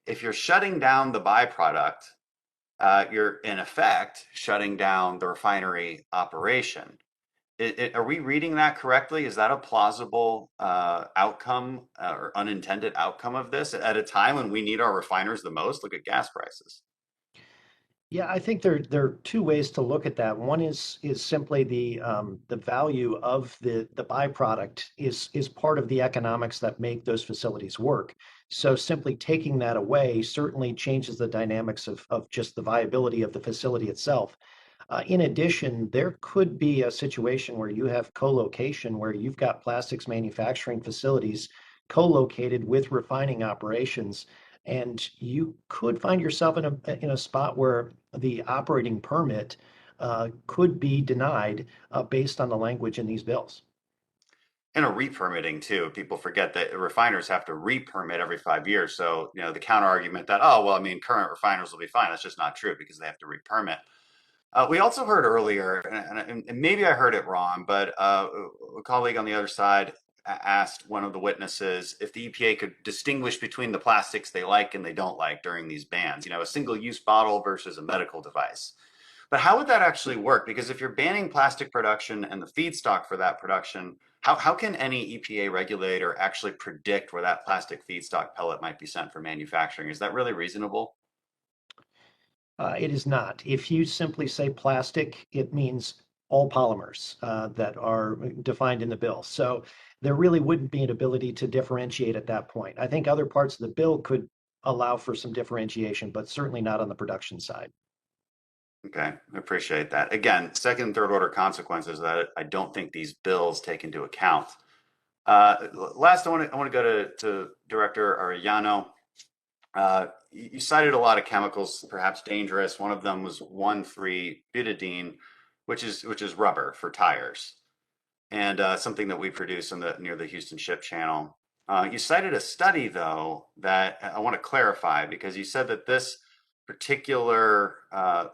if you're shutting down the byproduct, you're in effect shutting down the refinery operation. Are we reading that correctly? Is that a plausible outcome or unintended outcome of this at a time when we need our refiners the most? Look at gas prices. Yeah, I think there are 2 ways to look at that. One is simply the value of the byproduct is part of the economics that make those facilities work. So simply taking that away certainly changes the dynamics of just the viability of the facility itself. In addition, there could be a situation where you have co-location, where you've got plastics manufacturing facilities co-located with refining operations, and you could find yourself in a spot where the operating permit could be denied based on the language in these bills. And a re-permitting too. People forget that refiners have to re-permit every 5 years. So, the counter argument that, oh, well, I mean, current refiners will be fine. That's just not true because they have to re-permit. We also heard earlier, and maybe I heard it wrong, but a colleague on the other side asked one of the witnesses if the EPA could distinguish between the plastics they like and they don't like during these bans, a single-use bottle versus a medical device. But how would that actually work? Because if you're banning plastic production and the feedstock for that production, how can any EPA regulator actually predict where that plastic feedstock pellet might be sent for manufacturing? Is that really reasonable? It is not. If you simply say plastic, it means all polymers that are defined in the bill. So there really wouldn't be an ability to differentiate at that point. I think other parts of the bill could allow for some differentiation, but certainly not on the production side. Okay, I appreciate that. Again, second and third order consequences that I don't think these bills take into account. Last, I want to go to Director Arellano. You cited a lot of chemicals, perhaps dangerous. One of them was 1,3-butadiene, which is rubber for tires, and something that we produce near the Houston Ship Channel. You cited a study, though, that I want to clarify, because you said that this particular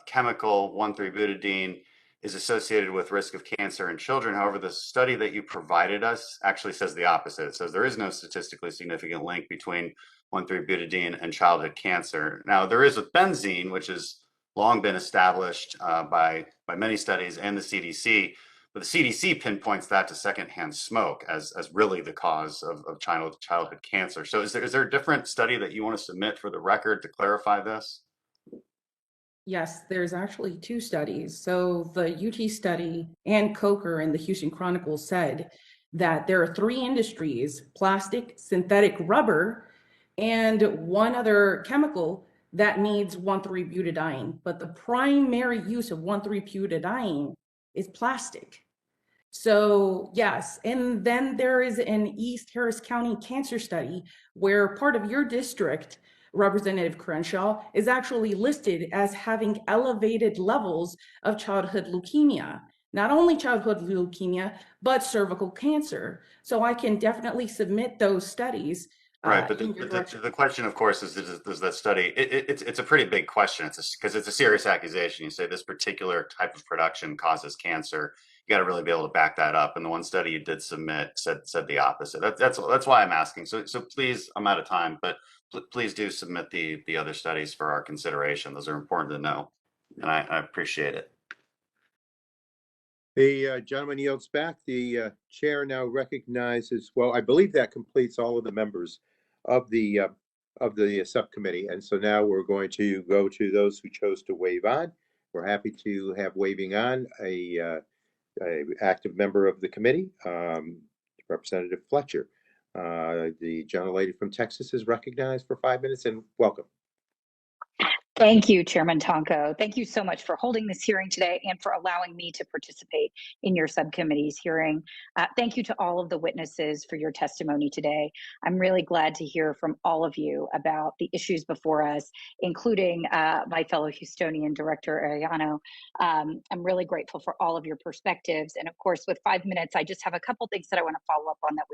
chemical, 1,3-butadiene, is associated with risk of cancer in children. However, the study that you provided us actually says the opposite. It says there is no statistically significant link between 1,3-butadiene and childhood cancer. Now, there is with benzene, which has long been established by many studies and the CDC, but the CDC pinpoints that to secondhand smoke as really the cause of childhood cancer. So is there a different study that you want to submit for the record to clarify this? Yes, there's actually two studies. So the UT study and Coker in the Houston Chronicle said that there are three industries: plastic, synthetic rubber, and one other chemical that needs 1,3-butadiene. But the primary use of 1,3-butadiene is plastic. So yes, and then there is an East Harris County cancer study where part of your district, Representative Crenshaw, is actually listed as having elevated levels of childhood leukemia. Not only childhood leukemia, but cervical cancer. So I can definitely submit those studies. Right, but the question, of course, is does that study? It's a pretty big question. Because it's a serious accusation. You say this particular type of production causes cancer. You got to really be able to back that up. And the one study you did submit said the opposite. That's why I'm asking. So please, I'm out of time, but please do submit the other studies for our consideration. Those are important to know, and I appreciate it. The gentleman yields back. The chair now recognizes, well, I believe that completes all of the members of the subcommittee. And so now we're going to go to those who chose to wave on. We're happy to have waving on a active member of the committee, Representative Fletcher. The gentlelady from Texas is recognized for 5 minutes, and welcome. Thank you, Chairman Tonko. Thank you so much for holding this hearing today and for allowing me to participate in your subcommittee's hearing. Thank you to all of the witnesses for your testimony today. I'm really glad to hear from all of you about the issues before us, including my fellow Houstonian, Director Arellano. I'm really grateful for all of your perspectives. And of course, with 5 minutes, I just have a couple things that I want to follow up on that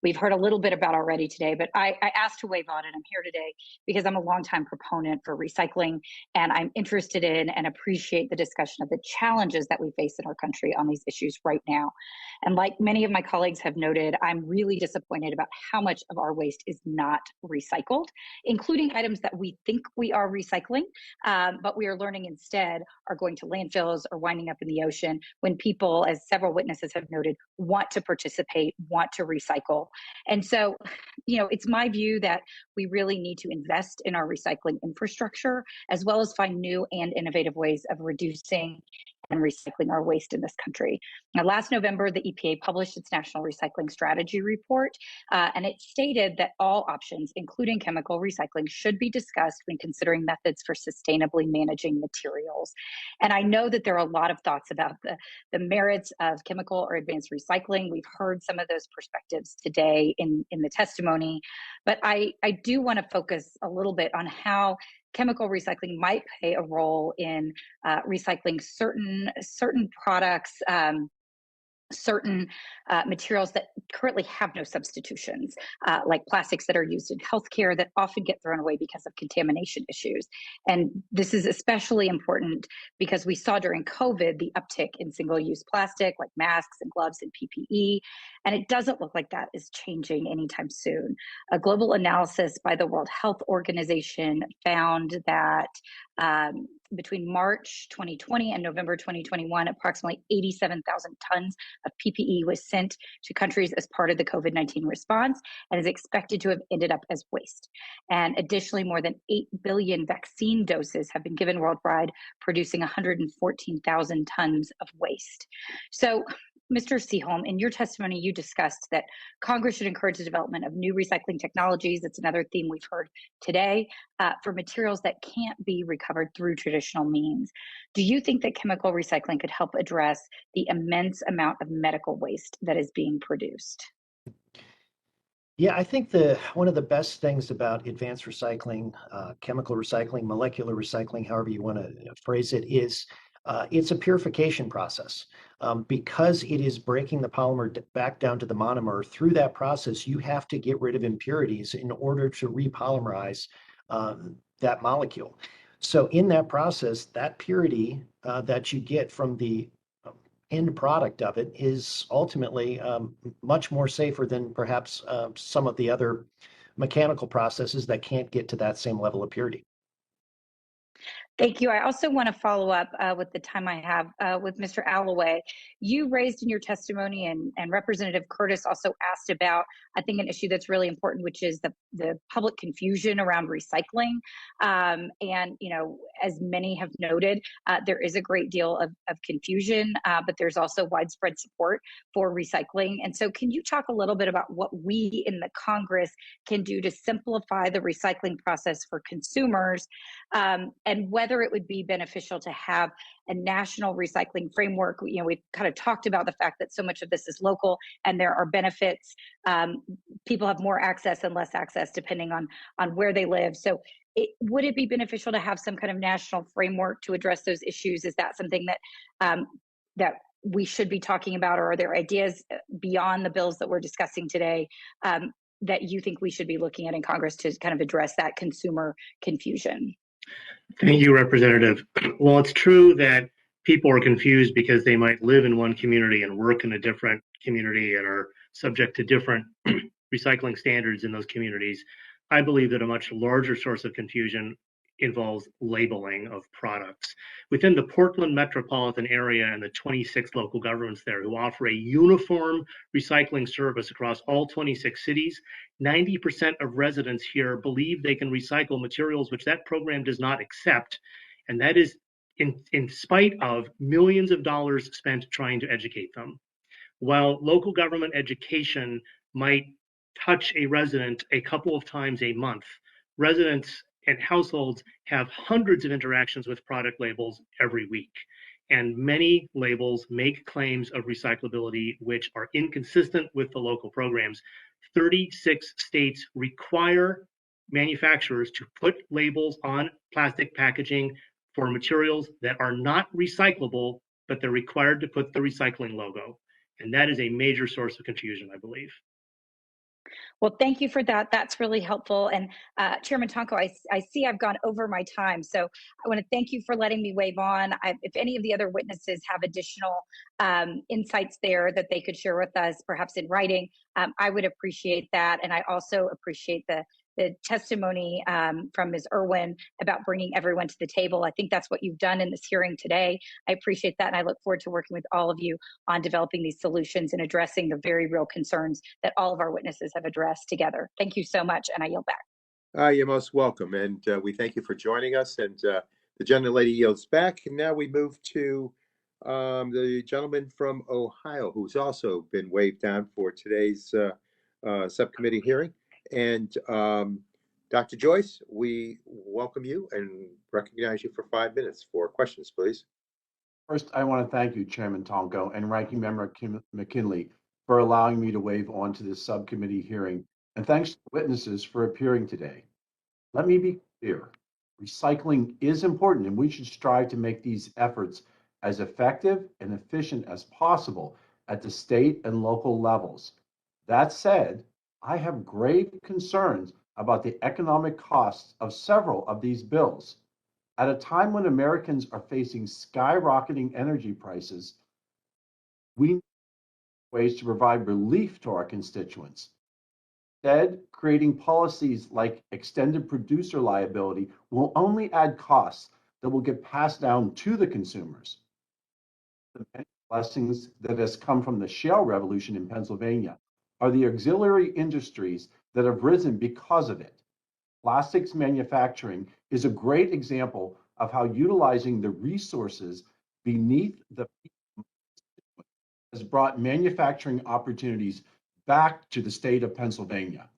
we've heard a little bit about already today. But I asked to waive on it. I'm here today because I'm a longtime proponent for recycling, and I'm interested in and appreciate the discussion of the challenges that we face in our country on these issues right now. And like many of my colleagues have noted, I'm really disappointed about how much of our waste is not recycled, including items that we think we are recycling, but we are learning instead are going to landfills or winding up in the ocean when people, as several witnesses have noted, want to participate, want to recycle. And so, it's my view that we really need to invest in our recycling infrastructure, as well as find new and innovative ways of reducing and recycling our waste in this country. Now, last November, the EPA published its National Recycling Strategy Report, and it stated that all options, including chemical recycling, should be discussed when considering methods for sustainably managing materials. And I know that there are a lot of thoughts about the merits of chemical or advanced recycling. We've heard some of those perspectives today in the testimony, but I do want to focus a little bit on how chemical recycling might play a role in recycling certain products, certain materials that currently have no substitutions, like plastics that are used in healthcare that often get thrown away because of contamination issues. And this is especially important because we saw during COVID the uptick in single-use plastic like masks and gloves and PPE, and it doesn't look like that is changing anytime soon. A global analysis by the World Health Organization found that between March 2020 and November 2021, approximately 87,000 tons of PPE was sent to countries as part of the COVID-19 response and is expected to have ended up as waste. And additionally, more than 8 billion vaccine doses have been given worldwide, producing 114,000 tons of waste. So, Mr. Seaholm, in your testimony, you discussed that Congress should encourage the development of new recycling technologies. It's another theme we've heard today for materials that can't be recovered through traditional means. Do you think that chemical recycling could help address the immense amount of medical waste that is being produced? Yeah, I think one of the best things about advanced recycling, chemical recycling, molecular recycling, however you want to phrase it, is it's a purification process. Because it is breaking the polymer back down to the monomer, through that process, you have to get rid of impurities in order to repolymerize that molecule. So in that process, that purity that you get from the end product of it is ultimately much more safer than perhaps some of the other mechanical processes that can't get to that same level of purity. Thank you. I also want to follow up with the time I have with Mr. Allaway. You raised in your testimony, and Representative Curtis also asked about, I think, an issue that's really important, which is the public confusion around recycling. And, you know, as many have noted, there is a great deal of confusion, but there's also widespread support for recycling. And so can you talk a little bit about what we in the Congress can do to simplify the recycling process for consumers, and whether it would be beneficial to have a national recycling framework? You know, we've kind of talked about the fact that so much of this is local and there are benefits. People have more access and less access depending on where they live. So would it be beneficial to have some kind of national framework to address those issues? Is that something that that we should be talking about, or are there ideas beyond the bills that we're discussing today that you think we should be looking at in Congress to kind of address that consumer confusion? Thank you, Representative. Well, it's true that people are confused because they might live in one community and work in a different community and are subject to different recycling standards in those communities. I believe that a much larger source of confusion involves labeling of products. Within the Portland metropolitan area and the 26 local governments there who offer a uniform recycling service across all 26 cities, 90% of residents here believe they can recycle materials which that program does not accept. And that is in spite of millions of dollars spent trying to educate them. While local government education might touch a resident a couple of times a month, residents and households have hundreds of interactions with product labels every week. And many labels make claims of recyclability which are inconsistent with the local programs. 36 states require manufacturers to put labels on plastic packaging for materials that are not recyclable, but they're required to put the recycling logo. And that is a major source of confusion, I believe. Well, thank you for that. That's really helpful. And Chairman Tonko, I see I've gone over my time. So I want to thank you for letting me wave on. If any of the other witnesses have additional insights there that they could share with us, perhaps in writing, I would appreciate that. And I also appreciate the testimony from Ms. Irwin about bringing everyone to the table. I think that's what you've done in this hearing today. I appreciate that, and I look forward to working with all of you on developing these solutions and addressing the very real concerns that all of our witnesses have addressed together. Thank you so much, and I yield back. You're most welcome, and we thank you for joining us. And the gentlelady yields back. And now we move to the gentleman from Ohio, who's also been waved down for today's subcommittee hearing. And Dr. Joyce, we welcome you and recognize you for 5 minutes for questions, please. First, I want to thank you, Chairman Tonko and Ranking Member McKinley, for allowing me to waive on to this subcommittee hearing, and thanks to the witnesses for appearing today. Let me be clear. Recycling is important, and we should strive to make these efforts as effective and efficient as possible at the state and local levels. That said, I have grave concerns about the economic costs of several of these bills. At a time when Americans are facing skyrocketing energy prices, we need ways to provide relief to our constituents. Instead, creating policies like extended producer liability will only add costs that will get passed down to the consumers. The many blessings that has come from the shale revolution in Pennsylvania are the auxiliary industries that have risen because of it. Plastics manufacturing is a great example of how utilizing the resources beneath the has brought manufacturing opportunities back to the state of Pennsylvania.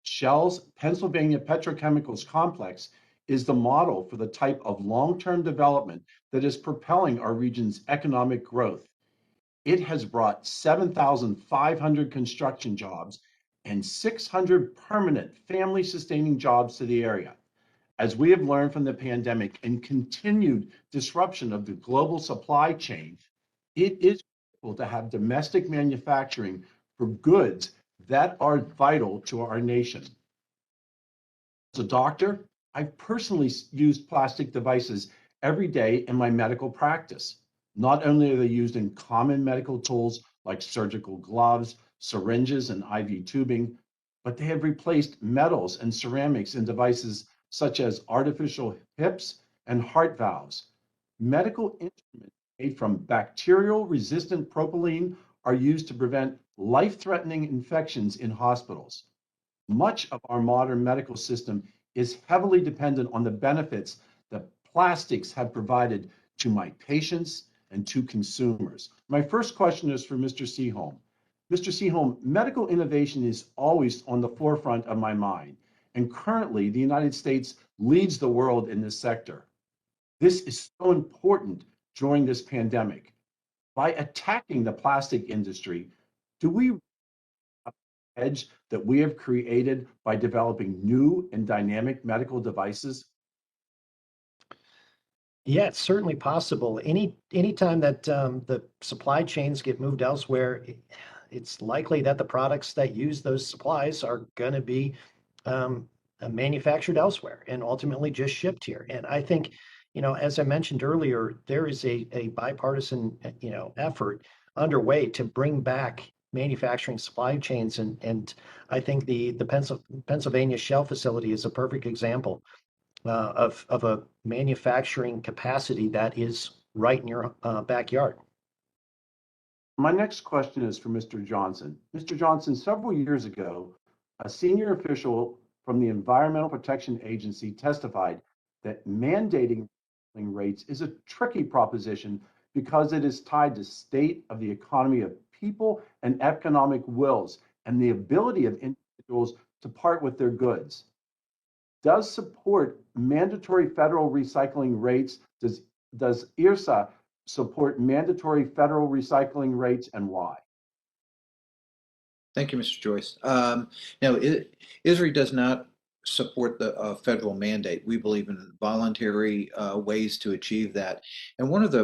Shell's Pennsylvania Petrochemicals Complex is the model for the type of long-term development that is propelling our region's economic growth. It has brought 7,500 construction jobs and 600 permanent family-sustaining jobs to the area. As we have learned from the pandemic and continued disruption of the global supply chain, it is critical to have domestic manufacturing for goods that are vital to our nation. As a doctor, I've personally used plastic devices every day in my medical practice. Not only are they used in common medical tools like surgical gloves, syringes, and IV tubing, but they have replaced metals and ceramics in devices such as artificial hips and heart valves. Medical instruments made from bacterial-resistant propylene are used to prevent life-threatening infections in hospitals. Much of our modern medical system is heavily dependent on the benefits that plastics have provided to my patients and to consumers. My first question is for Mr. Seaholm. Mr. Seaholm, medical innovation is always on the forefront of my mind, and currently the United States leads the world in this sector. This is so important during this pandemic. By attacking the plastic industry, do we edge that we have created by developing new and dynamic medical devices? Yeah, it's certainly possible. Anytime that the supply chains get moved elsewhere, it's likely that the products that use those supplies are going to be manufactured elsewhere and ultimately just shipped here. And I think, as I mentioned earlier, there is a bipartisan, effort underway to bring back manufacturing supply chains. And I think the Pennsylvania Shell facility is a perfect example of a manufacturing capacity that is right in your backyard. My next question is for Mr. Johnson. Mr. Johnson, several years ago, a senior official from the Environmental Protection Agency testified that mandating rates is a tricky proposition because it is tied to state of the economy of people and economic wills and the ability of individuals to part with their goods. Does support mandatory federal recycling rates? Does IRSA support mandatory federal recycling rates, and why? Thank you, Mr. Joyce. No, ISRI does not support the federal mandate. We believe in voluntary ways to achieve that. And one of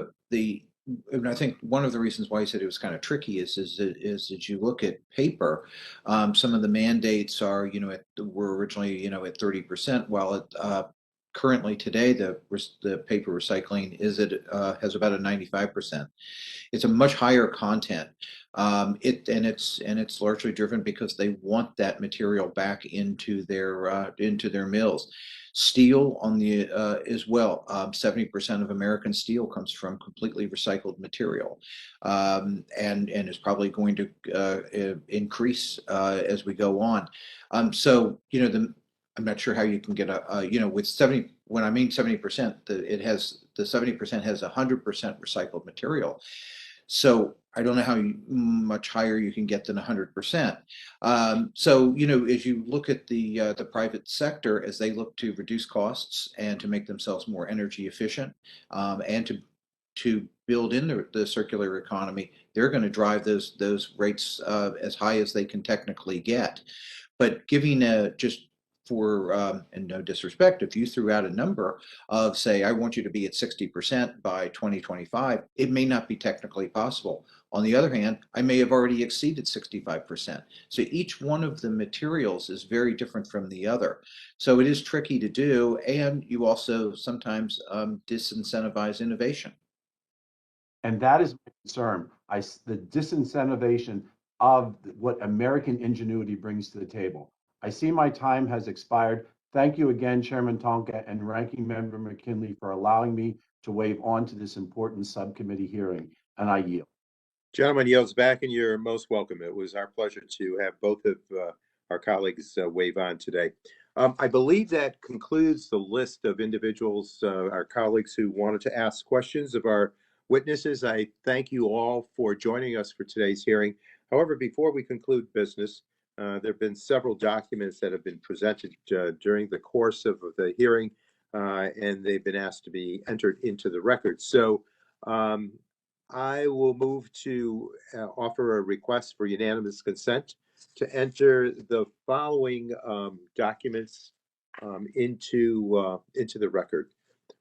and I think one of the reasons why I said it was kind of tricky is that you look at paper, some of the mandates are, were originally, at 30%, while currently today the paper recycling has about a 95%. It's a much higher content. It's largely driven because they want that material back into their mills. Steel on the as well. 70% of American steel comes from completely recycled material, and is probably going to increase as we go on. So I'm not sure how you can get with 70, when I mean 70%, the 70% has 100% recycled material. So I don't know how much higher you can get than 100%. So, as you look at the private sector, as they look to reduce costs and to make themselves more energy efficient, and to build in the circular economy, they're going to drive those rates as high as they can technically get. But giving just for, and no disrespect, if you threw out a number of, say, I want you to be at 60% by 2025, it may not be technically possible. On the other hand, I may have already exceeded 65%. So each one of the materials is very different from the other. So it is tricky to do, and you also sometimes disincentivize innovation. And that is my concern. The disincentivization of what American ingenuity brings to the table. I see my time has expired. Thank you again, Chairman Tonka and Ranking Member McKinley, for allowing me to waive on to this important subcommittee hearing, and I yield. Gentleman yields back, and you're most welcome. It was our pleasure to have both of our colleagues waive on today. I believe that concludes the list of individuals, our colleagues who wanted to ask questions of our witnesses. I thank you all for joining us for today's hearing. However, before we conclude business, there have been several documents that have been presented during the course of the hearing, and they've been asked to be entered into the record. So I will move to offer a request for unanimous consent to enter the following documents into the record.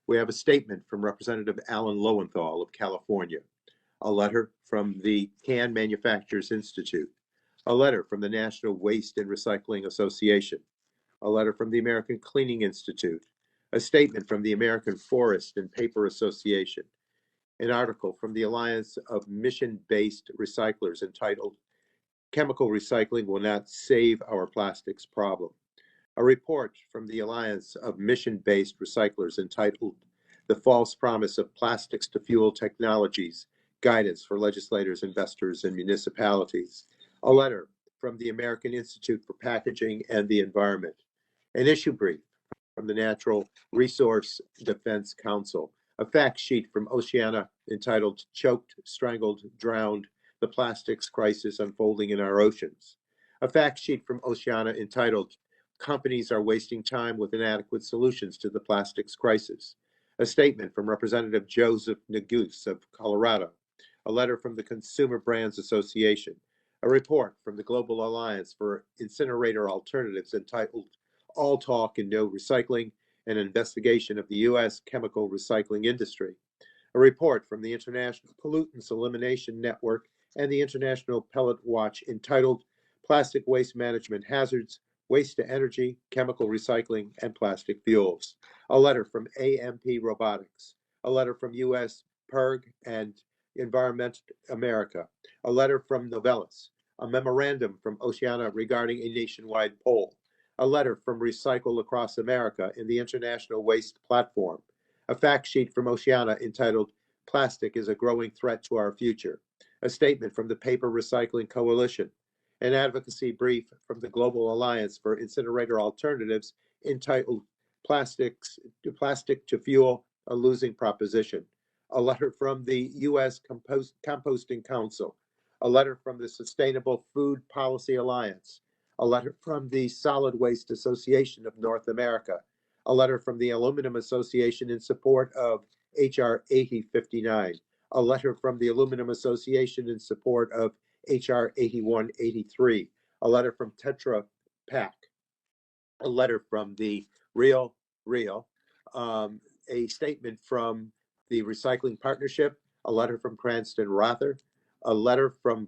We have a statement from Representative Alan Lowenthal of California, a letter from the Can Manufacturers Institute, a letter from the National Waste and Recycling Association, a letter from the American Cleaning Institute, a statement from the American Forest and Paper Association, an article from the Alliance of Mission-Based Recyclers entitled Chemical Recycling Will Not Save Our Plastics Problem, a report from the Alliance of Mission-Based Recyclers entitled The False Promise of Plastics to Fuel Technologies, Guidance for Legislators, Investors, and Municipalities, a letter from the American Institute for Packaging and the Environment, an issue brief from the Natural Resource Defense Council, a fact sheet from Oceana entitled Choked, Strangled, Drowned, the Plastics Crisis Unfolding in Our Oceans, a fact sheet from Oceana entitled Companies Are Wasting Time with Inadequate Solutions to the Plastics Crisis, a statement from Representative Joseph Neguse of Colorado, a letter from the Consumer Brands Association, a report from the Global Alliance for Incinerator Alternatives entitled All Talk and No Recycling, an investigation of the U.S. chemical recycling industry, a report from the International Pollutants Elimination Network and the International Pellet Watch entitled Plastic Waste Management Hazards, Waste to Energy, Chemical Recycling, and Plastic Fuels, a letter from AMP Robotics, a letter from U.S. PERG and Environment America, a letter from Novellus, a memorandum from Oceana regarding a nationwide poll, a letter from Recycle Across America in the International Waste Platform, a fact sheet from Oceana entitled Plastic is a Growing Threat to Our Future, a statement from the Paper Recycling Coalition, an advocacy brief from the Global Alliance for Incinerator Alternatives entitled Plastic to Fuel, a Losing Proposition, a letter from the U.S. Composting Council, a letter from the Sustainable Food Policy Alliance, a letter from the Solid Waste Association of North America, a letter from the Aluminum Association in support of H.R. 8059, a letter from the Aluminum Association in support of H.R. 8183, a letter from Tetra Pak, a letter from the Real, a statement from the Recycling Partnership, a letter from Cranston Rother, a letter from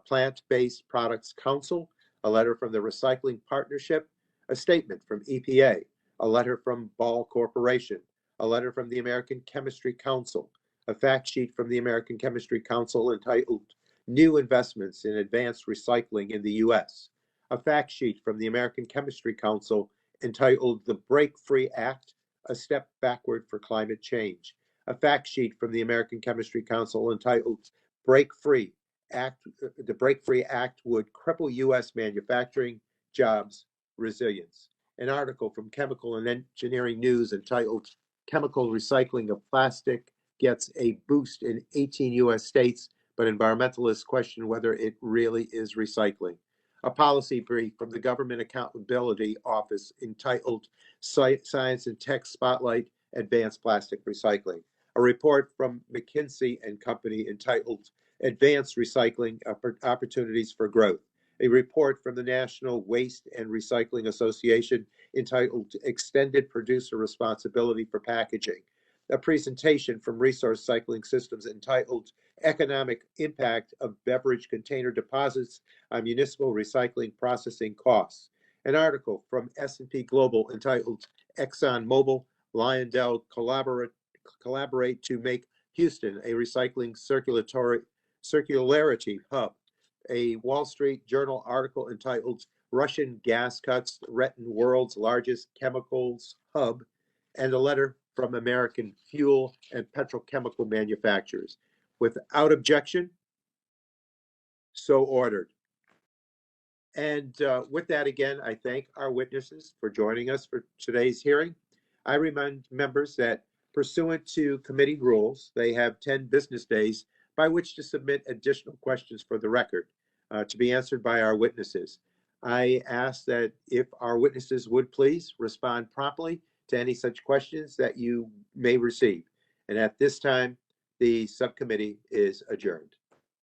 Plant-Based Products Council, a letter from the Recycling Partnership, a statement from EPA, a letter from Ball Corporation, a letter from the American Chemistry Council, a fact sheet from the American Chemistry Council entitled New Investments in Advanced Recycling in the U.S., a fact sheet from the American Chemistry Council entitled The Break Free Act, a Step Backward for Climate Change, a fact sheet from the American Chemistry Council entitled Break Free Act. The Break Free Act would cripple U.S. manufacturing, jobs, resilience, an article from Chemical and Engineering News entitled Chemical Recycling of Plastic Gets a Boost in 18 U.S. States, but environmentalists question whether it really is recycling. A policy brief from the Government Accountability Office entitled Science and Tech Spotlight Advanced Plastic Recycling. A report from McKinsey and Company entitled Advanced Recycling Opportunities for Growth. A report from the National Waste and Recycling Association entitled Extended Producer Responsibility for Packaging. A presentation from Resource Cycling Systems entitled Economic Impact of Beverage Container Deposits on Municipal Recycling Processing Costs. An article from S&P Global entitled ExxonMobil, Lyondell collaborate to make Houston a recycling circularity hub. A Wall Street Journal article entitled Russian Gas Cuts Threaten World's Largest Chemicals Hub, and a letter from American fuel and petrochemical manufacturers. Without objection, so ordered. And with that, again, I thank our witnesses for joining us for today's hearing. I remind members that pursuant to committee rules, they have 10 business days by which to submit additional questions for the record to be answered by our witnesses. I ask that if our witnesses would please respond promptly to any such questions that you may receive. And at this time, the subcommittee is adjourned.